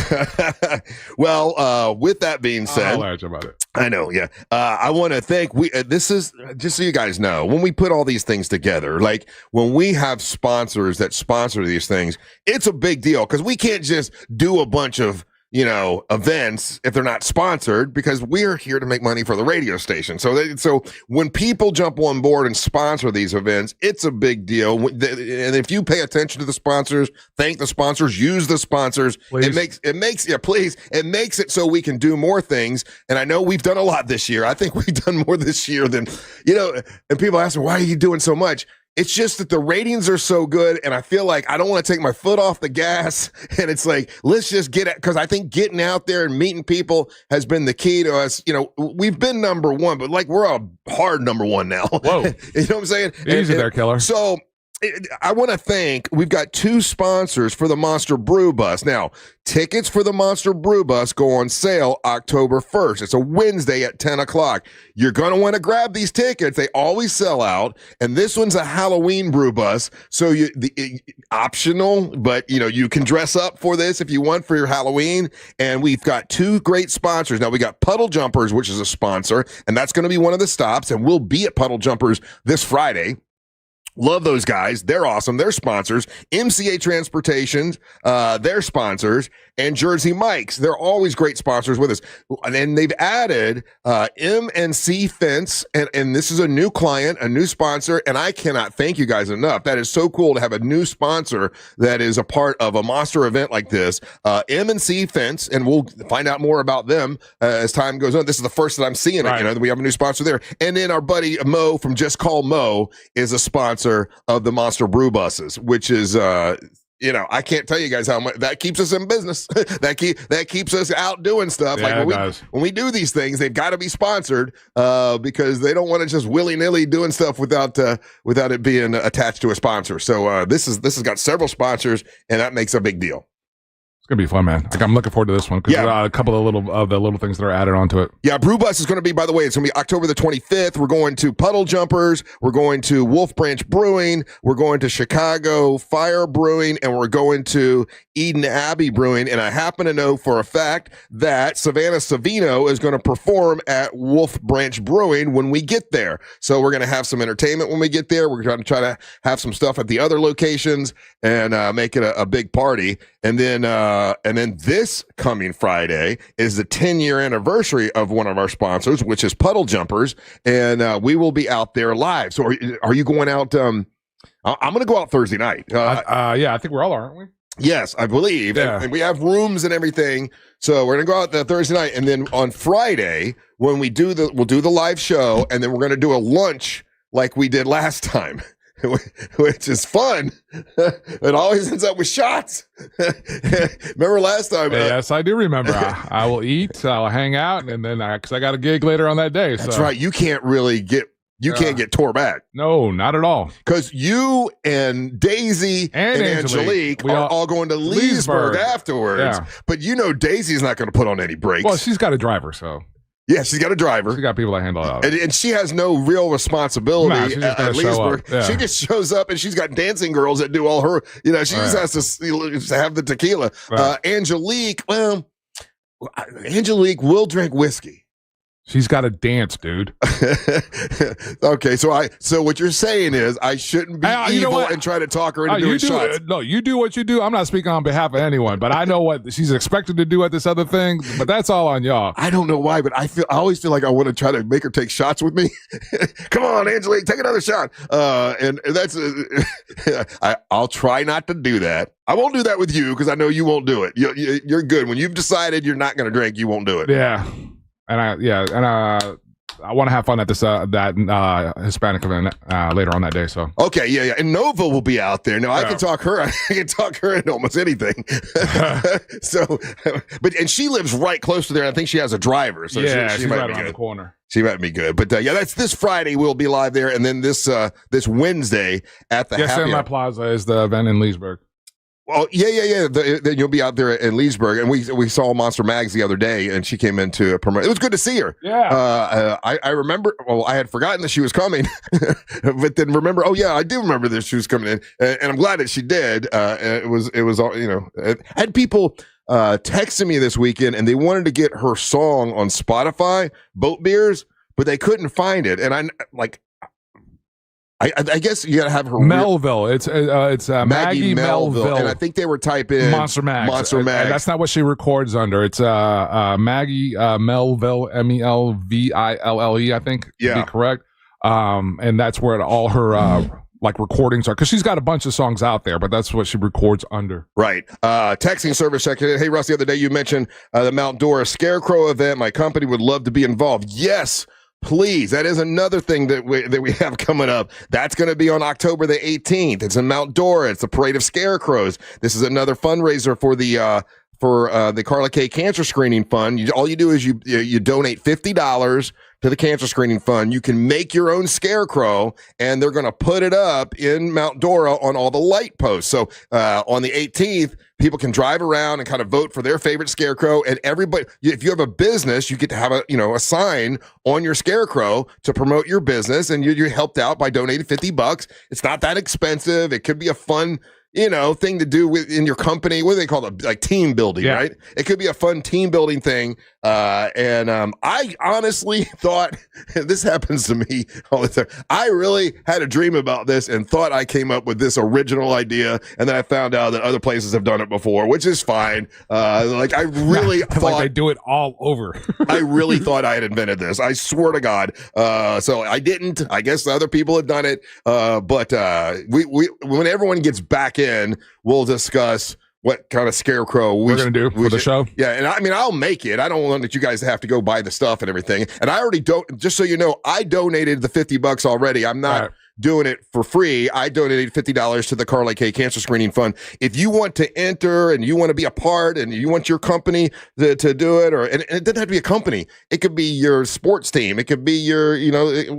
Well, with that being said,
I'll ask you about it.
I know. Yeah. I want to thank this is just so you guys know, when we put all these things together, like when we have sponsors that sponsor these things, it's a big deal because we can't just do a bunch of events if they're not sponsored, because we're here to make money for the radio station. So when people jump on board and sponsor these events, it's a big deal. And if you pay attention to the sponsors, thank the sponsors, use the sponsors, please. It makes it so we can do more things. And I know we've done a lot this year. I think we've done more this year than, and people ask me, why are you doing so much? It's just that the ratings are so good, and I feel like I don't want to take my foot off the gas. And it's like, let's just get it, because I think getting out there and meeting people has been the key to us. We've been number one, but like we're a hard number one now.
Whoa.
You know what I'm saying?
Easy there, killer.
So I want to thank, we've got 2 sponsors for the Monster Brew Bus. Now, tickets for the Monster Brew Bus go on sale October 1st. It's a Wednesday at 10 o'clock. You're going to want to grab these tickets. They always sell out. And this one's a Halloween brew bus. So optional, but you can dress up for this if you want for your Halloween. And we've got 2 great sponsors. Now we got Puddle Jumpers, which is a sponsor, and that's going to be one of the stops. And we'll be at Puddle Jumpers this Friday. Love those guys. They're awesome. They're sponsors. MCA Transportation, they're sponsors. And Jersey Mike's. They're always great sponsors with us. And then they've added M&C Fence. And this is a new client, a new sponsor. And I cannot thank you guys enough. That is so cool to have a new sponsor that is a part of a monster event like this. M&C Fence. And we'll find out more about them as time goes on. This is the first that I'm seeing it. We have a new sponsor there. And then our buddy Mo from Just Call Mo is a sponsor of the Monster Brew Buses, which is I can't tell you guys how much that keeps us in business. that keeps us out doing stuff.
Yeah,
like when we do these things, they've got to be sponsored because they don't want to just willy-nilly doing stuff without it being attached to a sponsor. So this has got several sponsors, and that makes a big deal.
It's gonna be fun, man. Like, I'm looking forward to this one because a couple of the little things that are added onto it.
Yeah, Brew Bus is going to be, by the way, it's going to be October the 25th. We're going to Puddle Jumpers. We're going to Wolf Branch Brewing. We're going to Chicago Fire Brewing, and we're going to Eden Abbey Brewing. And I happen to know for a fact that Savannah Savino is going to perform at Wolf Branch Brewing when we get there. So we're going to have some entertainment when we get there. We're going to try to have some stuff at the other locations and make it a big party. And then this coming Friday is the 10-year anniversary of one of our sponsors, which is Puddle Jumpers, and we will be out there live. So are you going out? I'm going to go out Thursday night.
I think we're all, aren't we?
Yes, I believe.
Yeah.
And we have rooms and everything. So we're going to go out that Thursday night. And then on Friday, when we'll do the live show, and then we're going to do a lunch like we did last time. Which is fun. It always ends up with shots. Remember last time?
Yes, I do remember. I will eat, I'll hang out, and then because I got a gig later on that day.
That's right. You can't really get tore back.
No, not at all.
Because you and Daisy and Angelique are all going to Leesburg afterwards.
Yeah.
But Daisy's not going to put on any brakes.
Well, she's got a driver, so.
Yeah, she's got a driver.
She got people that handle it.
And she has no real responsibility at Leesburg.
Yeah.
She just shows up, and she's got dancing girls that do all her, she just has to have the tequila.
Right.
Angelique will drink whiskey.
She's got to dance, dude.
Okay, so what you're saying is I shouldn't be evil and try to talk her into doing shots.
No, you do what you do. I'm not speaking on behalf of anyone, but I know what she's expected to do at this other thing, but that's all on y'all.
I don't know why, but I always feel like I want to try to make her take shots with me. Come on, Angelique, take another shot. And that's I'll try not to do that. I won't do that with you because I know you won't do it. You're good. When you've decided you're not going to drink, you won't do it.
Yeah. And I want to have fun at this that Hispanic event later on that day. So
okay, yeah, and Nova will be out there. Now I can talk her. I can talk her into almost anything. So, and she lives right close to there. I think she has a driver. So
she's
might
right
be
around
good.
the corner.
She might be good. But that's this Friday. We'll be live there, and then this Wednesday at the Happy
Sandlot
Hour.
Plaza is the event in Leesburg.
Well, yeah. Then you'll be out there in Leesburg, and we saw Monster Mags the other day, and she came in to promote. It was good to see her.
Yeah.
I remember. Well, I had forgotten that she was coming, but then remember. Oh yeah, I do remember that she was coming in, and I'm glad that she did. It was all I had people texting me this weekend, and they wanted to get her song on Spotify, Boat Beers, but they couldn't find it, and I guess you got to have her
Melville. It's Maggie Melville,
and I think they were typing
Monster Mags.
Monster Mags.
And that's not what she records under. It's Maggie Melville, Melville. I think.
Yeah,
to be correct. And that's where all her recordings are, because she's got a bunch of songs out there, but that's what she records under.
Right. Texting service check. Hey Russ, the other day you mentioned the Mount Dora Scarecrow event. My company would love to be involved. Yes. Please, that is another thing that we have coming up. That's going to be on October the 18th. It's in Mount Dora. It's the Parade of Scarecrows. This is another fundraiser for the Carla K Cancer Screening Fund. All you do is you donate $50 to the Cancer Screening Fund. You can make your own scarecrow, and they're going to put it up in Mount Dora on all the light posts. So on the 18th, people can drive around and kind of vote for their favorite scarecrow. And everybody, if you have a business, you get to have a sign on your scarecrow to promote your business, and you're helped out by donating $50. It's not that expensive. It could be a fun thing to do in your company. What do they call it? Like team building, right? It could be a fun team building thing. I honestly thought, this happens to me all the time, I really had a dream about this and thought I came up with this original idea, and then I found out that other places have done it before, which is fine. I really thought
they do it all over.
I really thought I had invented this. I swear to God. So I didn't. I guess other people have done it. But we when everyone gets back in, we'll discuss what kind of scarecrow
we're going to do for the show.
Yeah, and I'll make it. I don't want that you guys have to go buy the stuff and everything. And I already just so you know, I donated the $50 already. I'm not doing it for free. I donated $50 to the Carla K Cancer Screening Fund. If you want to enter and you want to be a part and you want your company to do it, and it doesn't have to be a company. It could be your sports team. It could be your,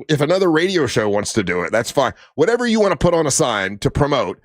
if another radio show wants to do it, that's fine. Whatever you want to put on a sign to promote,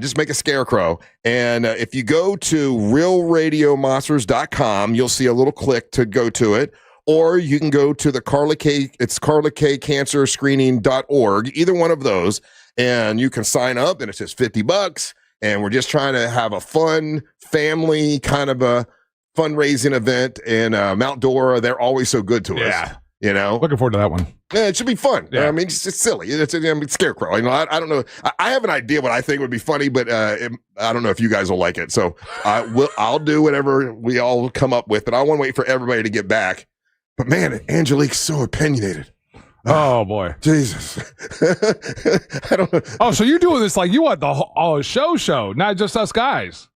just make a scarecrow. And if you go to realradiomonsters.com, you'll see a little click to go to it. Or you can go to the Carla K, it's carlakcancerscreening.org, either one of those, and you can sign up, and it's just $50. And we're just trying to have a fun family kind of a fundraising event in Mount Dora. They're always so good to us.
Looking forward to that one.
Yeah, it should be fun. Yeah. I mean, it's silly. It's Scarecrow. I don't know. I have an idea what I think would be funny, but I don't know if you guys will like it. So I'll do whatever we all come up with, but I want to wait for everybody to get back. But man, Angelique's so opinionated.
Oh boy,
Jesus! I don't know.
Oh, so you're doing this like you want the whole show, not just us guys.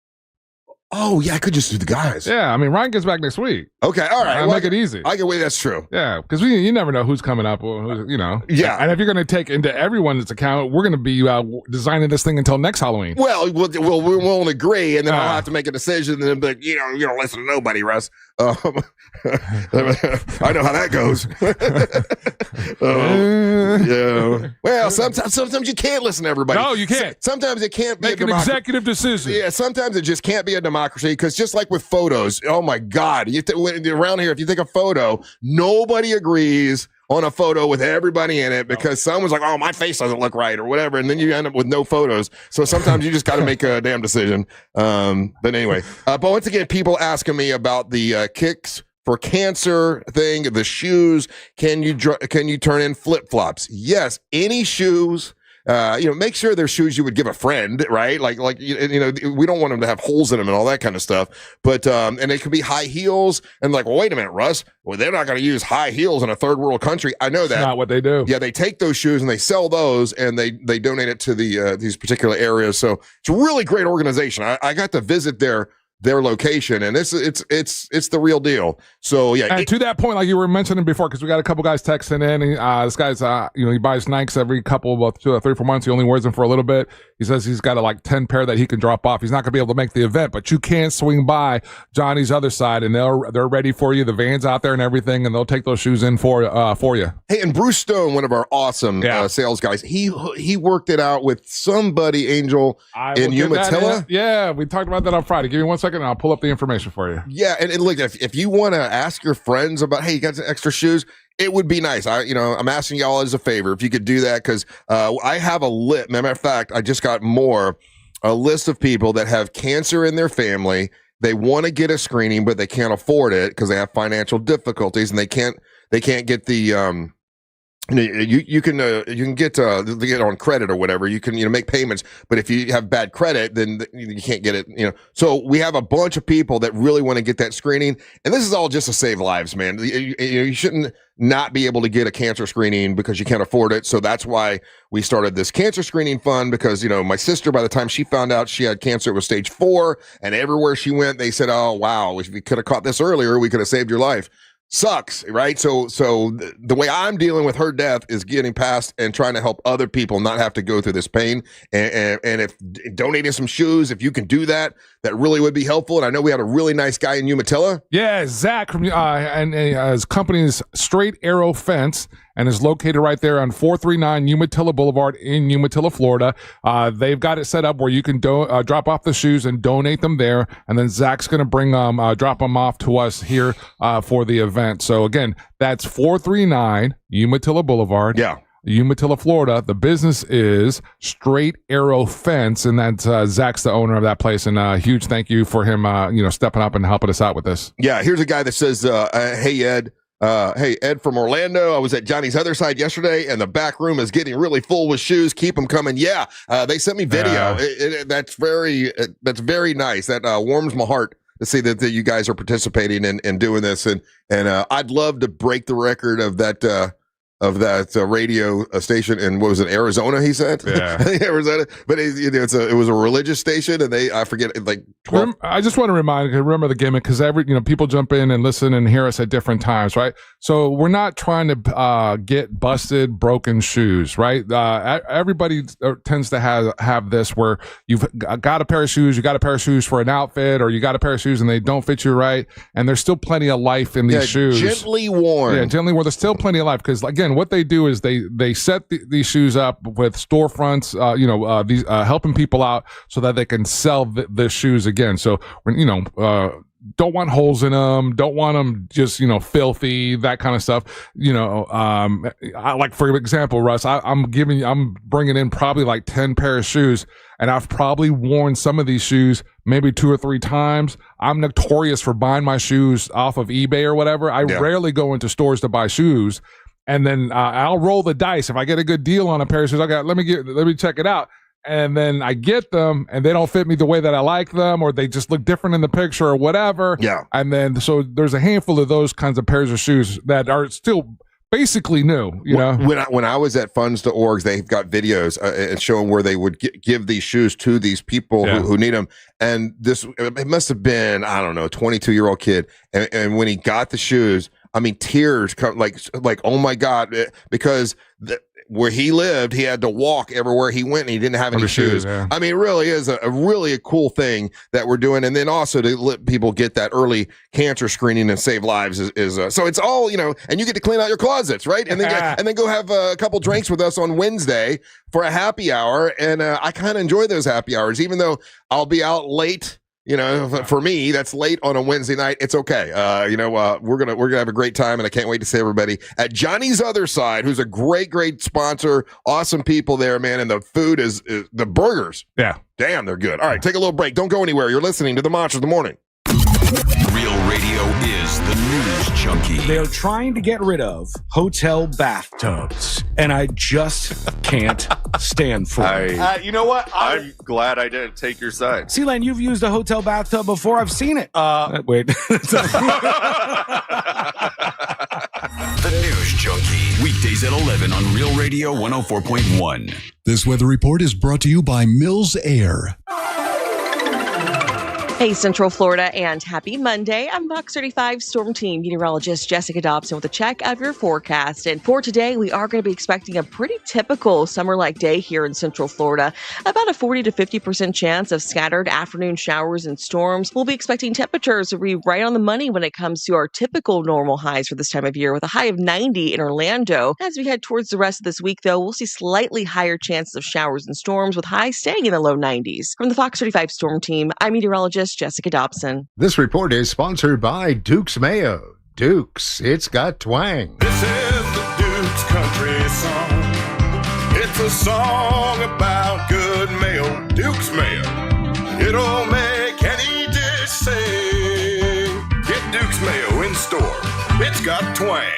Oh yeah, I could just do the guys.
Yeah, I mean Ryan gets back next week.
Okay, all right.
Make it easy.
I can wait. That's true.
Yeah, because you never know who's coming up or who's,
Yeah,
and if you're going to take into everyone's account, we're going to be designing this thing until next Halloween.
Well, we won't agree, and then I'll have to make a decision, and then you don't listen to nobody, Russ. I know how that goes. Yeah. Well, sometimes you can't listen to everybody.
No, you can't.
Sometimes it can't
make an executive decision.
Yeah, sometimes it just can't be a democracy, because just like with photos, oh my God, around here, if you take a photo, nobody agrees on a photo with everybody in it because someone's like, oh, my face doesn't look right or whatever, and then you end up with no photos. So sometimes you just got to make a damn decision. But anyway, but once again, people asking me about the Kicks for Cancer thing, the shoes. Can you turn in flip-flops? Yes, any shoes. Make sure they're shoes you would give a friend, right? Like we don't want them to have holes in them and all that kind of stuff. But and it could be high heels. And like, well, wait a minute, Russ. Well, they're not going to use high heels in a third world country. I know that.
That's not what they do.
Yeah, they take those shoes and they sell those, and they donate it to these particular areas. So it's a really great organization. I got to visit their their location, and it's the real deal. So yeah,
and to that point, like you were mentioning before, because we got a couple guys texting in. And, this guy's he buys Nikes every couple of 3 or 4 months. He only wears them for a little bit. He says he's got like 10 pair that he can drop off. He's not gonna be able to make the event, but you can swing by Johnny's other side, and they're ready for you. The van's out there and everything, and they'll take those shoes in for you.
Hey, and Bruce Stone, one of our awesome sales guys, he worked it out with somebody, Angel, in Umatilla.
Yeah, we talked about that on Friday. Give me 1 second and I'll pull up the information for you.
Yeah, and look, if you want to ask your friends about, hey, you got some extra shoes, it would be nice. I'm asking y'all as a favor if you could do that, because I have a list. Matter of fact, I just got a list of people that have cancer in their family. They want to get a screening, but they can't afford it because they have financial difficulties, and they can't get the you can get on credit or whatever. You can make payments, but if you have bad credit, then you can't get it. So we have a bunch of people that really want to get that screening, and this is all just to save lives, man. You shouldn't not be able to get a cancer screening because you can't afford it. So that's why we started this cancer screening fund, because my sister, by the time she found out she had cancer, it was stage 4, and everywhere she went, they said, "Oh wow, if we could have caught this earlier, we could have saved your life." Sucks, right? So the way I'm dealing with her death is getting past and trying to help other people not have to go through this pain. And if donating some shoes, if you can do that, that really would be helpful. And I know we had a really nice guy in Umatilla.
Yeah, Zach from and his company is Straight Arrow Fence, and is located right there on 439 Umatilla Boulevard in Umatilla, Florida. They've got it set up where you can drop off the shoes and donate them there, and then Zach's going to bring drop them off to us here for the event. So again, that's 439 Umatilla Boulevard.
Yeah.
Umatilla, Florida. The business is Straight Arrow Fence, and that's Zach's the owner of that place. And a huge thank you for him, stepping up and helping us out with this.
Yeah, here's a guy that says, "Hey Ed, Ed from Orlando. I was at Johnny's other side yesterday, and the back room is getting really full with shoes. Keep them coming." Yeah, they sent me video. That's very nice. That warms my heart to see that you guys are participating and doing this. And I'd love to break the record of that radio station in, what was it, Arizona, he said?
Yeah.
Arizona. But it was a religious station, and I forget, like 12.
I just want to remember the gimmick, because people jump in and listen and hear us at different times, right? So we're not trying to get busted, broken shoes, right? Everybody tends to have this where you've got a pair of shoes, you got a pair of shoes for an outfit, or you got a pair of shoes and they don't fit you right, and there's still plenty of life in these shoes.
Gently worn.
Yeah, gently worn. There's still plenty of life, because again, what they do is they set these shoes up with storefronts, these helping people out so that they can sell the shoes again. So don't want holes in them, don't want them just filthy, that kind of stuff. Like for example, Russ, I'm bringing in probably like 10 pair of shoes, and I've probably worn some of these shoes maybe 2 or 3 times. I'm notorious for buying my shoes off of eBay or whatever. I rarely go into stores to buy shoes. And then I'll roll the dice. If I get a good deal on a pair of shoes, let me check it out. And then I get them, and they don't fit me the way that I like them, or they just look different in the picture or whatever.
Yeah.
And then so there's a handful of those kinds of pairs of shoes that are still basically new.
When I was at funds.org, they've got videos and showing where they would give these shoes to these people who need them. And it must have been, I don't know, a 22-year-old kid. And when he got the shoes, I mean, tears come like, oh my God, because where he lived, he had to walk everywhere he went, and he didn't have any shoes.
Yeah.
I mean, it really is a really cool thing that we're doing. And then also to let people get that early cancer screening and save lives is so it's all, and you get to clean out your closets, right? And then go have a couple drinks with us on Wednesday for a happy hour. And I kind of enjoy those happy hours, even though I'll be out late. For me, that's late on a Wednesday night. It's okay. We're gonna have a great time, and I can't wait to see everybody at Johnny's Other Side, who's a great sponsor. Awesome people there, man, and the food is the burgers.
Yeah,
damn, they're good. All right, take a little break. Don't go anywhere. You're listening to the Monsters of the Morning.
Real radio is the news junkie.
They're trying to get rid of hotel bathtubs, and I just can't stand for it.
You know what? I'm glad I didn't take your side.
Sealand, you've used a hotel bathtub before. I've seen it. Wait.
The News Junkie. Weekdays at 11 on Real Radio 104.1.
This weather report is brought to you by Mills Air. Hey, Central Florida, and happy Monday. I'm Fox 35 Storm Team meteorologist Jessica Dobson with a check of your forecast. And for today, we are going to be expecting a pretty typical summer-like day here in Central Florida. About a 40 to 50% chance of scattered afternoon showers and storms. We'll be expecting temperatures to be right on the money when it comes to our typical normal highs for this time of year, with a high of 90 in Orlando. As we head towards the rest of this week, though, we'll see slightly higher chances of showers and storms, with highs staying in the low 90s. From the Fox 35 Storm Team, I'm meteorologist Jessica Dobson.
This report is sponsored by Duke's Mayo. Duke's, it's got twang.
This is the Duke's country song. It's a song about good mayo. Duke's Mayo. It'll make any dish sing. Get Duke's Mayo in store. It's got twang.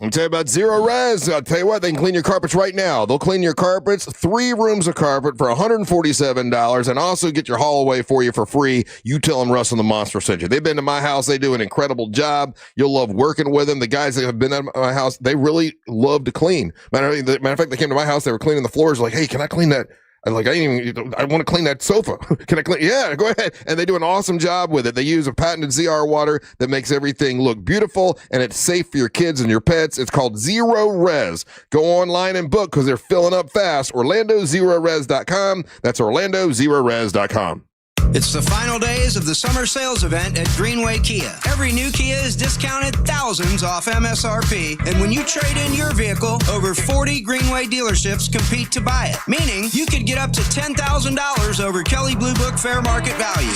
I'll tell you about Zero Res. I'll tell you what, they can clean your carpets right now. They'll clean your carpets, 3 rooms of carpet for $147, and also get your haul away for you for free. You tell them Russ and the Monster sent you. They've been to my house. They do an incredible job. You'll love working with them. The guys that have been at my house, they really love to clean. Matter of fact, they came to my house. They were cleaning the floors. Like, hey, can I clean that? I want to clean that sofa. Can I clean? Yeah, go ahead. And they do an awesome job with it. They use a patented ZR water that makes everything look beautiful, and it's safe for your kids and your pets. It's called Zero Res. Go online and book because they're filling up fast. OrlandoZeroRes.com. That's OrlandoZeroRes.com.
It's the final days of the summer sales event at Greenway Kia. Every new Kia is discounted thousands off MSRP, and when you trade in your vehicle, over 40 Greenway dealerships compete to buy it, meaning you could get up to $10,000 over Kelley Blue Book fair market value.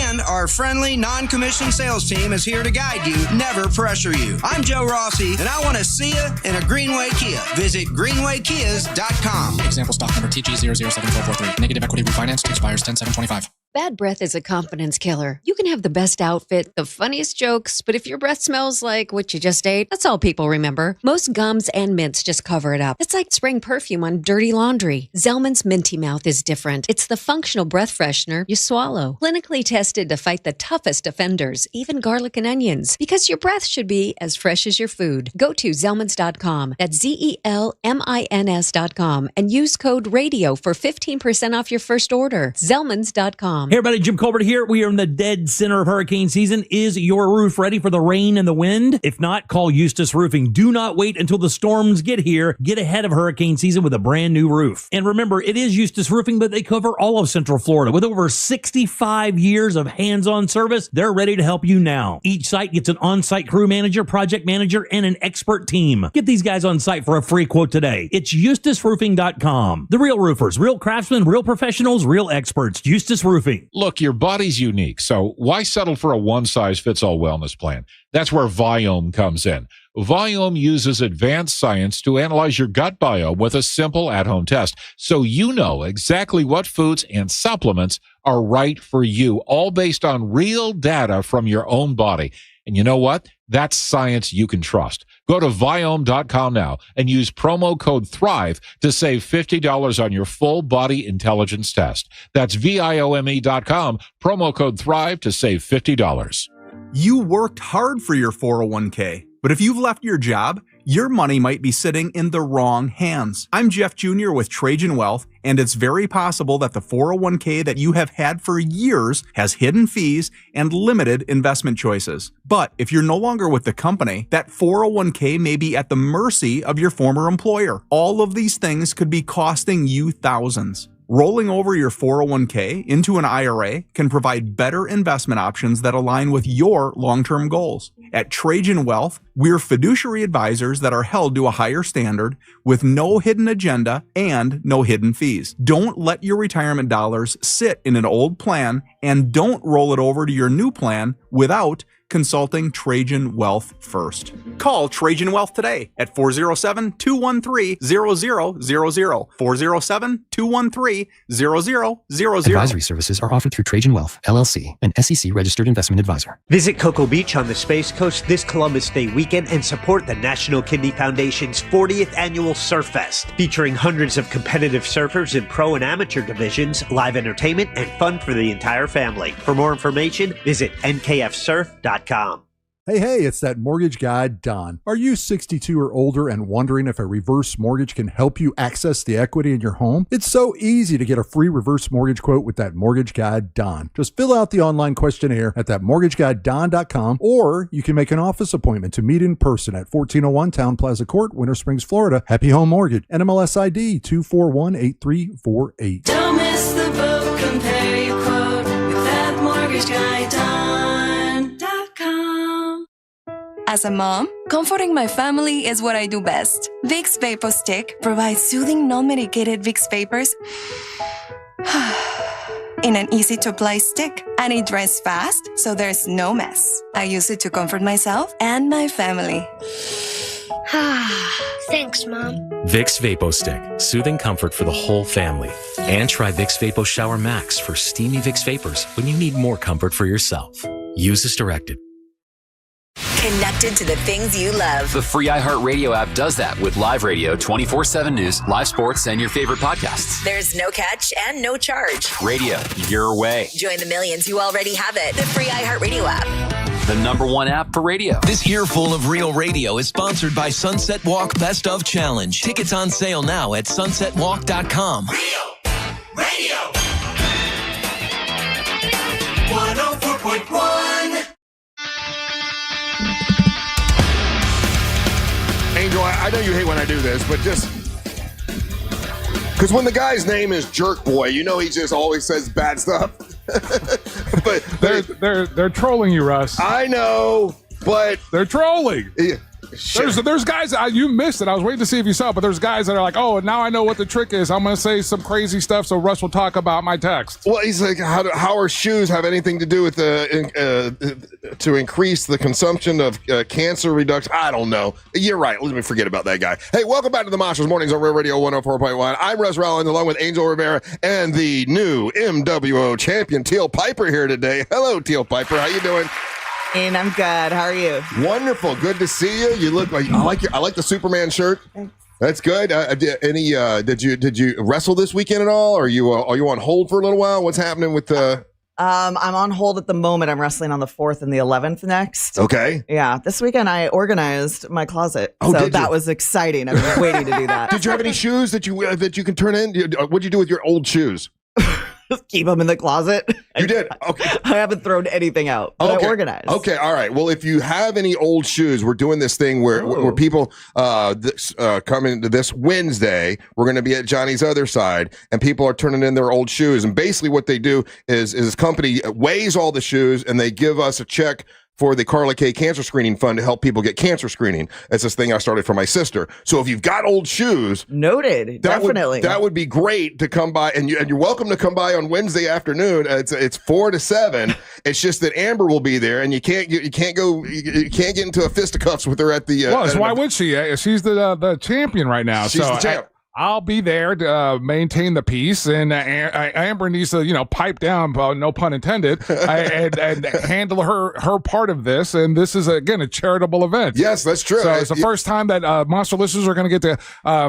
And our friendly, non-commissioned sales team is here to guide you, never pressure you. I'm Joe Rossi, and I want to see you in a Greenway Kia. Visit greenwaykias.com.
Example stock number TG007443. Negative equity refinanced. Expires 10/7/25.
Bad breath is a confidence killer. You can have the best outfit, the funniest jokes, but if your breath smells like what you just ate, that's all people remember. Most gums and mints just cover it up. It's like spraying perfume on dirty laundry. Zellman's Minty Mouth is different. It's the functional breath freshener you swallow. Clinically tested to fight the toughest offenders, even garlic and onions. Because your breath should be as fresh as your food. Go to Zellmans.com. That's ZELMINS.com and use code RADIO for 15% off your first order. Zellmans.com.
Hey everybody, Jim Colbert here. We are in the dead center of hurricane season. Is your roof ready for the rain and the wind? If not, call Eustace Roofing. Do not wait until the storms get here. Get ahead of hurricane season with a brand new roof. And remember, it is Eustace Roofing, but they cover all of Central Florida. With over 65 years of hands-on service, they're ready to help you now. Each site gets an on-site crew manager, project manager, and an expert team. Get these guys on site for a free quote today. It's EustaceRoofing.com. The real roofers, real craftsmen, real professionals, real experts. Eustace Roofing.
Look, your body's unique, so why settle for a one-size-fits-all wellness plan? That's where Viome comes in. Viome uses advanced science to analyze your gut biome with a simple at-home test, so you know exactly what foods and supplements are right for you, all based on real data from your own body. And you know what? That's science you can trust. Go to Viome.com now and use promo code THRIVE to save $50 on your full body intelligence test. That's VIOME.com, promo code THRIVE to save $50.
You worked hard for your 401k, but if you've left your job, your money might be sitting in the wrong hands. I'm Jeff Jr. with Trajan Wealth, and it's very possible that the 401k that you have had for years has hidden fees and limited investment choices. But if you're no longer with the company, that 401k may be at the mercy of your former employer. All of these things could be costing you thousands. Rolling over your 401k into an IRA can provide better investment options that align with your long-term goals. At Trajan Wealth, we're fiduciary advisors that are held to a higher standard with no hidden agenda and no hidden fees. Don't let your retirement dollars sit in an old plan, and don't roll it over to your new plan without consulting Trajan Wealth first. Call Trajan Wealth today at 407-213-0000, 407-213-0000.
Advisory services are offered through Trajan Wealth, LLC, an SEC registered investment advisor.
Visit Cocoa Beach on the Space Coast this Columbus Day weekend and support the National Kidney Foundation's 40th annual Surf Fest, featuring hundreds of competitive surfers in pro and amateur divisions, live entertainment, and fun for the entire family. For more information, visit nkfsurf.com.
Hey, it's that mortgage guy, Don. Are you 62 or older and wondering if a reverse mortgage can help you access the equity in your home? It's so easy to get a free reverse mortgage quote with that mortgage guy, Don. Just fill out the online questionnaire at thatmortgageguyDon.com, or you can make an office appointment to meet in person at 1401 Town Plaza Court, Winter Springs, Florida. Happy Home Mortgage, NMLS ID 2418348.
Don't miss the boat, compare your quote with thatmortgageguyDon.com.
As a mom, comforting my family is what I do best. Vicks Vapor Stick provides soothing, non-medicated Vicks vapors in an easy-to-apply stick, and it dries fast, so there's no mess. I use it to comfort myself and my family.
Thanks, Mom.
Vicks Vapo Stick, soothing comfort for the whole family. And try Vicks Vapo Shower Max for steamy Vicks vapors when you need more comfort for yourself. Use as directed.
Connected to the things you love.
The free iHeartRadio app does that with live radio, 24/7 news, live sports, and your favorite podcasts.
There's no catch and no charge.
Radio, your way.
Join the millions who already have it. The free iHeartRadio app.
The ¡1 app for radio.
This earful of real radio is sponsored by Sunset Walk Best of Challenge. Tickets on sale now at sunsetwalk.com.
Real radio. 104.1.
Angel, I know you hate when I do this, but just because when the guy's name is Jerk Boy, you know he just always says bad stuff. but
they're trolling you, Russ.
I know, but
they're trolling.
Yeah.
There's guys, you missed it. I was waiting to see if you saw it, but there's guys that are like, oh, now I know what the trick is. I'm going to say some crazy stuff so Russ will talk about my text.
Well, he's like, how are shoes have anything to do with to increase the consumption of cancer reduction? I don't know. You're right. Let me forget about that guy. Hey, welcome back to the Monsters Mornings on Real Radio 104.1. I'm Russ Rollins along with Angel Rivera and the new MWO champion, Teal Piper, here today. Hello, Teal Piper. You doing?
And I'm good. How are you?
Wonderful. Good to see you. You look like I like the Superman shirt. That's good. Did you wrestle this weekend at all? Are you on hold for a little while? What's happening with the?
I'm on hold at the moment. I'm wrestling on the 4th and the 11th next.
Okay.
Yeah. This weekend I organized my closet, so that was exciting. I've been waiting to do that.
Did you have any shoes that you can turn in? What'd you do with your old shoes?
Just keep them in the closet.
You did? Okay.
I haven't thrown anything out, but I organized.
Okay, all right. Well, if you have any old shoes, we're doing this thing where people come into this Wednesday. We're going to be at Johnny's Other Side, and people are turning in their old shoes. And basically what they do is this company weighs all the shoes, and they give us a check for the Carla K Cancer Screening Fund to help people get cancer screening. It's this thing I started for my sister. So if you've got old shoes,
noted, definitely.
That would be great to come by, and you're welcome to come by on Wednesday afternoon. It's 4 to 7. It's just that Amber will be there, and you can't get into a fisticuffs with her at the.
Well, why would she? She's the champion right now.
She's the champ.
I'll be there to maintain the peace, and Amber needs to, pipe down, no pun intended, and handle her part of this. And this is, again, a charitable event.
Yes, that's true.
So it's the first time that Monster listeners are going to get to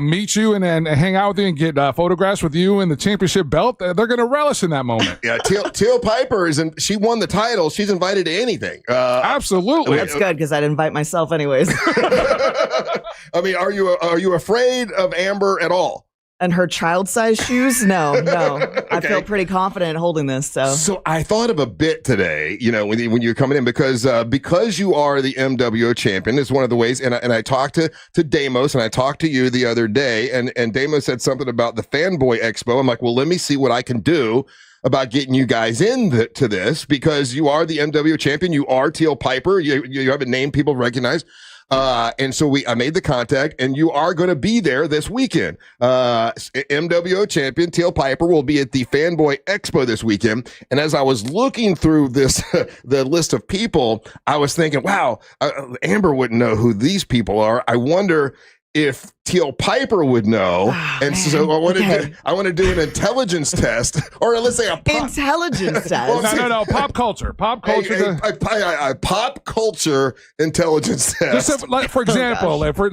meet you and hang out with you and get photographs with you in the championship belt. They're going to relish in that moment.
Yeah, Teal Piper she won the title. She's invited to anything.
Absolutely,
that's good because I'd invite myself anyways.
I mean, are you afraid of Amber at all?
And her child-sized shoes? No. Okay. I feel pretty confident holding this.
So I thought of a bit today, when you're coming in, because you are the MWO champion. It's one of the ways. And I talked to Damos, and I talked to you the other day, and Damos said something about the Fanboy Expo. I'm like, well, let me see what I can do about getting you guys into this, because you are the MWO champion. You are Teal Piper. You have a name people recognize. And so I made the contact, and you are going to be there this weekend. MWO champion Teal Piper will be at the Fanboy Expo this weekend. And as I was looking through the list of people, I was thinking, wow, Amber wouldn't know who these people are. I wonder if Teal Piper would know. So I want to do an intelligence test, or let's say a
intelligence test.
No, pop culture.
A pop culture intelligence test.
Just for example, if we're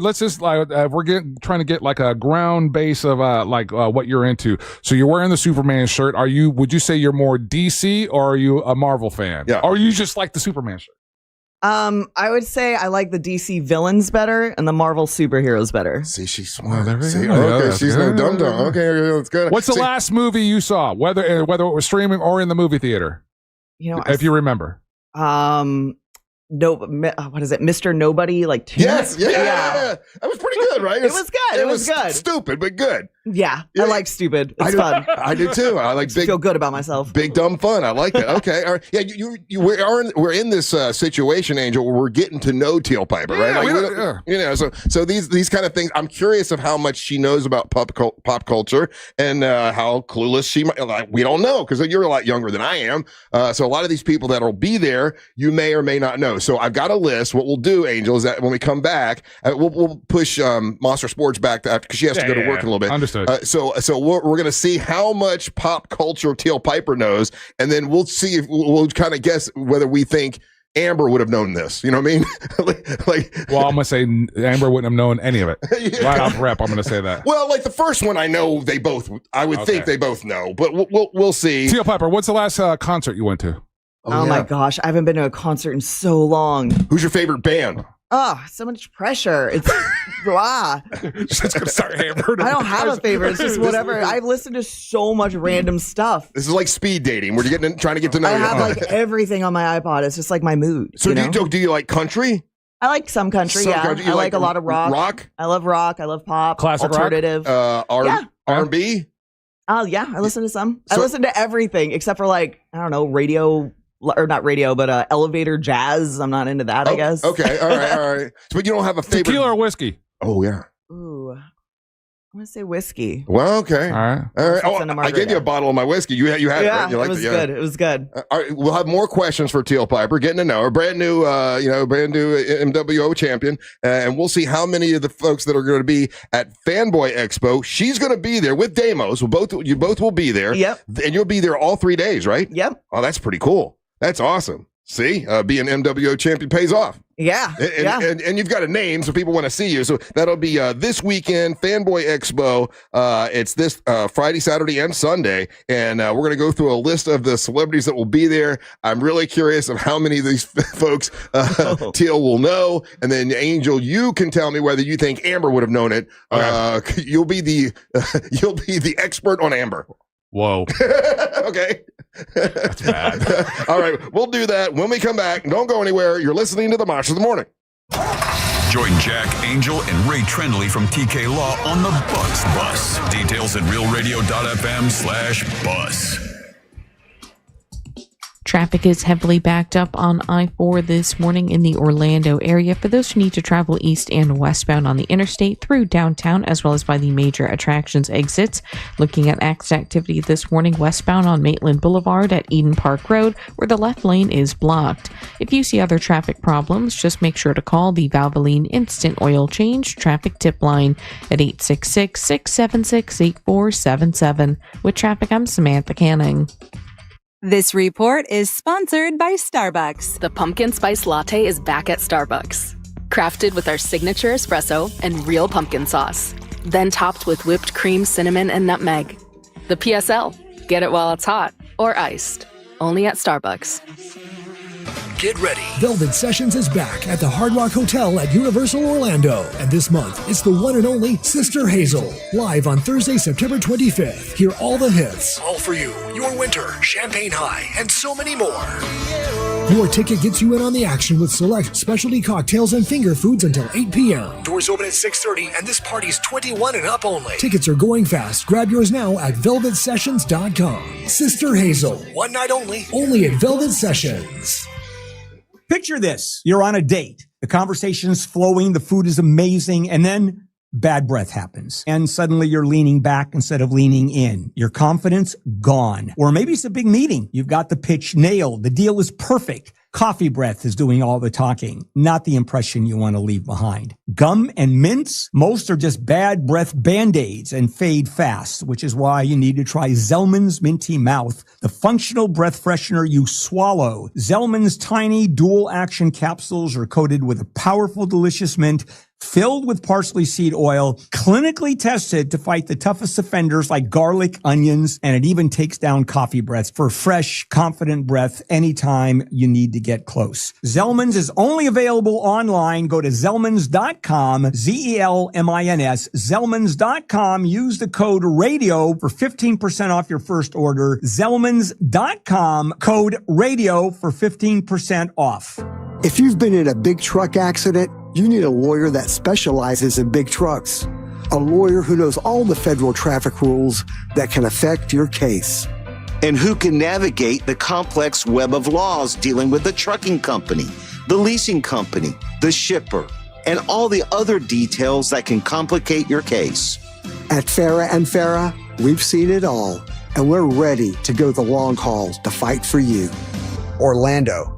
trying to get like a ground base of what you're into. So you're wearing the Superman shirt. Would you say you're more DC, or are you a Marvel fan?
Yeah.
Or you just like the Superman shirt?
I would say I like the DC villains better and the Marvel superheroes better.
See, she's smart.
there we
See,
go.
okay,
That's
she's
good.
no dum-dum. Okay, that's good.
What's the last movie you saw, whether it was streaming or in the movie theater?
You know,
if you remember.
No, what is it, Mr. Nobody? Like 2?
Yes, yeah. That was pretty good, right?
It was good. It was good.
Stupid, but good.
Yeah, I like stupid. It's fun.
I do too. I like big.
Feel good about myself.
Big dumb fun. I like that. Okay, all right. Yeah, we're in this situation, Angel, where we're getting to know Teal Piper, right? You know, so these kind of things. I'm curious of how much she knows about pop culture and how clueless she might. Like, we don't know because you're a lot younger than I am. So a lot of these people that'll be there, you may or may not know. So I've got a list. What we'll do, Angel, is that when we come back, we'll push Monster Sports back because she has to go to work in a little bit.
Understood.
So we're going to see how much pop culture Teal Piper knows, and then we'll see if we'll kind of guess whether we think Amber would have known this. You know what I mean?
Well, I'm going to say Amber wouldn't have known any of it. Yeah. Right off rep, I'm going to say that.
Well, like the first one, I know I would think they both know, but we'll see.
Teal Piper, what's the last concert you went to?
Oh my gosh, I haven't been to a concert in so long.
Who's your favorite band?
Oh, so much pressure. It's blah.
Sorry, Amber.
I don't have a favorite. It's just whatever. I've listened to so much random stuff.
This is like speed dating. We're trying to get to know.
I have like everything on my iPod. It's just like my mood.
So do you like country?
I like some country. I like a lot of rock.
Rock.
I love rock. I love pop.
Classic
alternative.
R&B.
Oh yeah, I listen to some. I listen to everything except for like I don't know radio. Or not radio, but elevator jazz. I'm not into that, I guess.
Okay, all right. But you don't have a favorite.
Tequila or whiskey?
Oh, yeah.
Ooh, I'm going to say whiskey.
Well, okay.
All right.
Oh, I gave you a bottle of my whiskey. You had it, right? You
it was good. It was good.
All right, we'll have more questions for Teal Piper, getting to know her. Brand new MWO champion. And we'll see how many of the folks that are going to be at Fanboy Expo. She's going to be there with Damos. You both will be there.
Yep.
And you'll be there all 3 days, right?
Yep.
Oh, that's pretty cool. That's awesome. See, being MWO champion pays off.
Yeah.
And you've got a name, so people want to see you. So that'll be this weekend, Fanboy Expo. It's this Friday, Saturday, and Sunday. And we're going to go through a list of the celebrities that will be there. I'm really curious of how many of these folks Teal will know. And then, Angel, you can tell me whether you think Amber would have known it. Okay. You'll be the expert on Amber.
Whoa.
Okay.
That's bad.
All right. We'll do that when we come back. Don't go anywhere. You're listening to the Monster of the Morning.
Join Jack, Angel, and Ray Trendley from TK Law on the Bus. Details at realradio.fm/bus.
Traffic is heavily backed up on I-4 this morning in the Orlando area for those who need to travel east and westbound on the interstate through downtown, as well as by the major attractions exits. Looking at accident activity this morning westbound on Maitland Boulevard at Eden Park Road, where the left lane is blocked. If you see other traffic problems, just make sure to call the Valvoline Instant Oil Change Traffic Tip Line at 866-676-8477. With traffic, I'm Samantha Canning.
This report is sponsored by Starbucks. The pumpkin spice latte is back at Starbucks. Crafted with our signature espresso and real pumpkin sauce. Then topped with whipped cream, cinnamon, and nutmeg. The PSL. Get it while it's hot or iced. Only at Starbucks.
Get ready. Velvet Sessions is back at the Hard Rock Hotel at Universal Orlando. And this month, it's the one and only Sister Hazel. Live on Thursday, September 25th. Hear all the hits. All for You, Your Winter, Champagne High, and so many more. Your ticket gets you in on the action with select specialty cocktails and finger foods until 8 p.m. Doors open at 6:30, and this party's 21 and up only. Tickets are going fast. Grab yours now at velvetsessions.com. Sister Hazel, one night only at Velvet Sessions.
Picture this. You're on a date. The conversation's flowing. The food is amazing. And then bad breath happens. And suddenly you're leaning back instead of leaning in. Your confidence gone. Or maybe it's a big meeting. You've got the pitch nailed. The deal is perfect. Coffee breath is doing all the talking, not the impression you want to leave behind. Gum and mints, most are just bad breath Band-Aids and fade fast, which is why you need to try Zellman's Minty Mouth, the functional breath freshener you swallow. Zellman's tiny dual action capsules are coated with a powerful, delicious mint filled with parsley seed oil, clinically tested to fight the toughest offenders like garlic, onions, and it even takes down coffee breath for fresh, confident breath anytime you need to get close. Zellman's is only available online. Go to Zellmans.com, Z-E-L-M-I-N-S, Zellmans.com. Use the code RADIO for 15% off your first order. Zellmans.com, code RADIO for 15% off.
If you've been in a big truck accident, you need a lawyer that specializes in big trucks. A lawyer who knows all the federal traffic rules that can affect your case.
And who can navigate the complex web of laws dealing with the trucking company, the leasing company, the shipper, and all the other details that can complicate your case.
At Farah and Farah, we've seen it all, and we're ready to go the long haul to fight for you. Orlando.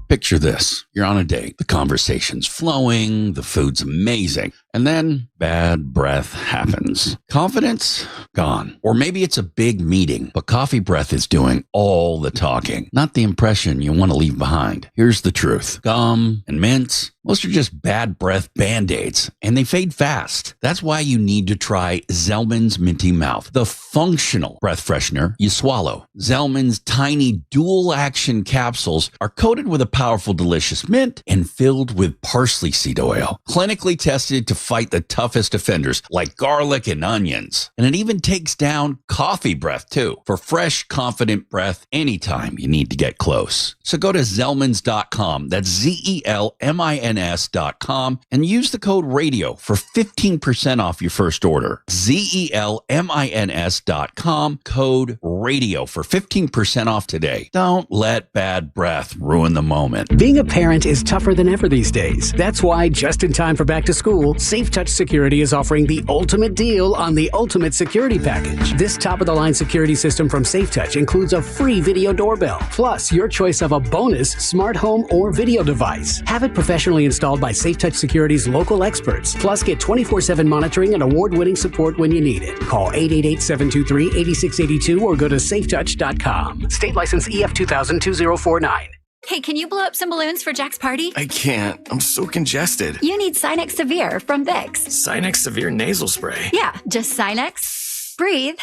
Picture this. You're on a date. The conversation's flowing. The food's amazing. And then bad breath happens. Confidence? Gone. Or maybe it's a big meeting, but coffee breath is doing all the talking. Not the impression you want to leave behind. Here's the truth. Gum and mints, most are just bad breath Band-Aids, and they fade fast. That's why you need to try Zellman's Minty Mouth, the functional breath freshener you swallow. Zellman's tiny dual-action capsules are coated with a powerful, delicious mint and filled with parsley seed oil. Clinically tested to fight the toughest offenders like garlic and onions. And it even takes down coffee breath too, for fresh, confident breath anytime you need to get close. So go to Zellmans.com, that's ZELMINS.com, and use the code RADIO for 15% off your first order. ZELMINS.com, code RADIO for 15% off today. Don't let bad breath ruin the moment.
Being a parent is tougher than ever these days. That's why, just in time for back to school, Safe Touch Security is offering the ultimate deal on the Ultimate Security Package. This top-of-the-line security system from Safe Touch includes a free video doorbell, plus your choice of a bonus smart home or video device. Have it professionally installed by Safe Touch Security's local experts, plus get 24/7 monitoring and award-winning support when you need it. Call 888-723-8682 or go to safetouch.com. State license EF 2000-2049.
Hey, can you blow up some balloons for Jack's party?
I can't. I'm so congested.
You need Sinex Severe from Vicks.
Sinex Severe nasal spray.
Yeah, just Sinex. Breathe.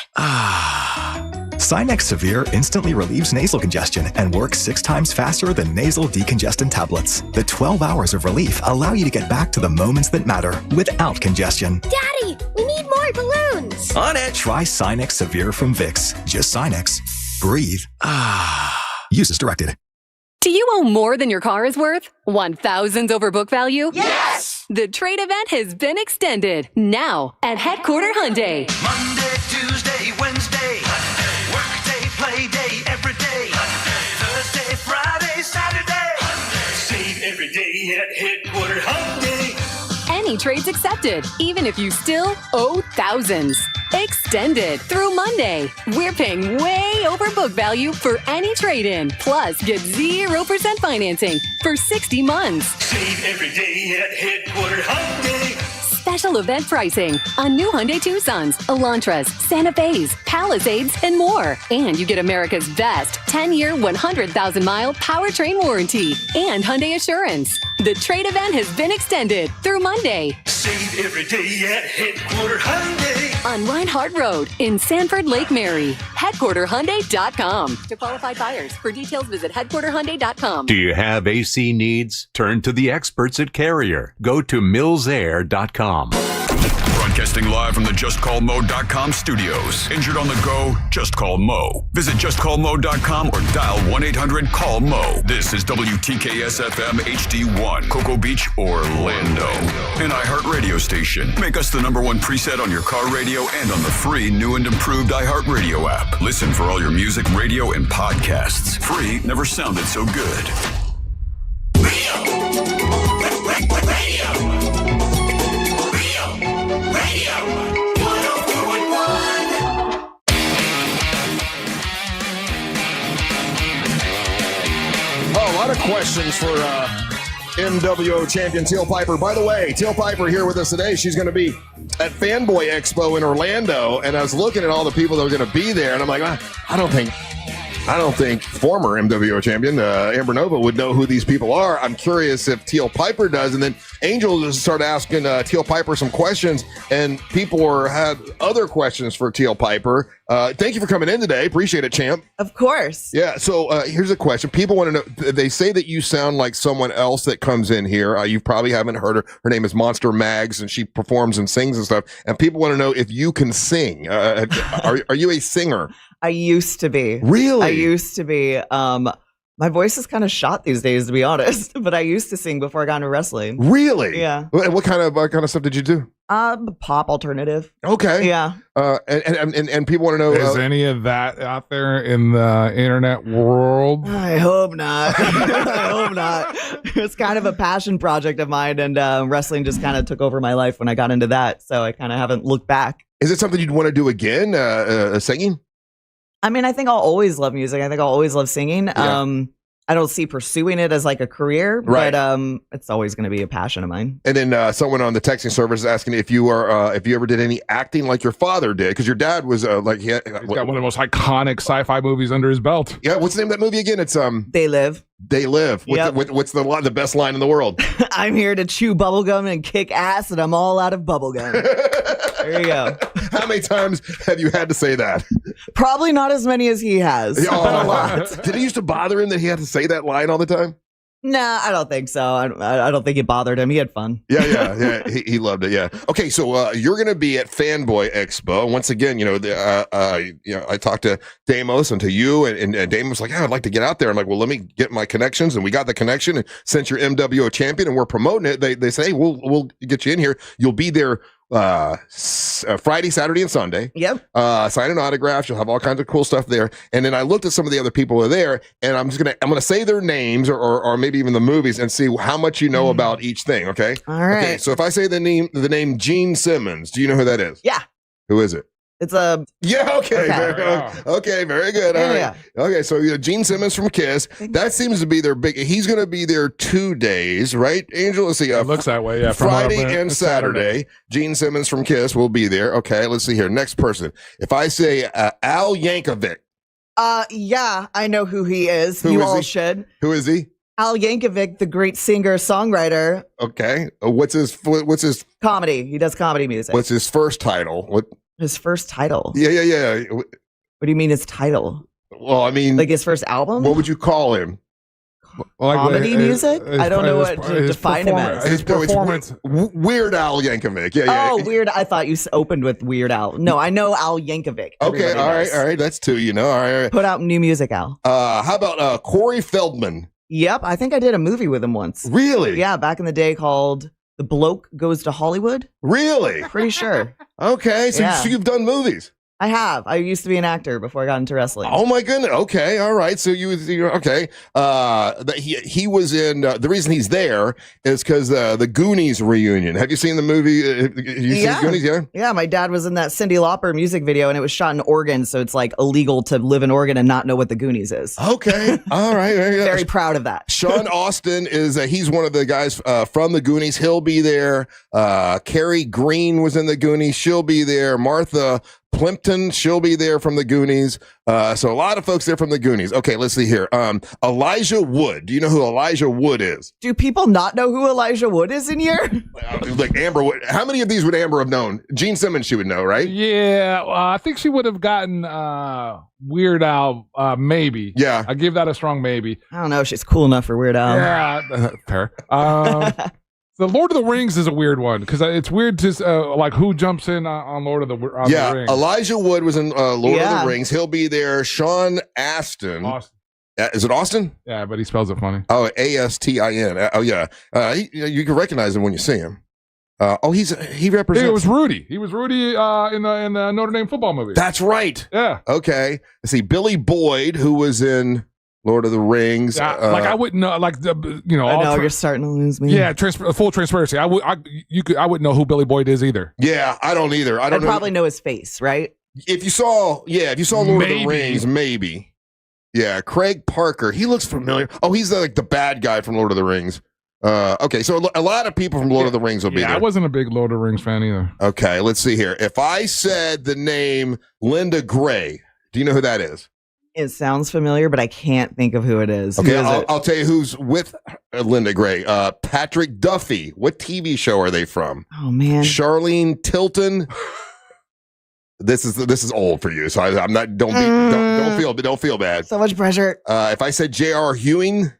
Sinex Severe instantly relieves nasal congestion and works 6 times faster than nasal decongestant tablets. The 12 hours of relief allow you to get back to the moments that matter without congestion.
Daddy, we need more balloons.
On it! Try Sinex Severe from Vicks. Just Sinex. Breathe. Use as directed.
Do you owe more than your car is worth? Want thousands over book value? Yes! The trade event has been extended. Now at Headquarter Hyundai.
Monday, Tuesday, Wednesday. Workday, play day, every day. Thursday, Friday, Saturday. Save every day at Headquarter Hyundai.
Any trades accepted, even if you still owe thousands. Extended through Monday. We're paying way over book value for any trade-in. Plus, get 0% financing for 60 months.
Save every day at Headquarter Hyundai.
Special event pricing on new Hyundai Tucsons, Elantras, Santa Fe's, Palisades, and more. And you get America's best 10-year, 100,000-mile powertrain warranty and Hyundai Assurance. The trade event has been extended through Monday.
Save every day at Headquarter Hyundai.
On Reinhardt Road in Sanford, Lake Mary. HeadquarterHyundai.com. To qualified buyers. For details, visit HeadquarterHyundai.com.
Do you have AC needs? Turn to the experts at Carrier. Go to millsair.com.
Broadcasting live from the JustCallMo.com studios. Injured on the go? Just call Mo. Visit JustCallMo.com or dial 1-800-CALL-MO. This is WTKS-FM HD1, Cocoa Beach, Orlando. An iHeartRadio station. Make us the #1 preset on your car radio and on the free new and improved iHeartRadio app. Listen for all your music, radio, and podcasts. Free never sounded so good.
A lot of questions for MWO champion Teal Piper. By the way, Teal Piper here with us today. She's going to be at Fanboy Expo in Orlando, and I was looking at all the people that were going to be there, and I'm like, I don't think I don't think former MWO champion Amber Nova would know who these people are. I'm curious if Teal Piper does. And then Angel just started asking Teal Piper some questions, and people had other questions for Teal Piper. Thank you for coming in today. Appreciate it, champ.
Of course.
Yeah. So here's a question. People want to know. They say that you sound like someone else that comes in here. You probably haven't heard her. Her name is Monster Mags, and she performs and sings and stuff. And people want to know if you can sing. Are you a singer?
I used to be.
Really?
I used to be. My voice is kind of shot these days, to be honest. But I used to sing before I got into wrestling.
Really?
Yeah.
What kind of stuff did you do?
Pop alternative.
Okay.
Yeah.
And people want to know.
Is any of that out there in the internet world?
I hope not. I hope not. It's kind of a passion project of mine, and wrestling just kind of took over my life when I got into that. So I kind of haven't looked back.
Is it something you'd want to do again? Singing?
I mean, I think I'll always love music. I think I'll always love singing.
Yeah.
I don't see pursuing it as like a career,
Right.
but it's always going to be a passion of mine.
And then someone on the texting service is asking if you ever did any acting like your father did, because your dad was
He's got one of the most iconic sci-fi movies under his belt.
Yeah, what's the name of that movie again? It's
They Live.
They Live.
Yep.
What's the best line in the world?
I'm here to chew bubblegum and kick ass, and I'm all out of bubblegum. There you go.
How many times have you had to say that?
Probably not as many as he has.
Oh,
But a lot.
Did it used to bother him that he had to say that line all the time?
Nah, I don't think so. I don't think it bothered him. He had fun.
Yeah. He loved it. Yeah. Okay, so you're going to be at Fanboy Expo. Once again, I talked to Damos and to you, and Damos was like, "Yeah, I'd like to get out there." I'm like, "Well, let me get my connections," and we got the connection. And since you're MWO champion and we're promoting it, they say, "Hey, we'll get you in here. You'll be there Friday, Saturday, and Sunday.
Yep.
Signing autographs. You'll have all kinds of cool stuff there." And then I looked at some of the other people who are there, and I'm gonna say their names or maybe even the movies and see how much you know about each thing. Okay.
All right.
Okay. So if I say the name Gene Simmons, do you know who that is?
Yeah.
Who is it?
It's a
Yeah. Okay.
Okay.
Very good. All right.
Yeah.
Okay. So Gene Simmons from Kiss. That seems to be their big. He's going to be there 2 days, right? Angel, let's see.
It looks that way. Yeah.
Friday and Saturday. Gene Simmons from Kiss will be there. Okay. Let's see here. Next person. If I say Al Yankovic.
Yeah, I know who he is.
Who
you
is
all
he?
should.
Who is he?
Al Yankovic, the great singer songwriter.
Okay. What's his
Comedy. He does comedy music.
What's his first title? What?
His first title?
Yeah.
What do you mean his title?
Well, I mean,
like his first album?
What would you call him?
Comedy music? I don't know what to define him as.
His performance. Weird Al Yankovic. Yeah.
Oh, Weird. I thought you opened with Weird Al. No, I know Al Yankovic.
Okay.
Everybody
All
knows.
right. That's 2. You know. All right.
Put out new music, Al.
How about Corey Feldman?
Yep, I think I did a movie with him once.
Really?
Yeah, back in the day called The Bloke Goes to Hollywood.
Really?
Pretty sure.
Okay, so you've done movies.
I have. I used to be an actor before I got into wrestling.
Oh my goodness. Okay. All right. So you're okay. He was in. The reason he's there is because the Goonies reunion. Have you seen the movie? You seen Goonies? Yeah.
Yeah. My dad was in that Cyndi Lauper music video, and it was shot in Oregon, so it's like illegal to live in Oregon and not know what the Goonies is.
Okay. All right.
Very proud of that.
Sean Austin is. He's one of the guys from the Goonies. He'll be there. Carrie Green was in the Goonies. She'll be there. Martha Plimpton, she'll be there from the Goonies. So a lot of folks there from the Goonies. Okay, let's see here. Elijah Wood. Do you know who Elijah Wood is?
Do people not know who Elijah Wood is in here?
Like Amber Wood. How many of these would Amber have known? Gene Simmons, she would know, right?
Yeah, I think she would have gotten Weird Al, maybe.
Yeah.
I give that a strong maybe.
I don't know. She's cool enough for Weird Al.
Yeah, fair. The Lord of the Rings is a weird one because it's weird to like who jumps in on Lord of the Rings.
Elijah Wood was in Lord of the Rings. He'll be there. Sean Astin.
Austin.
Is it Austin?
Yeah, but he spells it funny.
Oh, Astin. Oh, yeah. You can recognize him when you see him. He represents.
It was Rudy. He was Rudy in the Notre Dame football movie.
That's right.
Yeah.
Okay. Let's see. Billy Boyd, who was in Lord of the Rings.
I wouldn't know. Like
I know you're starting to lose me.
Yeah, full transparency. I wouldn't know who Billy Boyd is either.
Yeah, I don't either. I don't know.
Probably know his face, right?
If you saw Lord of the Rings, maybe. Yeah, Craig Parker. He looks familiar. Oh, he's like the bad guy from Lord of the Rings. Okay, so a lot of people from Lord of the Rings will be there.
I wasn't a big Lord of the Rings fan either.
Okay, let's see here. If I said the name Linda Gray, do you know who that is?
It sounds familiar, but I can't think of who it is.
Okay,
Who is it?
I'll tell you who's with Linda Gray. Patrick Duffy. What TV show are they from?
Oh man,
Charlene Tilton. This is old for you, so I'm not. Don't feel bad.
So much pressure.
If I said J.R. Ewing.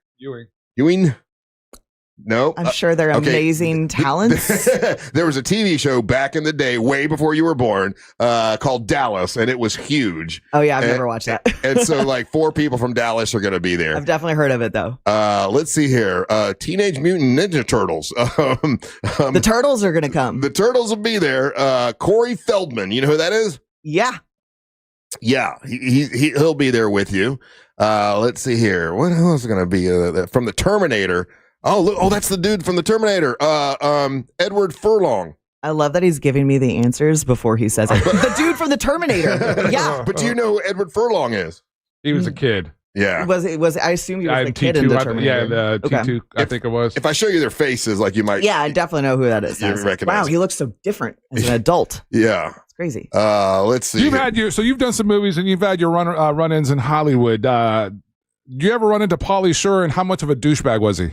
No,
I'm sure they're amazing talents.
There was a TV show back in the day, way before you were born, called Dallas, and it was huge.
Oh yeah, I've never watched that.
And so, like, 4 people from Dallas are going to be there.
I've definitely heard of it though.
Let's see here. Teenage Mutant Ninja Turtles.
The Turtles are going to come.
The Turtles will be there. Corey Feldman. You know who that is?
Yeah.
Yeah, he'll be there with you. Let's see here. What else is going to be from the Terminator? Oh, look! Oh, that's the dude from the Terminator. Edward Furlong.
I love that he's giving me the answers before he says it. The dude from the Terminator. Yeah.
But do you know who Edward Furlong is?
He was a kid.
Yeah.
Was I assume he was the kid in the Terminator.
Yeah, the T2, I think it was.
If I show you their faces, like, you might.
Yeah, I definitely know who that is.
You recognize.
Wow, he looks so different as an adult.
Yeah.
It's crazy.
Let's see.
You've done some movies and you've had your run-ins in Hollywood. Do you ever run into Pauly Shore, and how much of a douchebag was he?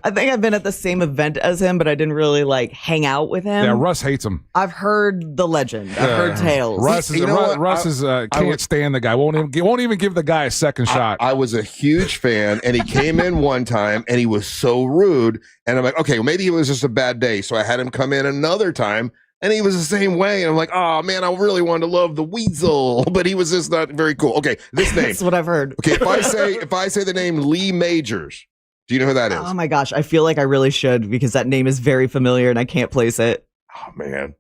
I think I've been at the same event as him, but I didn't really like hang out with him.
Yeah, Russ hates him.
I've heard the legend. I've heard tales.
Russ can't stand the guy. Won't even give the guy a second shot.
I was a huge fan, and he came in one time, and he was so rude. And I'm like, okay, well, maybe it was just a bad day. So I had him come in another time. And he was the same way. And I'm like, oh, man, I really wanted to love the Weasel. But he was just not very cool. Okay, this name.
That's what I've heard.
Okay, if I say the name Lee Majors, do you know who that is?
Oh, my gosh. I feel like I really should because that name is very familiar and I can't place it.
Oh, man.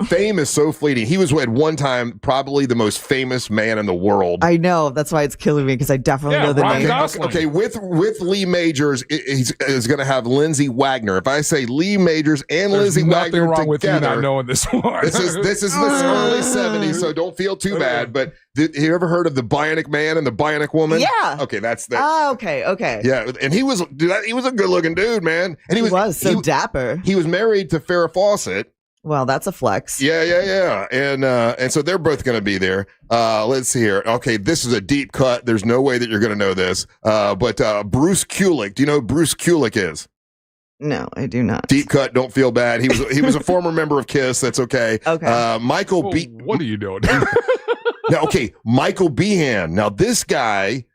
Fame is so fleeting. He was at one time probably the most famous man in the world.
I know. That's why it's killing me because I definitely know the name.
Okay, with Lee Majors, he's going to have Lindsay Wagner. If I say Lee Majors and Lindsay Wagner
nothing wrong
together,
with you not knowing this one.
This is the early 70s, so don't feel too bad. But have you ever heard of the Bionic Man and the Bionic Woman?
Yeah.
Okay, that's that.
Oh, okay.
Yeah, and he was a good-looking dude, man. And he was
so dapper.
He was married to Farrah Fawcett.
Well, that's a flex.
Yeah. And so they're both going to be there. Let's see here. Okay, this is a deep cut. There's no way that you're going to know this. But Bruce Kulick. Do you know who Bruce Kulick is?
No, I do not.
Deep cut. Don't feel bad. He was a former member of KISS. That's okay.
Okay.
What
are you doing?
Now, okay, Michael Behan. Now, this guy,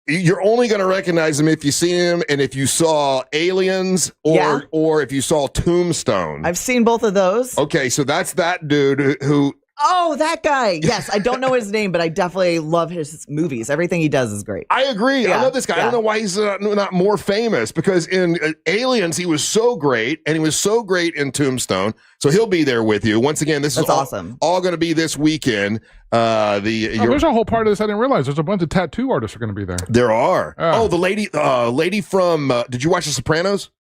you're only going to recognize him if you see him and if you saw Aliens or if you saw Tombstone.
I've seen both of those.
Okay, so that's that dude who.
Oh, that guy. Yes, I don't know his name, but I definitely love his movies. Everything he does is great.
I agree.
Yeah,
I love this guy. I don't know why he's not more famous because in Aliens, he was so great and he was so great in Tombstone. So he'll be there with you. Once again, this is
awesome.
All going to be this weekend.
There's a whole part of this I didn't realize. There's a bunch of tattoo artists are going to be there.
There are. The lady from, did you watch The Sopranos?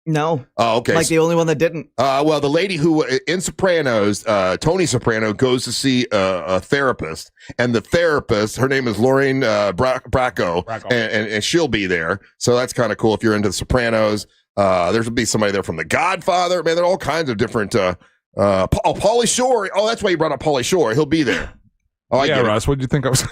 No.
Oh, okay.
Like the only one that didn't.
Well, the lady who in Sopranos, Tony Soprano, goes to see a therapist, and the therapist, her name is Lorraine Bracco, and she'll be there. So that's kind of cool if you're into The Sopranos. There'll be somebody there from The Godfather. Man, there are all kinds of different. Pauly Shore. Oh, that's why you brought up Pauly Shore. He'll be there. Oh, I get
Russ, what did you think I was?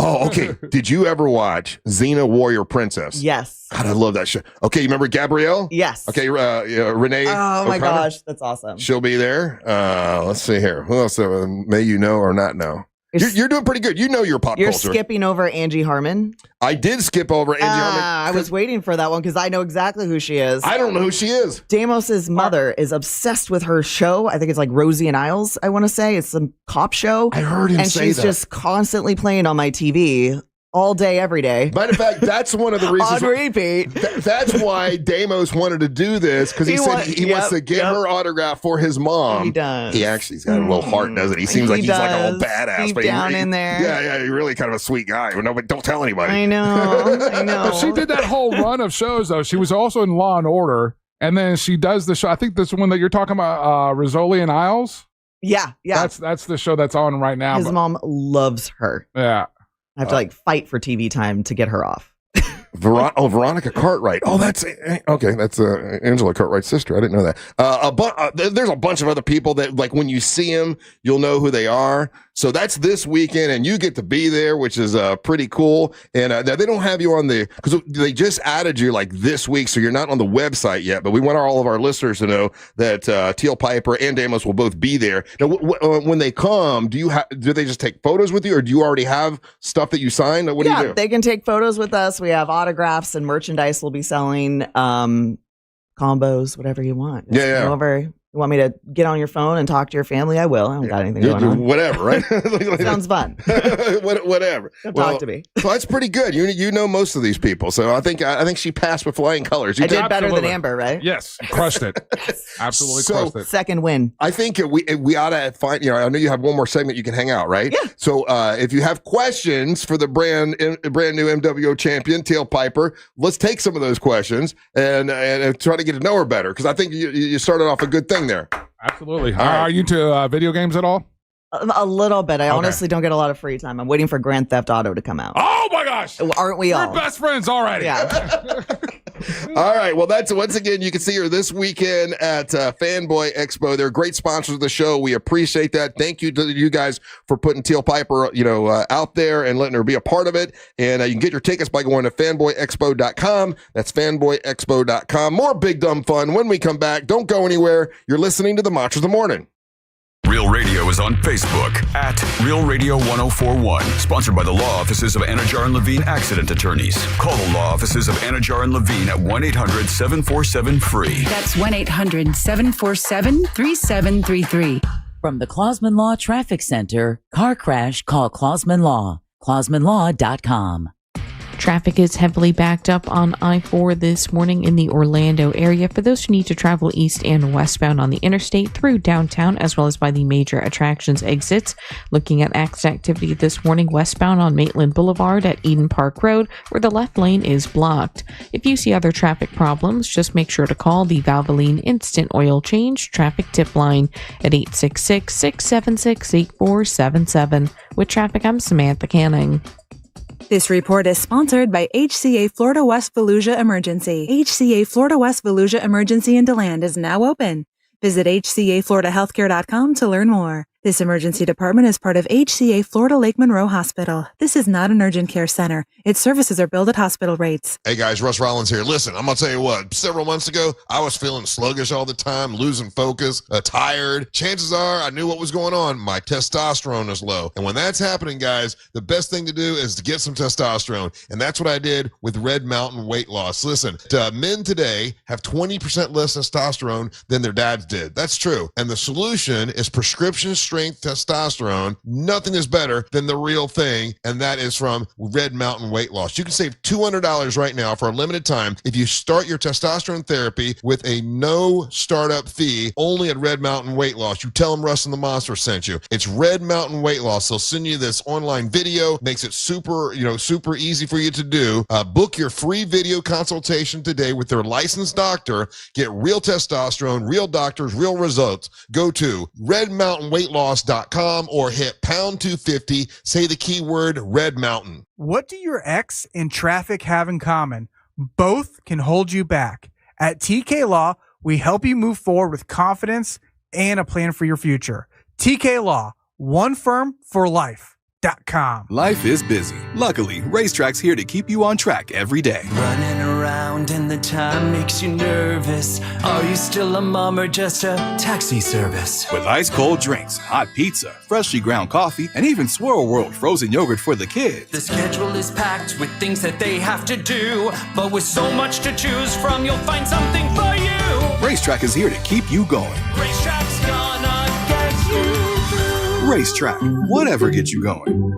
Okay. Did you ever watch Xena Warrior Princess?
Yes.
God, I love that show. Okay, you remember Gabrielle?
Yes.
Okay, Renee.
Oh my
O'Connor?
gosh, that's awesome.
She'll be there. Let's see here. Who else may you know or not know? You're doing pretty good. You know your pop
You're
culture.
skipping over Angie Harmon.
I did skip over Angie Harmon.
I was waiting for that one because I know exactly who she is.
I don't know who she is.
Damos's mother is obsessed with her show. I think it's like Rosie and Isles, I want to say. It's some cop show.
I heard him say that.
And she's just constantly playing on my TV. All day, every day.
Matter of fact, that's one of the reasons.
On repeat.
That's why Damos wanted to do this because he said he wants to get her autograph for his mom.
He does.
He's got a little heart, doesn't he? He seems like he's like a little badass.
Deep
but
down in there.
Yeah, he's really kind of a sweet guy. But don't tell anybody.
I know.
But she did that whole run of shows, though. She was also in Law and Order, and then she does the show. I think this one that you're talking about, Rizzoli and Isles.
Yeah.
That's the show that's on right now.
His mom loves her.
Yeah.
I have to fight for TV time to get her off.
Veronica Cartwright. Oh, that's okay. That's Angela Cartwright's sister. I didn't know that. There's a bunch of other people that, like, when you see them, you'll know who they are. So that's this weekend, and you get to be there, which is pretty cool. And they don't have you on because they just added you like this week, so you're not on the website yet. But we want all of our listeners to know that Teal Piper and Damos will both be there. Now, when they come, do they just take photos with you, or do you already have stuff that you signed? What do you do?
They can take photos with us. We have autographs and merchandise we'll be selling, combos, whatever you want. Just come over. You want me to get on your phone and talk to your family? I will. I don't got anything going on.
Whatever, right?
Sounds fun.
Whatever.
Talk to me.
So that's pretty good. You know most of these people, so I think she passed with flying colors.
I did better than Amber, right?
Yes, crushed it. Absolutely crushed it.
Second win.
I think we ought to find. I know you have one more segment you can hang out, right?
Yeah.
So if you have questions for the brand new MWO champion Teal Piper, let's take some of those questions and try to get to know her better, because I think you started off a good thing there.
Absolutely. Are you into video games at all?
A little bit. I honestly don't get a lot of free time. I'm waiting for Grand Theft Auto to come out.
Oh my gosh!
Aren't we all?
We're best friends already.
Yeah. All right. Well, that's once again, you can see her this weekend at Fanboy Expo. They're great sponsors of the show. We appreciate that. Thank you to you guys for putting Teal Piper, out there and letting her be a part of it. And you can get your tickets by going to fanboyexpo.com. That's fanboyexpo.com. More Big Dumb Fun when we come back. Don't go anywhere. You're listening to the Monsters of the Morning.
Real Radio is on Facebook at Real Radio 1041. Sponsored by the law offices of Anajar and Levine Accident Attorneys. Call the law offices of Anajar and Levine at 1-800-747-FREE.
That's 1-800-747-3733.
From the Clausman Law Traffic Center, car crash, call Clausman Law. ClausmanLaw.com.
Traffic is heavily backed up on I-4 this morning in the Orlando area for those who need to travel east and westbound on the interstate through downtown, as well as by the major attractions exits. Looking at accident activity this morning westbound on Maitland Boulevard at Eden Park Road, where the left lane is blocked. If you see other traffic problems, just make sure to call the Valvoline Instant Oil Change Traffic Tip Line at 866-676-8477. With traffic, I'm Samantha Canning.
This report is sponsored by HCA Florida West Fallujah Emergency. HCA Florida West Fallujah Emergency in DeLand is now open. Visit hcafloridahealthcare.com to learn more. This emergency department is part of HCA Florida Lake Monroe Hospital. This is not an urgent care center. Its services are billed at hospital rates.
Hey guys, Russ Rollins here. Listen, I'm going to tell you what, several months ago, I was feeling sluggish all the time, losing focus, tired. Chances are I knew what was going on. My testosterone is low. And when that's happening, guys, the best thing to do is to get some testosterone. And that's what I did with Red Mountain Weight Loss. Listen, men today have 20% less testosterone than their dads did. That's true. And the solution is prescription strength testosterone. Nothing is better than the real thing, and that is from Red Mountain Weight Loss. You can save $200 right now for a limited time if you start your testosterone therapy with a no startup fee only at Red Mountain Weight Loss. You tell them Russ and the Monster sent you. It's Red Mountain Weight Loss. They'll send you this online video, makes it super easy for you to do. Book your free video consultation today with their licensed doctor. Get real testosterone, real doctors, real results. Go to redmountainweightloss.com or hit pound 250. Say the keyword Red Mountain.
What do your ex and traffic have in common? Both can hold you back. At TK Law, we help you move forward with confidence and a plan for your future. TK Law, one firm for life.
Life is busy. Luckily, Racetrack's here to keep you on track every day.
Running around and the time makes you nervous. Are you still a mom or just a taxi service?
With ice cold drinks, hot pizza, freshly ground coffee, and even Swirl World frozen yogurt for the kids.
The schedule is packed with things that they have to do, but with so much to choose from, you'll find something for you.
Racetrack is here to keep you going.
Racetrack's gonna get you through.
Racetrack, whatever gets you going.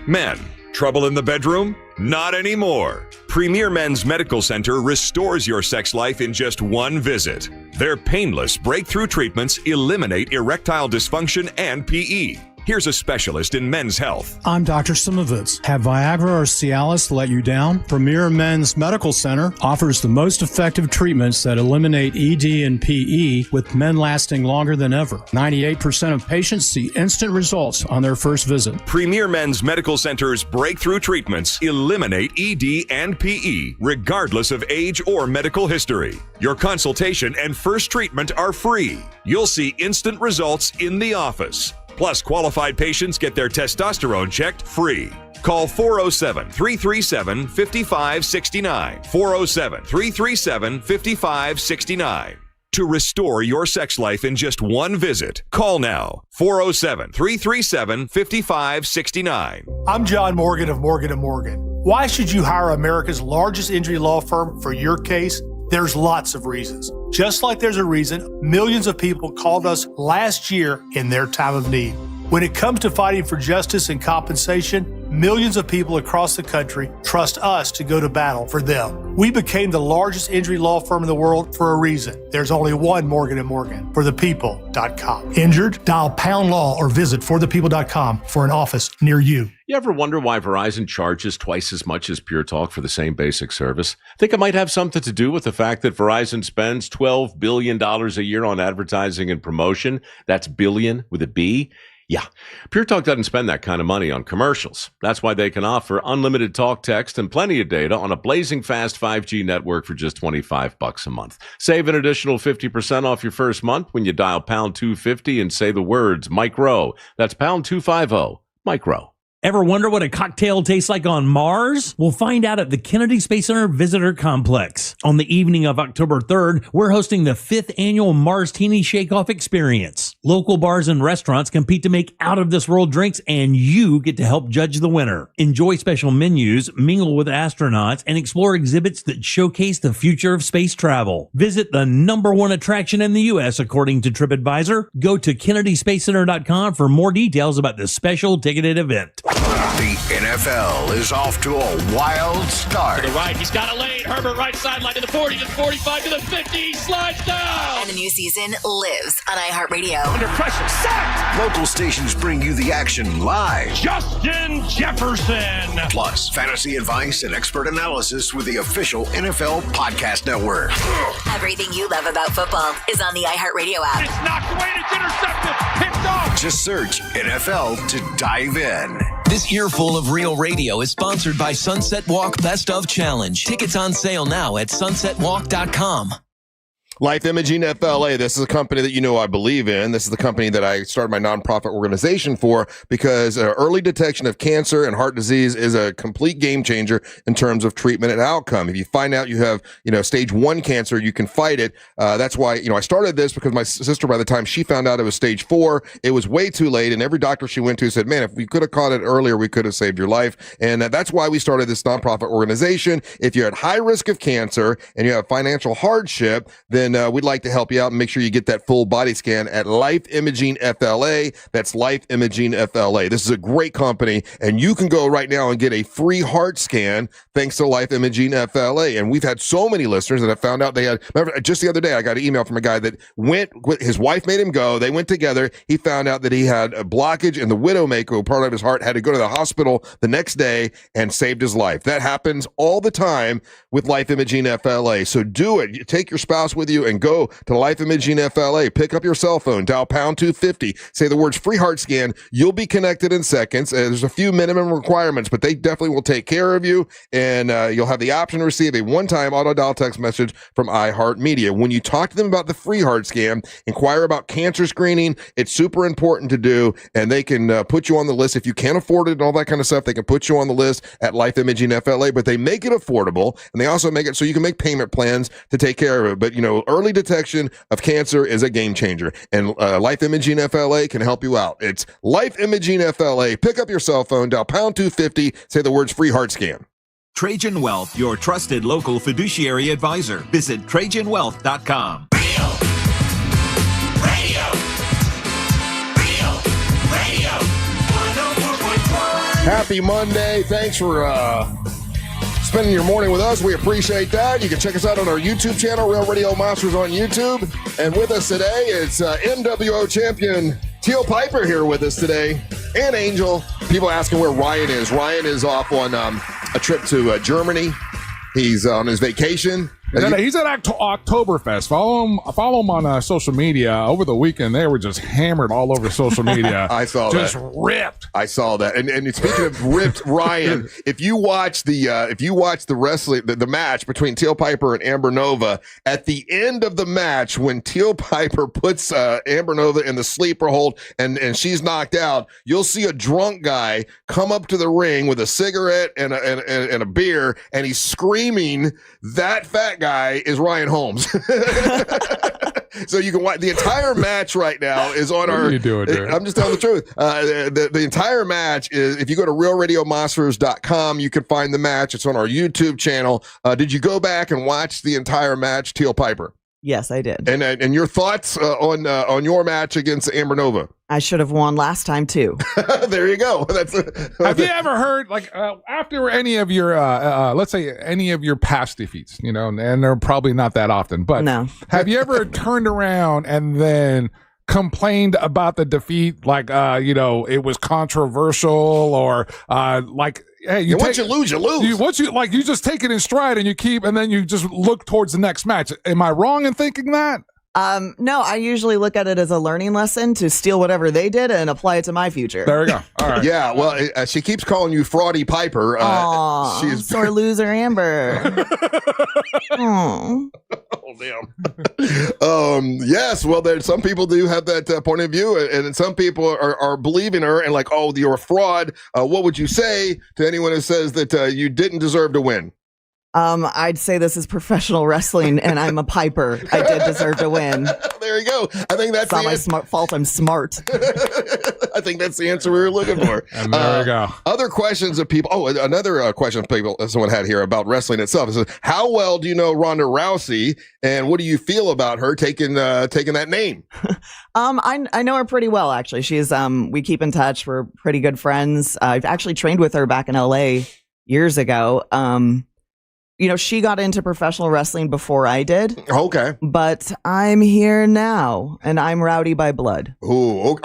Men, trouble in the bedroom? Not anymore. Premier Men's Medical Center restores your sex life in just one visit. Their painless breakthrough treatments eliminate erectile dysfunction and PE. Here's a specialist in men's health.
I'm Dr. Simovitz. Have Viagra or Cialis let you down? Premier Men's Medical Center offers the most effective treatments that eliminate ED and PE, with men lasting longer than ever. 98% of patients see instant results on their first visit.
Premier Men's Medical Center's breakthrough treatments eliminate ED and PE, regardless of age or medical history. Your consultation and first treatment are free. You'll see instant results in the office. Plus, qualified patients get their testosterone checked free. Call 407-337-5569. 407-337-5569. To restore your sex life in just one visit. Call now. 407-337-5569.
I'm John Morgan of Morgan & Morgan. Why should you hire America's largest injury law firm for your case? There's lots of reasons. Just like there's a reason millions of people called us last year in their time of need. When it comes to fighting for justice and compensation, millions of people across the country trust us to go to battle for them. We became the largest injury law firm in the world for a reason. There's only one Morgan & Morgan, forthepeople.com. Injured? Dial pound law or visit forthepeople.com for an office near you.
You ever wonder why Verizon charges twice as much as Pure Talk for the same basic service? Think it might have something to do with the fact that Verizon spends $12 billion a year on advertising and promotion. That's billion with a B. Yeah, Pure Talk doesn't spend that kind of money on commercials. That's why they can offer unlimited talk, text, and plenty of data on a blazing fast 5G network for just $25 a month. Save an additional 50% off your first month when you dial pound 250 and say the words micro. That's pound 250, micro.
Ever wonder what a cocktail tastes like on Mars? We'll find out at the Kennedy Space Center Visitor Complex. On the evening of October 3rd, we're hosting the 5th annual Mars Teeny Shake-Off Experience. Local bars and restaurants compete to make out-of-this-world drinks, and you get to help judge the winner. Enjoy special menus, mingle with astronauts, and explore exhibits that showcase the future of space travel. Visit the #1 attraction in the U.S. according to TripAdvisor. Go to KennedySpaceCenter.com for more details about this special ticketed event.
The NFL is off to a wild start.
To the right, he's got a lane. Herbert right sideline to the 40, to the 45, to the 50, slides down.
And the new season lives on iHeartRadio.
Under pressure, sacked.
Local stations bring you the action live.
Justin Jefferson.
Plus, fantasy advice and expert analysis with the official NFL Podcast Network.
Everything you love about football is on the iHeartRadio app.
It's knocked away, it's intercepted, picked off.
Just search NFL to dive in.
This earful of real radio is sponsored by Sunset Walk Best of Challenge. Tickets on sale now at sunsetwalk.com.
Life Imaging FLA. This is a company that you know I believe in. This is the company that I started my nonprofit organization for because early detection of cancer and heart disease is a complete game changer in terms of treatment and outcome. If you find out you have, stage 1 cancer, you can fight it. That's why, I started this because my sister, by the time she found out it was stage 4, it was way too late. And every doctor she went to said, man, if we could have caught it earlier, we could have saved your life. And that's why we started this nonprofit organization. If you're at high risk of cancer and you have financial hardship, then we'd like to help you out and make sure you get that full body scan at Life Imaging FLA. That's Life Imaging FLA. This is a great company, and you can go right now and get a free heart scan thanks to Life Imaging FLA. And we've had so many listeners that have found out they had. Remember, just the other day, I got an email from a guy that went. His wife made him go. They went together. He found out that he had a blockage in the widowmaker part of his heart. Had to go to the hospital the next day and saved his life. That happens all the time with Life Imaging FLA. So do it. You take your spouse with you and go to Life Imaging FLA. Pick up your cell phone, dial pound 250, say the words free heart scan. You'll be connected in seconds. There's a few minimum requirements, but they definitely will take care of you. And you'll have the option to receive a one-time auto dial text message from iHeartMedia. When you talk to them about the free heart scan, inquire about cancer screening. It's super important to do, and they can put you on the list. If you can't afford it and all that kind of stuff, they can put you on the list at Life Imaging FLA, but they make it affordable, and they also make it so you can make payment plans to take care of it. But, early detection of cancer is a game changer, and Life Imaging FLA can help you out. It's Life Imaging FLA. Pick up your cell phone, dial pound 250, say the words free heart scan.
Trajan Wealth, your trusted local fiduciary advisor. Visit TrajanWealth.com.
Happy Monday. Thanks for spending your morning with us. We appreciate that. You can check us out on our YouTube channel, Real Radio Monsters on YouTube. And with us today, it's NWO champion Teal Piper here with us today, and Angel. People asking where Ryan is. Ryan is off on a trip to Germany. He's on his vacation.
He's at Oktoberfest. Follow him on social media. Over the weekend, they were just hammered all over social media.
I saw
just
that.
Ripped.
I saw that. And speaking of ripped, Ryan, if you watch the wrestling, the match between Teal Piper and Amber Nova, at the end of the match, when Teal Piper puts Amber Nova in the sleeper hold and she's knocked out, you'll see a drunk guy come up to the ring with a cigarette and a beer, and he's screaming, "That fat guy is Ryan Holmes." So you can watch the entire match right now is on
What are you doing, dude?
I'm just telling the truth. The entire match is, if you go to realradiomonsters.com, you can find the match. It's on our YouTube channel. Did you go back and watch the entire match, Teal Piper?
Yes, I did.
And your thoughts on your match against Amber Nova?
I should have won last time too.
There you go.
Have you ever heard, like, after any of your, let's say, any of your past defeats, and they're probably not that often, but
no.
Have you ever turned around and then complained about the defeat, like, it was controversial, or like, hey,
once you lose, you lose.
You just take it in stride and then you just look towards the next match. Am I wrong in thinking that?
No, I usually look at it as a learning lesson to steal whatever they did and apply it to my future.
There we go. All right.
Yeah, well, she keeps calling you Fraudy Piper.
She's sore loser, Amber.
Oh, damn. Yes, well, some people do have that point of view, and some people are believing her and like, oh, you're a fraud. What would you say to anyone who says that you didn't deserve to win?
I'd say this is professional wrestling, and I'm a Piper. I did deserve to win.
There you go. I think that's
it's not my fault. I'm smart.
I think that's the answer we were looking for.
And there we go.
Other questions of people. Oh, another question someone had here about wrestling itself. It says, how well do you know Ronda Rousey, and what do you feel about her taking that name?
I know her pretty well, actually. She's we keep in touch. We're pretty good friends. I've actually trained with her back in LA years ago. She got into professional wrestling before I did.
Okay.
But I'm here now, and I'm rowdy by blood.
Ooh,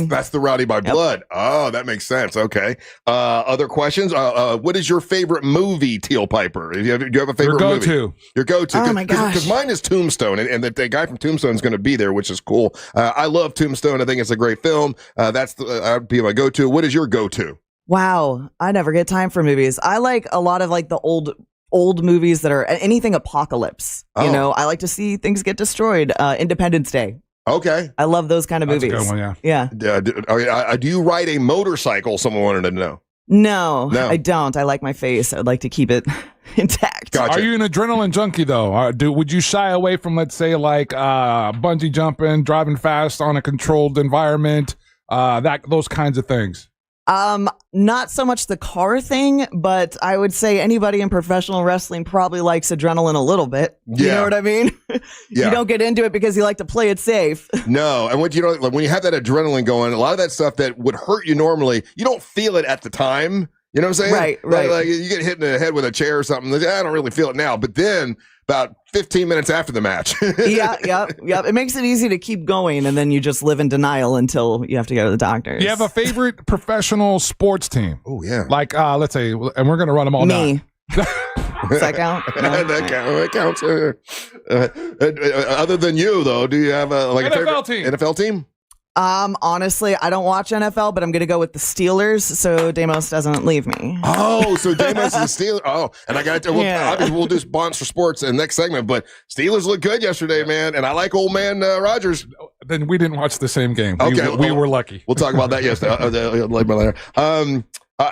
that's the rowdy by blood. Oh, that makes sense. Okay. Other questions? What is your favorite movie, Teal Piper? Do you have a favorite movie? Your go-to.
Oh, my gosh.
Because mine is Tombstone, and the guy from Tombstone is going to be there, which is cool. I love Tombstone. I think it's a great film. I'd be my go-to. What is your go-to?
Wow. I never get time for movies. I like a lot of like the old movies that are anything apocalypse. I like to see things get destroyed. Independence Day.
Okay.
I love those kind of movies.
That's a good one,
yeah.
Do you ride a motorcycle? Someone wanted to know.
No, I don't. I like my face. I'd like to keep it intact.
Gotcha.
Are you an adrenaline junkie, though? Would you shy away from, let's say, like bungee jumping, driving fast on a controlled environment, those kinds of things?
Not so much the car thing, but I would say anybody in professional wrestling probably likes adrenaline a little bit. You know what I mean? You don't get into it because you like to play it safe.
No, and when you have that adrenaline going, a lot of that stuff that would hurt you normally, you don't feel it at the time. You know what I'm saying?
Right.
Like you get hit in the head with a chair or something. I don't really feel it now, but then about 15 minutes after the match.
Yeah. It makes it easy to keep going, and then you just live in denial until you have to go to the doctor.
Do you have a favorite professional sports team?
Oh, yeah.
Like, let's say, and we're going to run them all
Me.
down.
Does that count? No?
That counts. Other than you, though, do you have a
NFL team?
NFL team?
Honestly, I don't watch NFL, but I'm going to go with the Steelers so Damos doesn't leave me.
Oh, so Damos is the Steelers. Oh, and I got to, obviously we'll do sponsor sports in the next segment, but Steelers look good yesterday, man. And I like old man Rodgers.
Then we didn't watch the same game.
Okay.
We were lucky.
We'll talk about that later.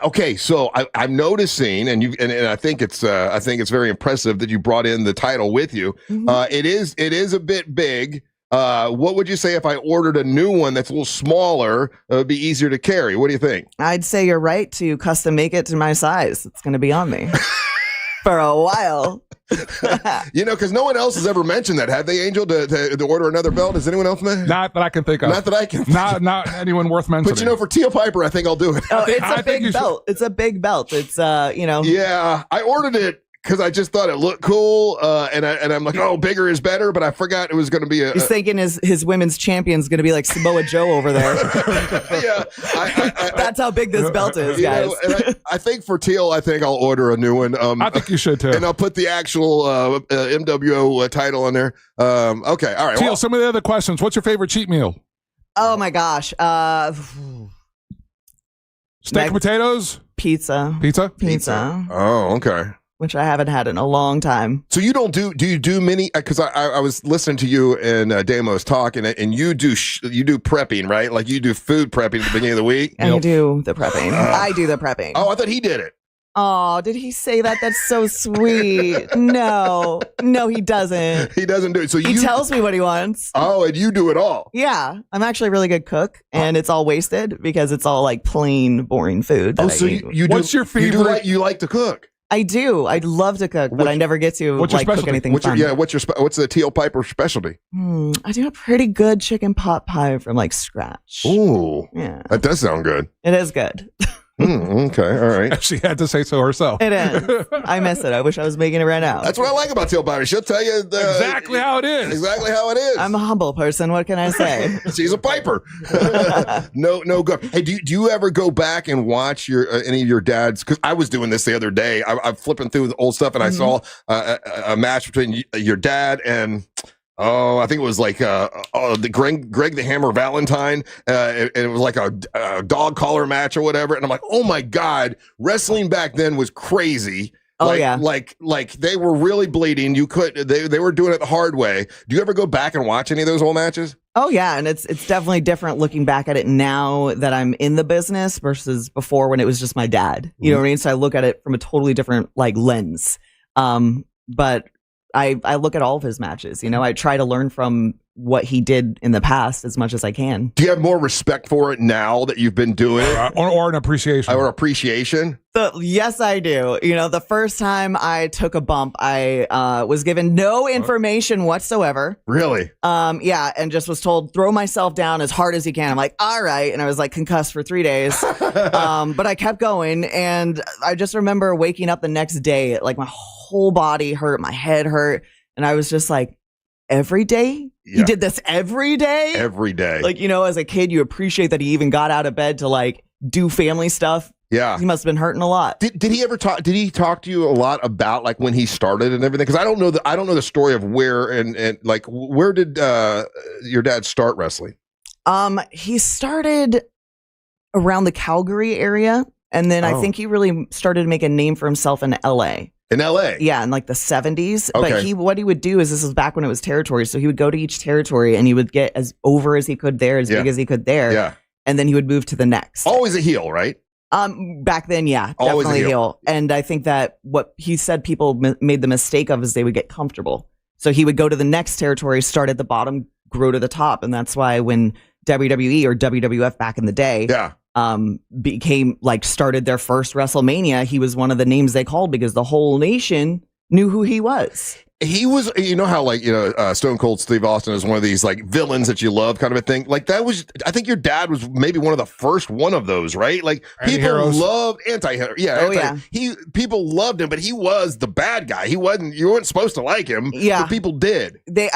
Okay, so I'm noticing, and I think it's very impressive that you brought in the title with you.
Mm-hmm.
It is a bit big. What would you say if I ordered a new one that's a little smaller? It would be easier to carry. What do you think?
I'd say you're right to custom make it to my size. It's going to be on me for a while.
Because no one else has ever mentioned that. Have they, Angel, to order another belt? Has anyone else mentioned?
Not that I can think of.
Not that I can.
Not anyone worth mentioning.
But for Teal Piper, I think I'll do it.
Oh, it's a big belt. It's a big belt. It's
Yeah, I ordered it because I just thought it looked cool, and I'm like, oh, bigger is better, but I forgot it was going to be
He's thinking his women's champion's going to be like Samoa Joe over there.
Yeah,
that's how big this belt is, guys.
And I think for Teal, I think I'll order a new one.
I think you should too,
and I'll put the actual MWO title on there. Okay, all right.
Teal, some of the other questions. What's your favorite cheat meal?
Oh my gosh,
steak and potatoes,
pizza.
Oh, okay.
Which I haven't had in a long time.
So you don't do you do many? Because I was listening to you and Damos talking, and you do prepping, right? Like you do food prepping at the beginning of the week.
I do the prepping. I do the prepping.
Oh, I thought he did it.
Oh, did he say that? That's so sweet. No, he doesn't.
He doesn't do it. So
he tells me what he wants.
Oh, and you do it all.
Yeah, I'm actually a really good cook, and it's all wasted because it's all like plain, boring food.
Oh, so you do.
What's your favorite?
You like to cook?
I do. I'd love to cook, but I never get to cook anything fun.
What's the Teal Piper specialty?
I do a pretty good chicken pot pie from like scratch.
Ooh,
yeah,
that does sound good.
It is good.
Okay, all right.
She had to say so herself.
It is. I miss it. I wish I was making it right now.
That's what I like about Teal Piper. She'll tell you
exactly how it is.
Exactly how it is.
I'm a humble person. What can I say?
She's a piper. No good. Hey, do you ever go back and watch any of your dad's? Because I was doing this the other day. I'm flipping through the old stuff, and I saw a match between your dad and. Oh, I think it was like the Greg the Hammer Valentine, and it was like a dog collar match or whatever. And I'm like, oh my God, wrestling back then was crazy. Like they were really bleeding. They were doing it the hard way. Do you ever go back and watch any of those old matches?
Oh yeah, and it's definitely different looking back at it now that I'm in the business versus before when it was just my dad. You know what I mean? So I look at it from a totally different lens. But I look at all of his matches. You know, I try to learn from what he did in the past as much as I can.
Do you have more respect for it now that you've been doing it?
Or an appreciation?
Or appreciation?
Yes, I do. You know, the first time I took a bump, I was given no information whatsoever.
Really?
Yeah, and just was told, throw myself down as hard as you can. I'm like, all right. And I was like concussed for 3 days. But I kept going. And I just remember waking up the next day, like my whole body hurt, my head hurt. And I was just like, every day?
Yeah.
He did this every day?
Every day.
Like, you know, as a kid, you appreciate that he even got out of bed to like do family stuff.
Yeah.
He must have been hurting a lot.
Did he ever talk? Did he talk to you a lot about like when he started and everything? Because I don't know the story of where and like where did your dad start wrestling?
He started around the Calgary area, and then I think he really started to make a name for himself in LA.
In LA?
Yeah, in like the 70s.
Okay.
But what he would do is, this was back when it was territory. So he would go to each territory and he would get as over as he could there, as big as he could there.
Yeah.
And then he would move to the next.
Always a heel, right?
Back then, yeah,
Always
definitely
a heel.
And I think that what he said people made the mistake of is they would get comfortable. So he would go to the next territory, start at the bottom, grow to the top. And that's why when WWE or WWF back in the day, started their first WrestleMania, he was one of the names they called because the whole nation knew who he was.
He was, you know how like, Stone Cold Steve Austin is one of these like villains that you love kind of a thing. Like that was, I think your dad was maybe one of the first one of those, right? Like people loved anti-hero. Yeah. People loved him, but he was the bad guy. You weren't supposed to like him.
Yeah.
But people did.
They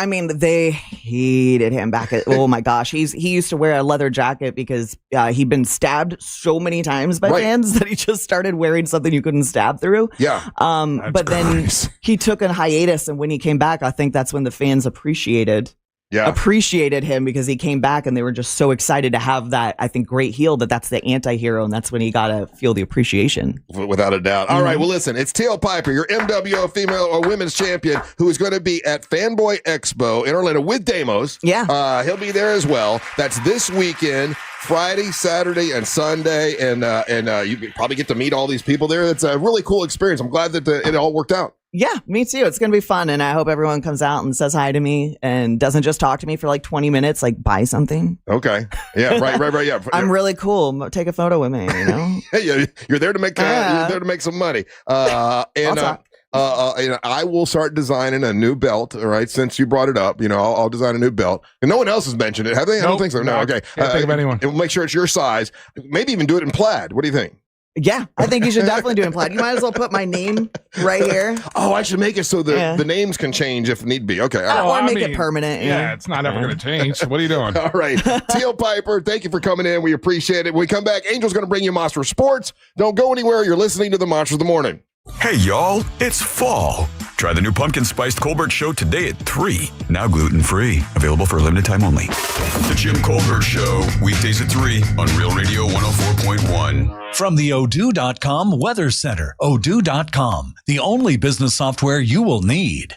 hated him back at, oh my gosh. He used to wear a leather jacket because he'd been stabbed so many times by fans that he just started wearing something you couldn't stab through.
Yeah.
But then he took a hiatus, and when he came back, I think that's when the fans appreciated him because he came back and they were just so excited to have that, I think, great heel that's the anti-hero, and that's when he got to feel the appreciation.
Without a doubt. All right, well, listen, it's Teal Piper, your MWO female or women's champion, who is going to be at Fanboy Expo in Orlando with Damos.
Yeah.
He'll be there as well. That's this weekend. Friday, Saturday, and Sunday, and you probably get to meet all these people there. It's a really cool experience. I'm glad that it all worked out.
Yeah, me too. It's going to be fun, and I hope everyone comes out and says hi to me and doesn't just talk to me for like 20 minutes, like buy something.
Okay. Yeah, right. Yeah.
I'm really cool. Take a photo with me, you know?
Yeah, you're there to make some money. I will start designing a new belt. All right, since you brought it up, I'll design a new belt. And no one else has mentioned it, have they? I don't think so. No. Okay.
Can't think of anyone.
And we'll make sure it's your size. Maybe even do it in plaid. What do you think?
Yeah, I think you should definitely do it in plaid. You might as well put my name right here.
Oh, I should make it so the names can change if need be. Okay. All right.
Or make it permanent.
Yeah, it's not ever going to change. What are you doing?
All right. Teal Piper, thank you for coming in. We appreciate it. When we come back, Angel's going to bring you Monster Sports. Don't go anywhere. You're listening to the Monsters of the Morning.
Hey, y'all, it's fall. Try the new pumpkin spiced Colbert Show today at 3. Now gluten-free. Available for a limited time only. The Jim Colbert Show, weekdays at 3 on Real Radio 104.1.
From the Odoo.com Weather Center, Odoo.com, the only business software you will need.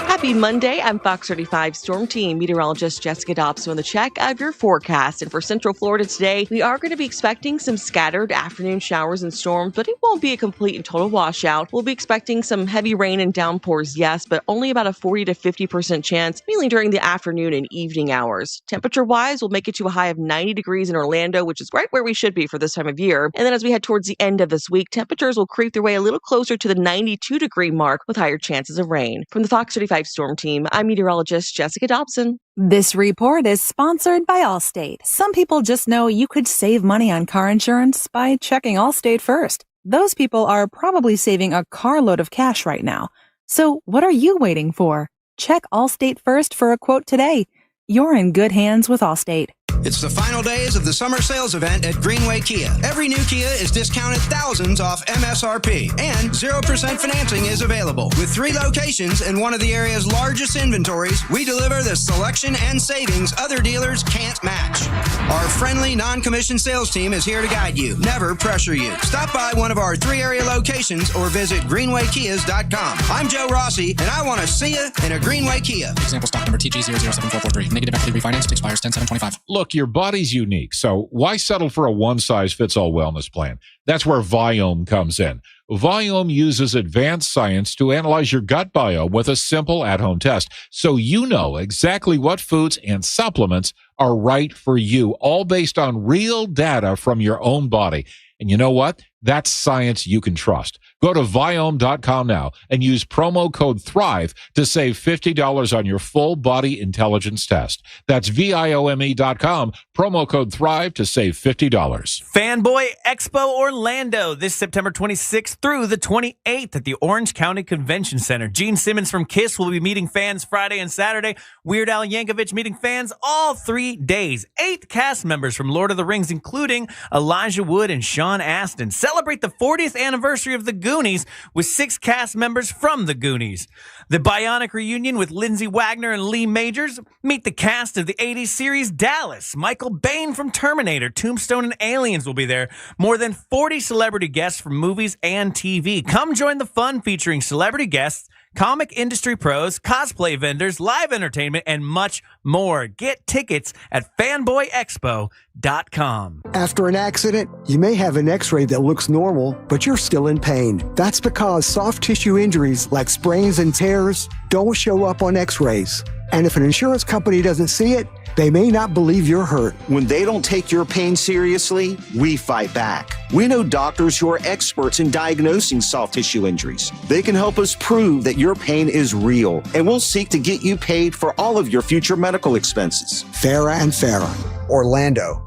Happy Monday. I'm Fox 35 Storm Team meteorologist Jessica Dobson with a check of your forecast. And for Central Florida today, we are going to be expecting some scattered afternoon showers and storms, but it won't be a complete and total washout. We'll be expecting some heavy rain and downpours, yes, but only about a 40 to 50% chance, mainly during the afternoon and evening hours. Temperature-wise, we'll make it to a high of 90 degrees in Orlando, which is right where we should be for this time of year. And then as we head towards the end of this week, temperatures will creep their way a little closer to the 92-degree mark with higher chances of rain. From the Fox 35 Storm Team, I'm meteorologist Jessica Dobson.
This report is sponsored by Allstate. Some people just know you could save money on car insurance by checking Allstate first. Those people are probably saving a carload of cash right now. So what are you waiting for? Check Allstate first for a quote today. You're in good hands with Allstate.
It's the final days of the summer sales event at Greenway Kia. Every new Kia is discounted thousands off MSRP, and 0% financing is available. With 3 locations and one of the area's largest inventories, we deliver the selection and savings other dealers can't match. Our friendly, non-commissioned sales team is here to guide you, never pressure you. Stop by one of our 3 area locations or visit greenwaykias.com. I'm Joe Rossi, and I want to see you in a Greenway Kia.
Example stock number TG007443. Negative equity refinanced expires 10/7/25.
Look, your body's unique, so why settle for a one-size-fits-all wellness plan? That's where Viome comes in. Viome uses advanced science to analyze your gut biome with a simple at-home test, so you know exactly what foods and supplements are right for you, all based on real data from your own body. And you know what? That's science you can trust. Go to Viome.com now and use promo code THRIVE to save $50 on your full body intelligence test. That's Viome.com, promo code THRIVE to save $50.
Fanboy Expo Orlando this September 26th through the 28th at the Orange County Convention Center. Gene Simmons from KISS will be meeting fans Friday and Saturday. Weird Al Yankovic meeting fans all 3 days. 8 cast members from Lord of the Rings, including Elijah Wood and Sean Astin. Celebrate the 40th anniversary of The Goonies with 6 cast members from The Goonies. The Bionic reunion with Lindsay Wagner and Lee Majors. Meet the cast of the 80s series Dallas. Michael Bain from Terminator, Tombstone, and Aliens will be there. More than 40 celebrity guests from movies and TV. Come join the fun featuring celebrity guests, comic industry pros, cosplay vendors, live entertainment, and much more. Get tickets at fanboyexpo.com.
After an accident, you may have an x-ray that looks normal, but you're still in pain. That's because soft tissue injuries like sprains and tears don't show up on x-rays. And if an insurance company doesn't see it, they may not believe you're hurt.
When they don't take your pain seriously, we fight back. We know doctors who are experts in diagnosing soft tissue injuries. They can help us prove that your pain is real, and we'll seek to get you paid for all of your future medical expenses.
Farah and Farah, Orlando.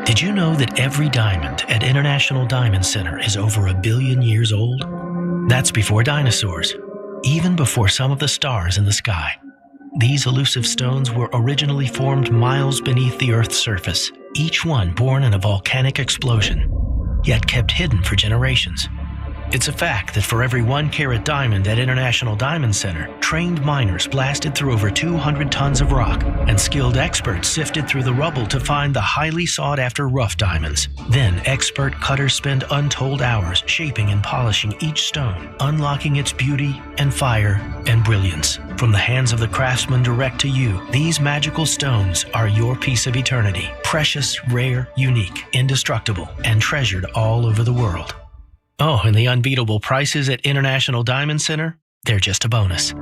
Did you know that every diamond at International Diamond Center is over 1 billion years old? That's before dinosaurs, even before some of the stars in the sky. These elusive stones were originally formed miles beneath the Earth's surface, each one born in a volcanic explosion, yet kept hidden for generations. It's a fact that for every 1-carat diamond at International Diamond Center, trained miners blasted through over 200 tons of rock, and skilled experts sifted through the rubble to find the highly sought-after rough diamonds. Then expert cutters spend untold hours shaping and polishing each stone, unlocking its beauty and fire and brilliance. From the hands of the craftsman direct to you, these magical stones are your piece of eternity. Precious, rare, unique, indestructible, and treasured all over the world. Oh, and the unbeatable prices at International Diamond Center? They're just a bonus.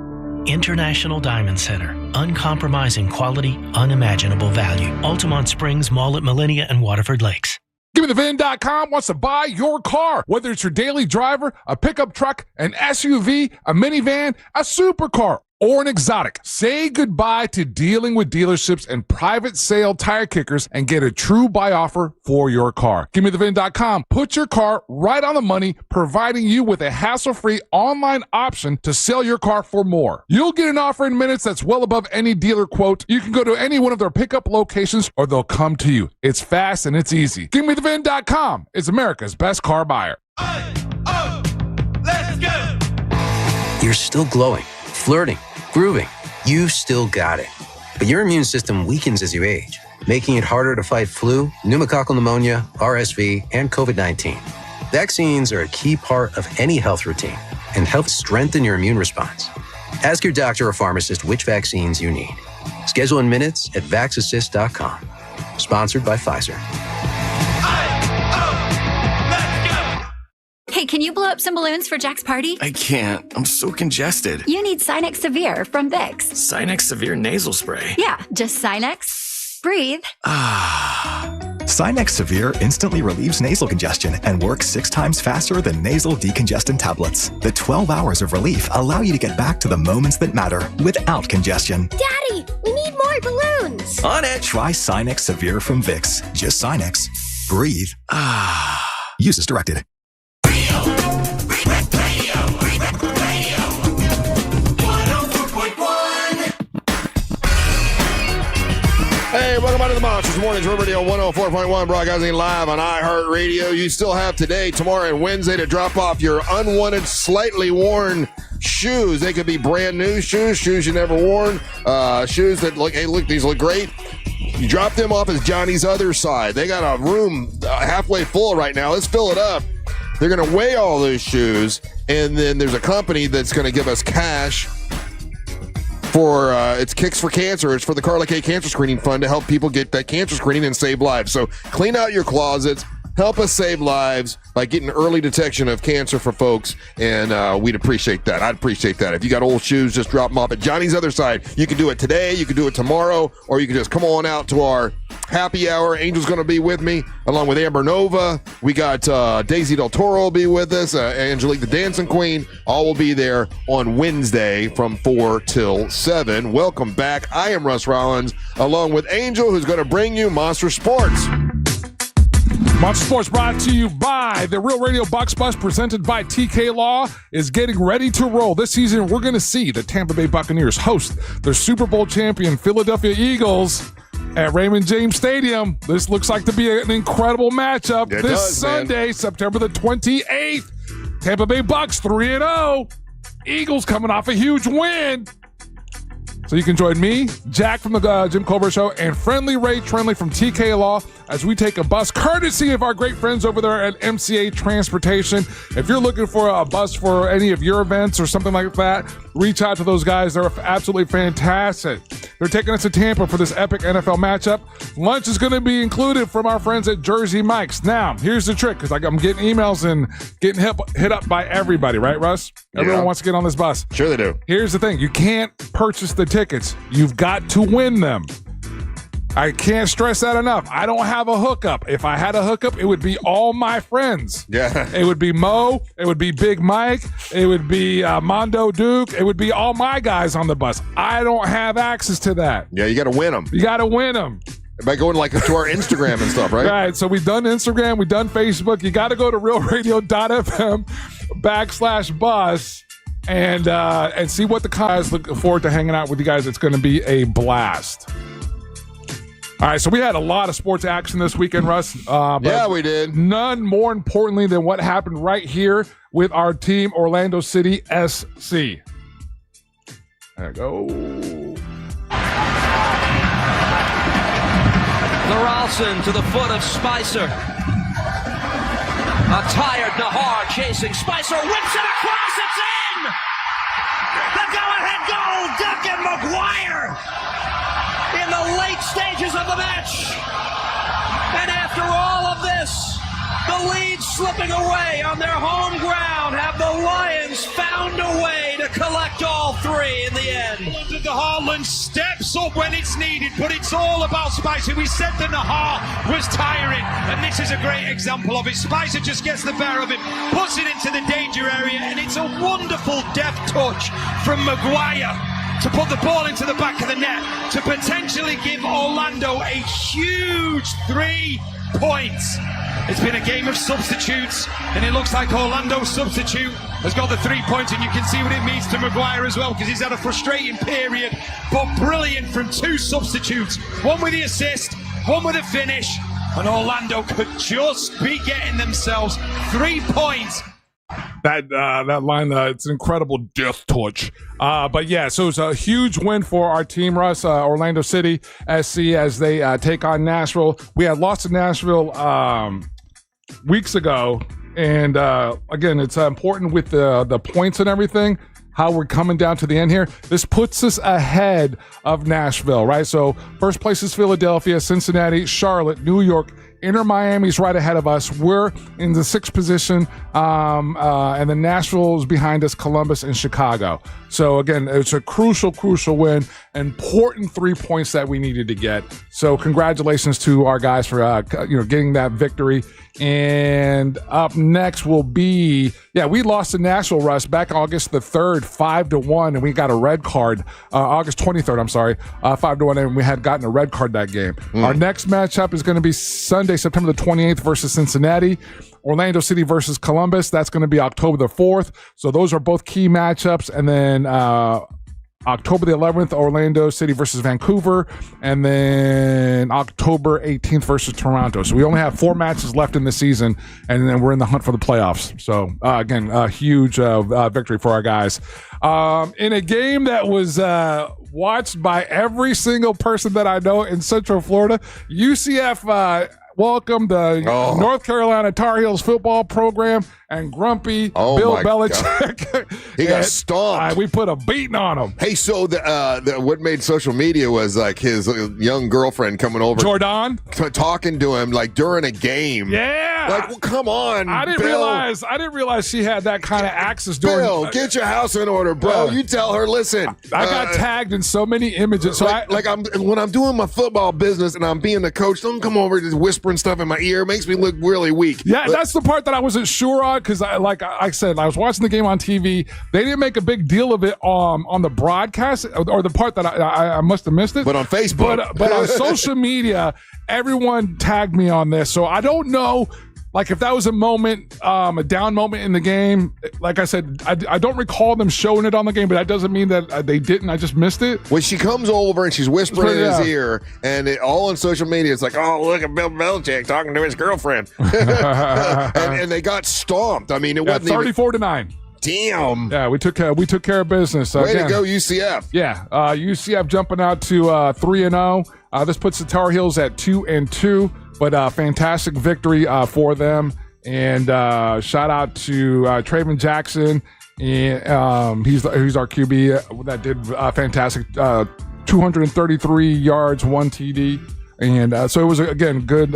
International Diamond Center. Uncompromising quality, unimaginable value. Altamont Springs, Mall at Millennia, and Waterford Lakes.
GiveMeTheVin.com wants to buy your car. Whether it's your daily driver, a pickup truck, an SUV, a minivan, a supercar, or an exotic. Say goodbye to dealing with dealerships and private sale tire kickers and get a true buy offer for your car. GiveMeTheVIN.com. Put your car right on the money, providing you with a hassle-free online option to sell your car for more. You'll get an offer in minutes that's well above any dealer quote. You can go to any one of their pickup locations or they'll come to you. It's fast and it's easy. GiveMeTheVIN.com. It's America's best car buyer.
Let's go!
You're still glowing, flirting, grooving. You still got it. But your immune system weakens as you age, making it harder to fight flu, pneumococcal pneumonia, RSV, and COVID-19. Vaccines are a key part of any health routine and help strengthen your immune response. Ask your doctor or pharmacist which vaccines you need. Schedule in minutes at vaxassist.com. Sponsored by Pfizer.
Hey, can you blow up some balloons for Jack's party?
I can't. I'm so congested.
You need Sinex Severe from Vicks.
Sinex Severe nasal spray.
Yeah, just Sinex. Breathe.
Sinex Severe instantly relieves nasal congestion and works 6 times faster than nasal decongestant tablets. The 12 hours of relief allow you to get back to the moments that matter without congestion.
Daddy, we need more balloons.
On it! Try Sinex Severe from Vicks. Just Sinex. Breathe. Use as directed.
Hey, welcome back to the Monsters Mornings River Radio 104.1, broadcasting live on iHeartRadio. You still have today, tomorrow, and Wednesday to drop off your unwanted, slightly worn shoes. They could be brand new shoes you never worn, shoes that look, hey, look, these look great. You drop them off as Johnny's Other Side. They got a room halfway full right now. Let's fill it up. They're going to weigh all those shoes, and then there's a company that's going to give us cash for it's Kicks for Cancer. It's for the Carla K Cancer Screening Fund to help people get that cancer screening and save lives. So clean out your closets. Help us save lives by getting early detection of cancer for folks, and we'd appreciate that. I'd appreciate that. If you got old shoes, just drop them off at Johnny's Other Side. You can do it today, you can do it tomorrow, or you can just come on out to our happy hour. Angel's going to be with me, along with Amber Nova. We got Daisy Del Toro will be with us, Angelique the Dancing Queen. All will be there on Wednesday from 4 till 7. Welcome back. I am Russ Rollins, along with Angel, who's going to bring you Monster Sports.
Monster Sports brought to you by the Real Radio Bucks Bus, presented by TK Law, is getting ready to roll. This season, we're going to see the Tampa Bay Buccaneers host their Super Bowl champion Philadelphia Eagles at Raymond James Stadium. This looks like to be an incredible matchup. Sunday, September the 28th. Tampa Bay Bucks 3-0. Eagles coming off a huge win. So you can join me, Jack from the Jim Colbert Show, and Friendly Ray Trendley from TK Law as we take a bus courtesy of our great friends over there at MCA Transportation. If you're looking for a bus for any of your events or something like that, reach out to those guys. They're absolutely fantastic. They're taking us to Tampa for this epic NFL matchup. Lunch is going to be included from our friends at Jersey Mike's. Now, here's the trick, because I'm getting emails and getting hit up by everybody, right, Russ? Everyone wants to get on this bus.
Sure they do.
Here's the thing. You can't purchase the tickets. You've got to win them. I can't stress that enough. I don't have a hookup. If I had a hookup, it would be all my friends.
Yeah.
It would be Mo. It would be Big Mike. It would be Mondo Duke. It would be all my guys on the bus. I don't have access to that.
Yeah, you got to win them.
You got to win them.
By going to our Instagram and stuff, right?
Right. So we've done Instagram. We've done Facebook. You got to go to realradio.fm/bus. And see what the guys look forward to hanging out with you guys. It's going to be a blast. All right, so we had a lot of sports action this weekend, Russ.
Yeah, we did.
None more importantly than what happened right here with our team, Orlando City SC. There we go.
Laralson to the foot of Spicer. A tired Nahar chasing. Spicer whips it across. It's in! The go-ahead goal, Duck and McGuire in the late stages of the match. And after all of this, the lead slipping away on their home ground, have the Lions found a way to collect all three in the end.
The Harlan steps up when it's needed, but it's all about Spicer. We said that Nahar was tiring, and this is a great example of it. Spicer just gets the better of him, puts it into the danger area, and it's a wonderful deft touch from Maguire. to put the ball into the back of the net to potentially give Orlando a huge 3 points. It's been a game of substitutes, and it looks like Orlando's substitute has got the 3 points, and you can see what it means to Maguire as well, because he's had a frustrating period, but brilliant from 2 substitutes. One with the assist, one with the finish, and Orlando could just be getting themselves 3 points.
That line, it's an incredible death touch. But yeah, so it's a huge win for our team, Russ. Orlando City SC as they take on Nashville. We had lost to Nashville weeks ago, and again, it's important with the points and everything. How we're coming down to the end here. This puts us ahead of Nashville, right? So first place is Philadelphia, Cincinnati, Charlotte, New York. Inter Miami's right ahead of us. We're in the 6th position, and then Nashville is behind us, Columbus and Chicago. So again, it's a crucial win, important 3 points that we needed to get. So congratulations to our guys for getting that victory. And up next will be, we lost to Nashville, Russ, back August the 3rd, 5-1, and we got a red card. August 23rd, I'm sorry, 5-1, and we had gotten a red card that game. Our next matchup is going to be Sunday, September the 28th versus Cincinnati. Orlando City versus Columbus. That's going to be October the 4th. So those are both key matchups. And then October the 11th, Orlando City versus Vancouver. And then October 18th versus Toronto. So we only have 4 matches left in the season. And then we're in the hunt for the playoffs. So again, a huge victory for our guys. In a game that was watched by every single person that I know in Central Florida, UCF welcomed the North Carolina Tar Heels football program and grumpy Bill Belichick.
He got stomped.
We put a beating on him.
Hey, so what made social media was like his young girlfriend coming over,
Jordan,
talking to him like during a game.
Yeah,
like, well, come on.
I didn't realize she had that kind of access.
Bill, get your house in order, bro. You tell her. Listen,
I got tagged in so many images. So
when I'm doing my football business and I'm being the coach, don't come over just whispering stuff in my ear. It makes me look really weak.
Yeah, that's the part that I wasn't sure on, because like I said, I was watching the game on TV. They didn't make a big deal of it on the broadcast, or the part that I must have missed it.
But on Facebook.
But on social media, everyone tagged me on this. So I don't know, like, if that was a moment, a down moment in the game. Like I said, I don't recall them showing it on the game, but that doesn't mean that they didn't. I just missed it.
When she comes over and she's whispering in his ear, and all on social media, it's like, oh, look at Bill Belichick talking to his girlfriend. and they got stomped. I mean, it wasn't
34-9.
Damn.
Yeah, we took care of business.
Way to go, UCF.
Yeah, UCF jumping out to 3-0. This puts the Tar Heels at 2-2. But fantastic victory for them. And shout out to Traven Jackson. And he's our QB that did fantastic. 233 yards, 1 TD. And so it was, again, good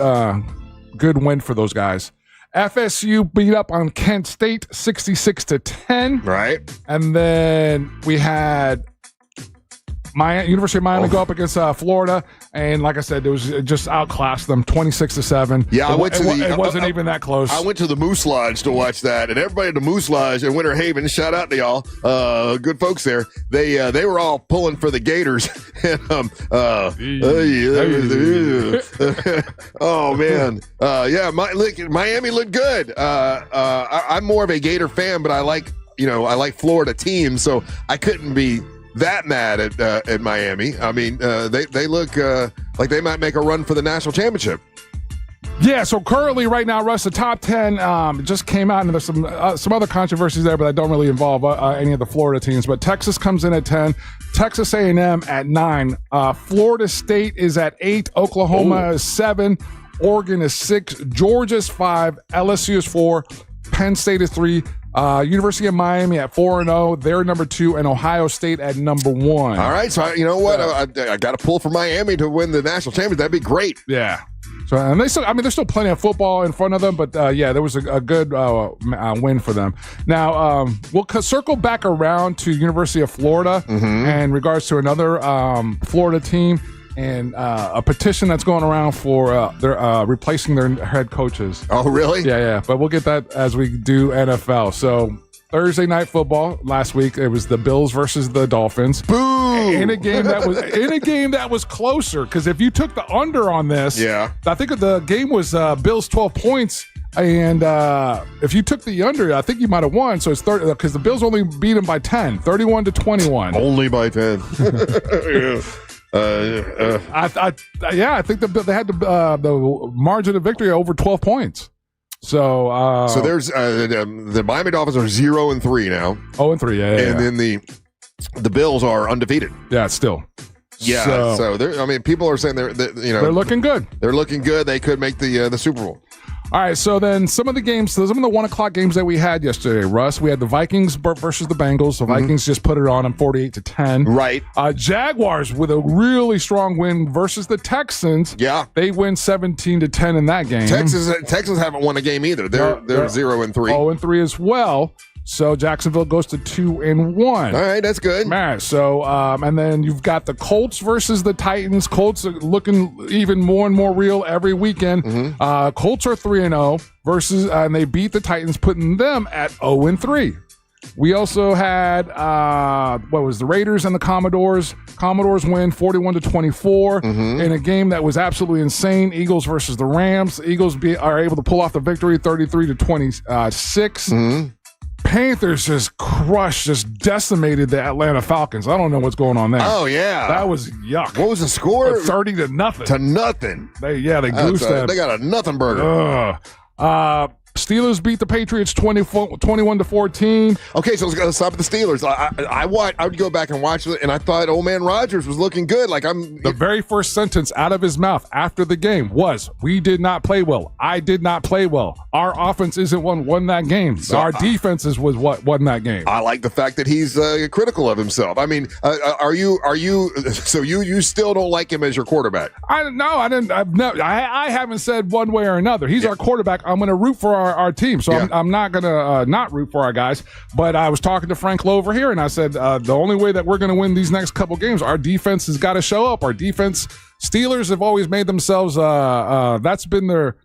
win for those guys. FSU beat up on Kent State 66-10.
Right.
And then we had University of Miami go up against Florida, and like I said, it was just outclassed them 26-7.
Yeah,
it wasn't even that close.
I went to the Moose Lodge to watch that, and everybody at the Moose Lodge in Winter Haven, shout out to y'all, good folks there. They were all pulling for the Gators. Oh man, Miami looked good. I'm more of a Gator fan, but I like Florida teams, so I couldn't be that mad at Miami. I mean, they look like they might make a run for the national championship.
Yeah, so currently right now, Russ, the top 10 just came out, and there's some other controversies there, but that don't really involve any of the Florida teams. But Texas comes in at 10, Texas A&M at 9, Florida State is at 8, Oklahoma is 7, Oregon is 6, Georgia's 5, LSU is 4, Penn State is 3, University of Miami at 4-0, they're number 2, and Ohio State at number 1.
All right, so you know what? I got to pull for Miami to win the national championship. That'd be great.
Yeah. So, and there's still plenty of football in front of them, but there was a good win for them. Now, we'll circle back around to University of Florida in regards to another Florida team and a petition that's going around for their replacing their head coaches.
Oh, really?
Yeah. But we'll get that as we do NFL. So Thursday night football last week. It was the Bills versus the Dolphins.
Boo!
In a game that was closer, because if you took the under on this, I think the game was Bills 12 points. And if you took the under, I think you might have won. So it's 30 because the Bills only beat them by 10, 31-21.
Only by 10.
I think they had the margin of victory over 12 points. So
there's the Miami Dolphins are 0-3 now.
0-3, yeah.
And then the Bills are undefeated.
Yeah, still.
Yeah. So people are saying they're
looking good.
They're looking good. They could make the Super Bowl.
All right, so then some of the 1 o'clock games that we had yesterday, Russ, we had the Vikings versus the Bengals. The Vikings just put it on them 48-10.
Right.
Jaguars with a really strong win versus the Texans.
Yeah.
They win 17-10 in that game.
Texans haven't won a game either. They're 0-3.
0-3 as well. So Jacksonville goes to 2-1.
All right, that's good.
All right, so and then you've got the Colts versus the Titans. Colts are looking even more and more real every weekend. Colts are 3-0 versus, and they beat the Titans, putting them at 0-3. We also had the Raiders and the Commodores. Commodores win 41-24 in a game that was absolutely insane. Eagles versus the Rams. Eagles are able to pull off the victory 33-26. Panthers just decimated the Atlanta Falcons. I don't know what's going on there.
Oh, yeah.
That was yuck.
What was the score?
30-0.
To nothing.
They goosed that.
They got a nothing burger.
Steelers beat the Patriots 21-14.
Okay, so let's stop at the Steelers. I would go back and watch it, and I thought old man Rodgers was looking good. The
very first sentence out of his mouth after the game was, "We did not play well. I did not play well. Our offense isn't what won that game. Our defense was what won that game."
I like the fact that he's critical of himself. I mean, are you? So you still don't like him as your quarterback?
I haven't said one way or another. He's our quarterback. I'm going to root for our team. So I'm not going to not root for our guys. But I was talking to Frank Lowe over here, and I said, the only way that we're going to win these next couple games, our defense has got to show up. Our defense, Steelers have always made themselves, that's been their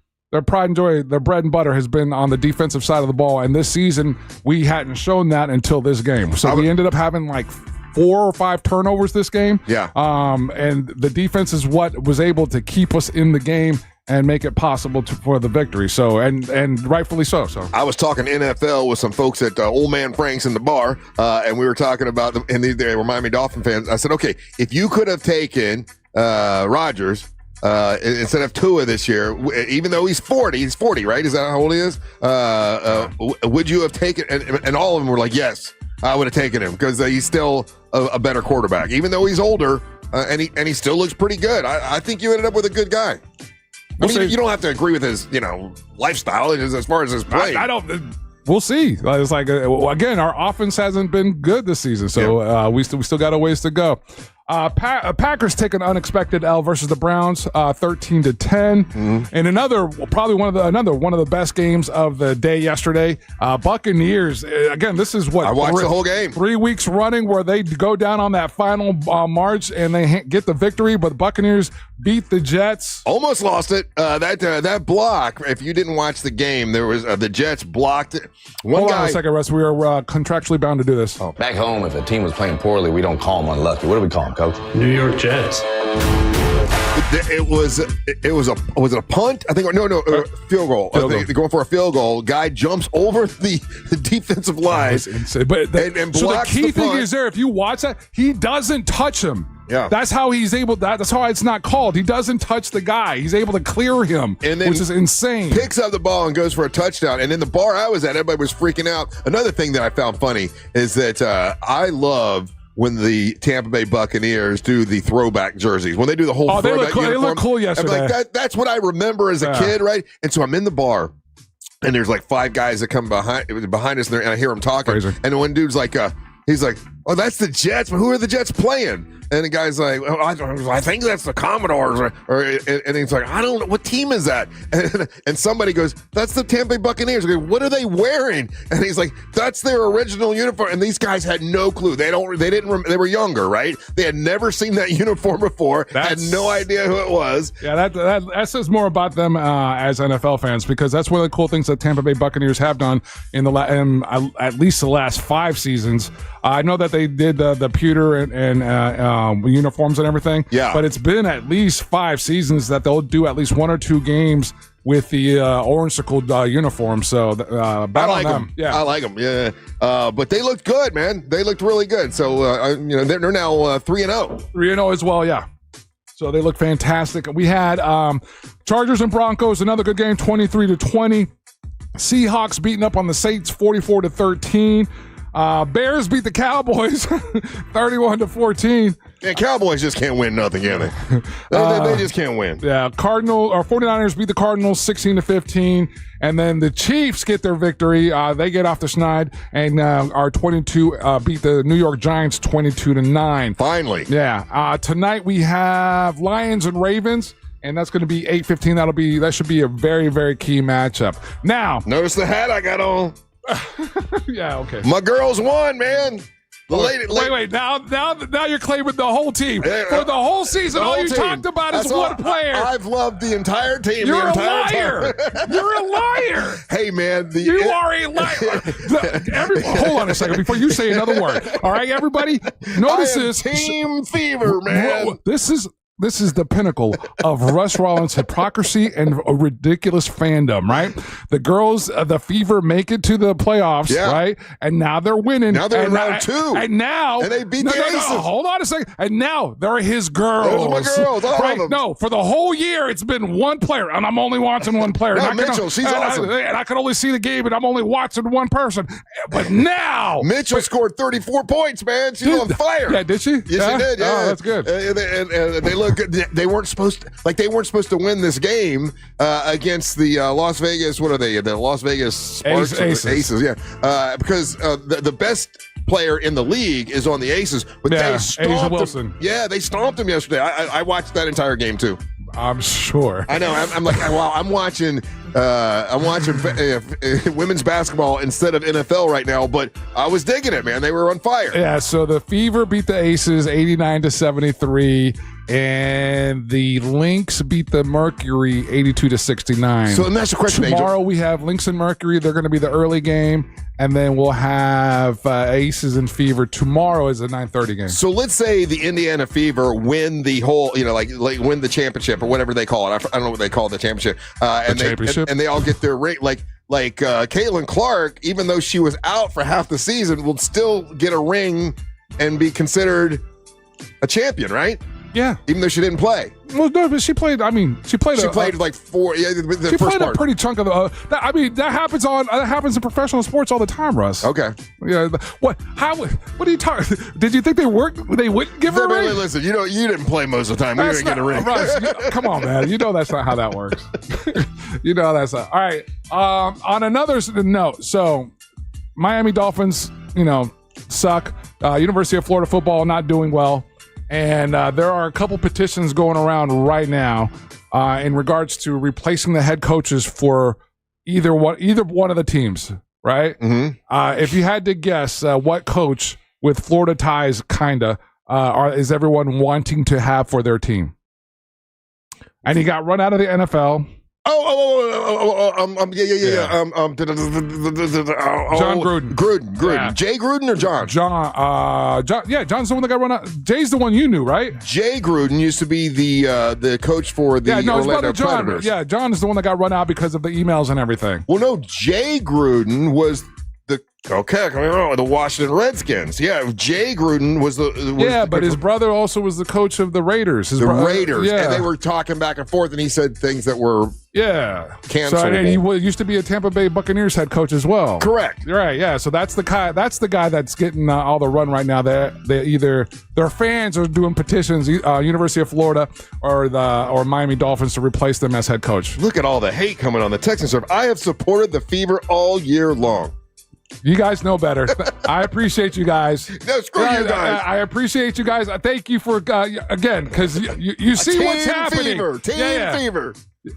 pride and joy. Their bread and butter has been on the defensive side of the ball. And this season, we hadn't shown that until this game. So we ended up having 4 or 5 turnovers this game.
Yeah.
And the defense is what was able to keep us in the game and make it possible for the victory. So, and rightfully so. So
I was talking NFL with some folks at Old Man Frank's in the bar, and we were talking about them, and they were Miami Dolphin fans. I said, okay, if you could have taken Rodgers instead of Tua this year, even though he's 40, right? Is that how old he is? Would you have taken? And all of them were like, yes, I would have taken him because he's still a better quarterback, even though he's older, and he still looks pretty good. I think you ended up with a good guy. You don't have to agree with his, lifestyle as far as his play.
I don't. We'll see. It's again, our offense hasn't been good this season, so we still got a ways to go. Packers take an unexpected L versus the Browns, 13-10, and another one of the best games of the day yesterday. Buccaneers again. This is what
I watched the whole game.
3 weeks running where they go down on that final march and they get the victory, but the Buccaneers beat the Jets.
Almost lost it. That block. If you didn't watch the game, there was the Jets blocked it.
Hold on a second, Russ. We are contractually bound to do this.
Back home, if a team was playing poorly, we don't call them unlucky. What do we call them, Coach?
New York Jets.
Was it a punt? I think field goal. They're going for a field goal. Guy jumps over the defensive line,
and blocks so the key thing is there. If you watch that, he doesn't touch him.
Yeah,
that's how he's able. That's how it's not called. He doesn't touch the guy. He's able to clear him,
and then
which is insane.
Picks up the ball and goes for a touchdown. And in the bar I was at, everybody was freaking out. Another thing that I found funny is that I love when the Tampa Bay Buccaneers do the throwback jerseys. When they do the whole throwback uniform. They look cool yesterday. That's what I remember as a kid, right? And so I'm in the bar, and there's 5 guys that come behind us, and I hear them talking. Crazy. And one dude's he's like, Oh, that's the Jets. But who are the Jets playing? And the guy's like, oh, I think that's the Commodores. And he's like, I don't know. What team is that? And somebody goes, that's the Tampa Bay Buccaneers. I go, what are they wearing? And he's like, that's their original uniform. And these guys had no clue. They were younger, right? They had never seen that uniform before. Had no idea who it was.
Yeah, that says more about them as NFL fans, because that's one of the cool things that Tampa Bay Buccaneers have done in at least the last 5 seasons. I know that they did the pewter and uniforms and everything.
Yeah.
But it's been at least 5 seasons that they'll do at least 1 or 2 games with the orange circled uniform. So
I like them.
Yeah.
I like them. Yeah. But they looked good, man. They looked really good. So they're now 3-0.
3-0 as well. Yeah. So they look fantastic. We had Chargers and Broncos, another good game, 23-20. Seahawks beating up on the Saints, 44-13. Bears beat the Cowboys 31-14.
Yeah, Cowboys just can't win nothing, can they? They just can't win.
Yeah, 49ers beat the Cardinals 16-15, and then the Chiefs get their victory. They get off the schneid, and our 22 beat the New York Giants 22-9.
Finally.
Yeah. Tonight we have Lions and Ravens. And that's going to be 8:15. That should be a very, very key matchup. Now,
notice the hat I got on.
Yeah, okay.
My girls won, man.
Wait. Now you're claiming the whole team. For the whole season, all you talked about is one player.
I've loved the entire team.
You're
the entire
a liar.
Time.
You're a liar.
Hey, man.
You are a liar. Hold on a second before you say another word. All right, everybody? Notice this.
Team fever, man.
This is the pinnacle of Russ Rollins' hypocrisy and a ridiculous fandom, right? The girls, the Fever, make it to the playoffs, right? And now they're winning.
Now they're in round 2.
And now...
And they beat the Aces.
Hold on a second. And now they're his girls.
Those are my girls, all of them.
No, for the whole year, it's been one player, and I'm only watching one player.
No, Mitchell, she's awesome.
And I can only see the game, and I'm only watching one person. But now...
Mitchell scored 34 points, man. She's on fire.
Yeah, did she?
Yes, she did. Yeah.
Oh, that's good.
And they look good. They weren't supposed to win this game against the Las Vegas. What are they? The Las Vegas Sparks Aces. Yeah, because the best player in the league is on the Aces, but they stomped them. Yeah, they stomped them yesterday. I watched that entire game too.
I'm sure.
I know. I'm like, wow. I'm watching women's basketball instead of NFL right now, but I was digging it, man. They were on fire.
Yeah. So the Fever beat the Aces 89-73. And the Lynx beat the Mercury 82-69.
So let me ask you a question.
Tomorrow we have Lynx and Mercury. They're going to be the early game, and then we'll have Aces and Fever. Tomorrow is a 9:30 game.
So let's say the Indiana Fever win the whole, like win the championship or whatever they call it. I don't know what they call the championship. And they all get their ring. Like Caitlin Clark, even though she was out for half the season, will still get a ring and be considered a champion, right?
Yeah,
even though she didn't play.
Well, no, but she played. I mean, she played
like 4. Yeah, the
she
first
played
part.
a pretty chunk of the. That happens in professional sports all the time, Russ.
Okay.
Yeah. What are you talking? Did you think they wouldn't give her a ring?
Listen, you didn't play most of the time. You didn't get a ring.
Russ, come on, man. You know that's not how that works. You know that's not. All right. On another note, so Miami Dolphins, suck. University of Florida football not doing well. And there are a couple petitions going around right now in regards to replacing the head coaches for either one of the teams, right?
Mm-hmm.
If you had to guess what coach with Florida ties, is everyone wanting to have for their team? And he got run out of the NFL.
John Gruden.
Yeah.
Jay Gruden or John?
John's the one that got run out. Jay's the one you knew, right?
Jay Gruden used to be the coach for the Orlando Predators.
Yeah, John is the one that got run out because of the emails and everything.
Well, no, Jay Gruden was the Washington Redskins. Yeah, Jay Gruden was
but his brother also was the coach of the Raiders.
Raiders. Yeah. And they were talking back and forth, and he said things that were cancelable.
So, and he used to be a Tampa Bay Buccaneers head coach as well.
Correct.
Right. Yeah. So that's the guy that's getting all the run right now. They either their fans are doing petitions, University of Florida or Miami Dolphins to replace them as head coach.
Look at all the hate coming on the Texans. I have supported the Fever all year long.
You guys know better. I appreciate you guys.
No, screw you guys.
I appreciate you guys. Thank you for, again, because you see what's happening.
Team fever.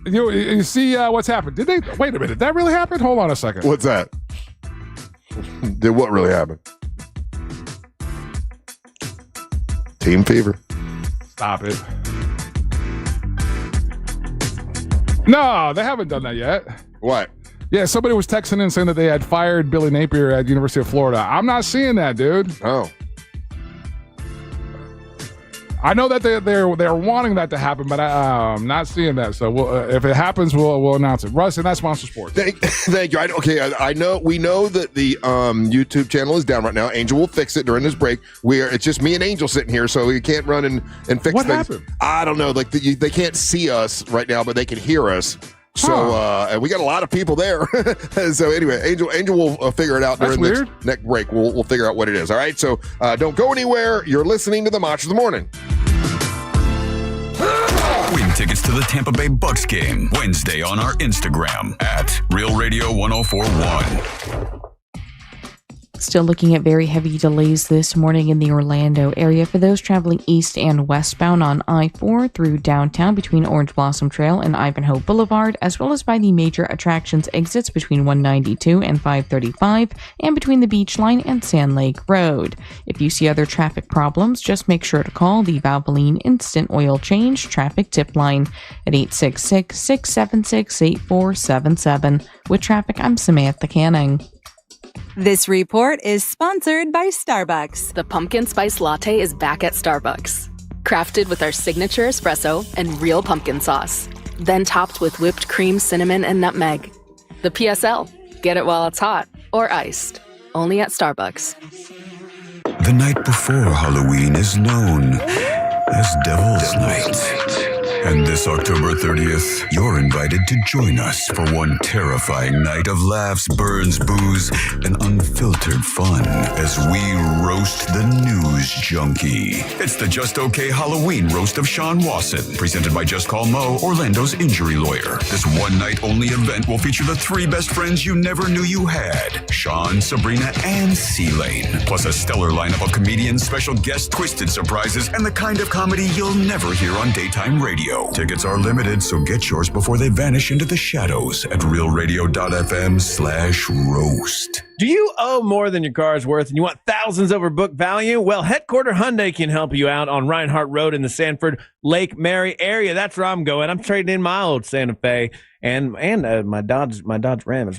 You see what's happened. Wait a minute. Did that really happen? Hold on a second.
What's that? Did what really happen? Team fever.
Stop it. No, they haven't done that yet.
What?
Yeah, somebody was texting in saying that they had fired Billy Napier at University of Florida. I'm not seeing that, dude.
Oh.
I know that they're wanting that to happen, but I'm not seeing that. So if it happens, we'll announce it. Russ, and that's Monster Sports.
Thank you. I know. We know that the YouTube channel is down right now. Angel will fix it during this break. It's just me and Angel sitting here, so we can't run and fix
what
things.
Happened?
I don't know. Like they can't see us right now, but they can hear us. So and we got a lot of people there. So anyway, Angel will figure it out during the next break. We'll figure out what it is. All right. So don't go anywhere. You're listening to the Match of the Morning.
Win tickets to the Tampa Bay Bucks game Wednesday on our Instagram at Real Radio 1041.
Still looking at very heavy delays this morning in the Orlando area for those traveling east and westbound on I-4 through downtown between Orange Blossom Trail and Ivanhoe Boulevard, as well as by the major attractions exits between 192 and 535 and between the Beach Line and Sand Lake Road. If you see other traffic problems, just make sure to call the Valvoline Instant Oil Change Traffic Tip Line at 866-676-8477. With traffic, I'm Samantha Canning.
This report is sponsored by Starbucks.
The pumpkin spice latte is back at Starbucks. Crafted with our signature espresso and real pumpkin sauce. Then topped with whipped cream, cinnamon, and nutmeg. The PSL. Get it while it's hot or iced. Only at Starbucks.
The night before Halloween is known as Devil's Night. And this October 30th, you're invited to join us for one terrifying night of laughs, burns, booze, and unfiltered fun as we roast the news junkie. It's the Just Okay Halloween Roast of Sean Wasson, presented by Just Call Mo, Orlando's injury lawyer. This one-night-only event will feature the three best friends you never knew you had, Sean, Sabrina, and C-Lane, plus a stellar lineup of comedians, special guests, twisted surprises, and the kind of comedy you'll never hear on daytime radio. Tickets are limited, so get yours before they vanish into the shadows at realradio.fm/roast.
Do you owe more than your car's worth and you want thousands over book value? Well, Headquarter Hyundai can help you out on Reinhardt Road in the Sanford Lake Mary area. That's where I'm going. I'm trading in my old Santa Fe and my Dodge Ram as well.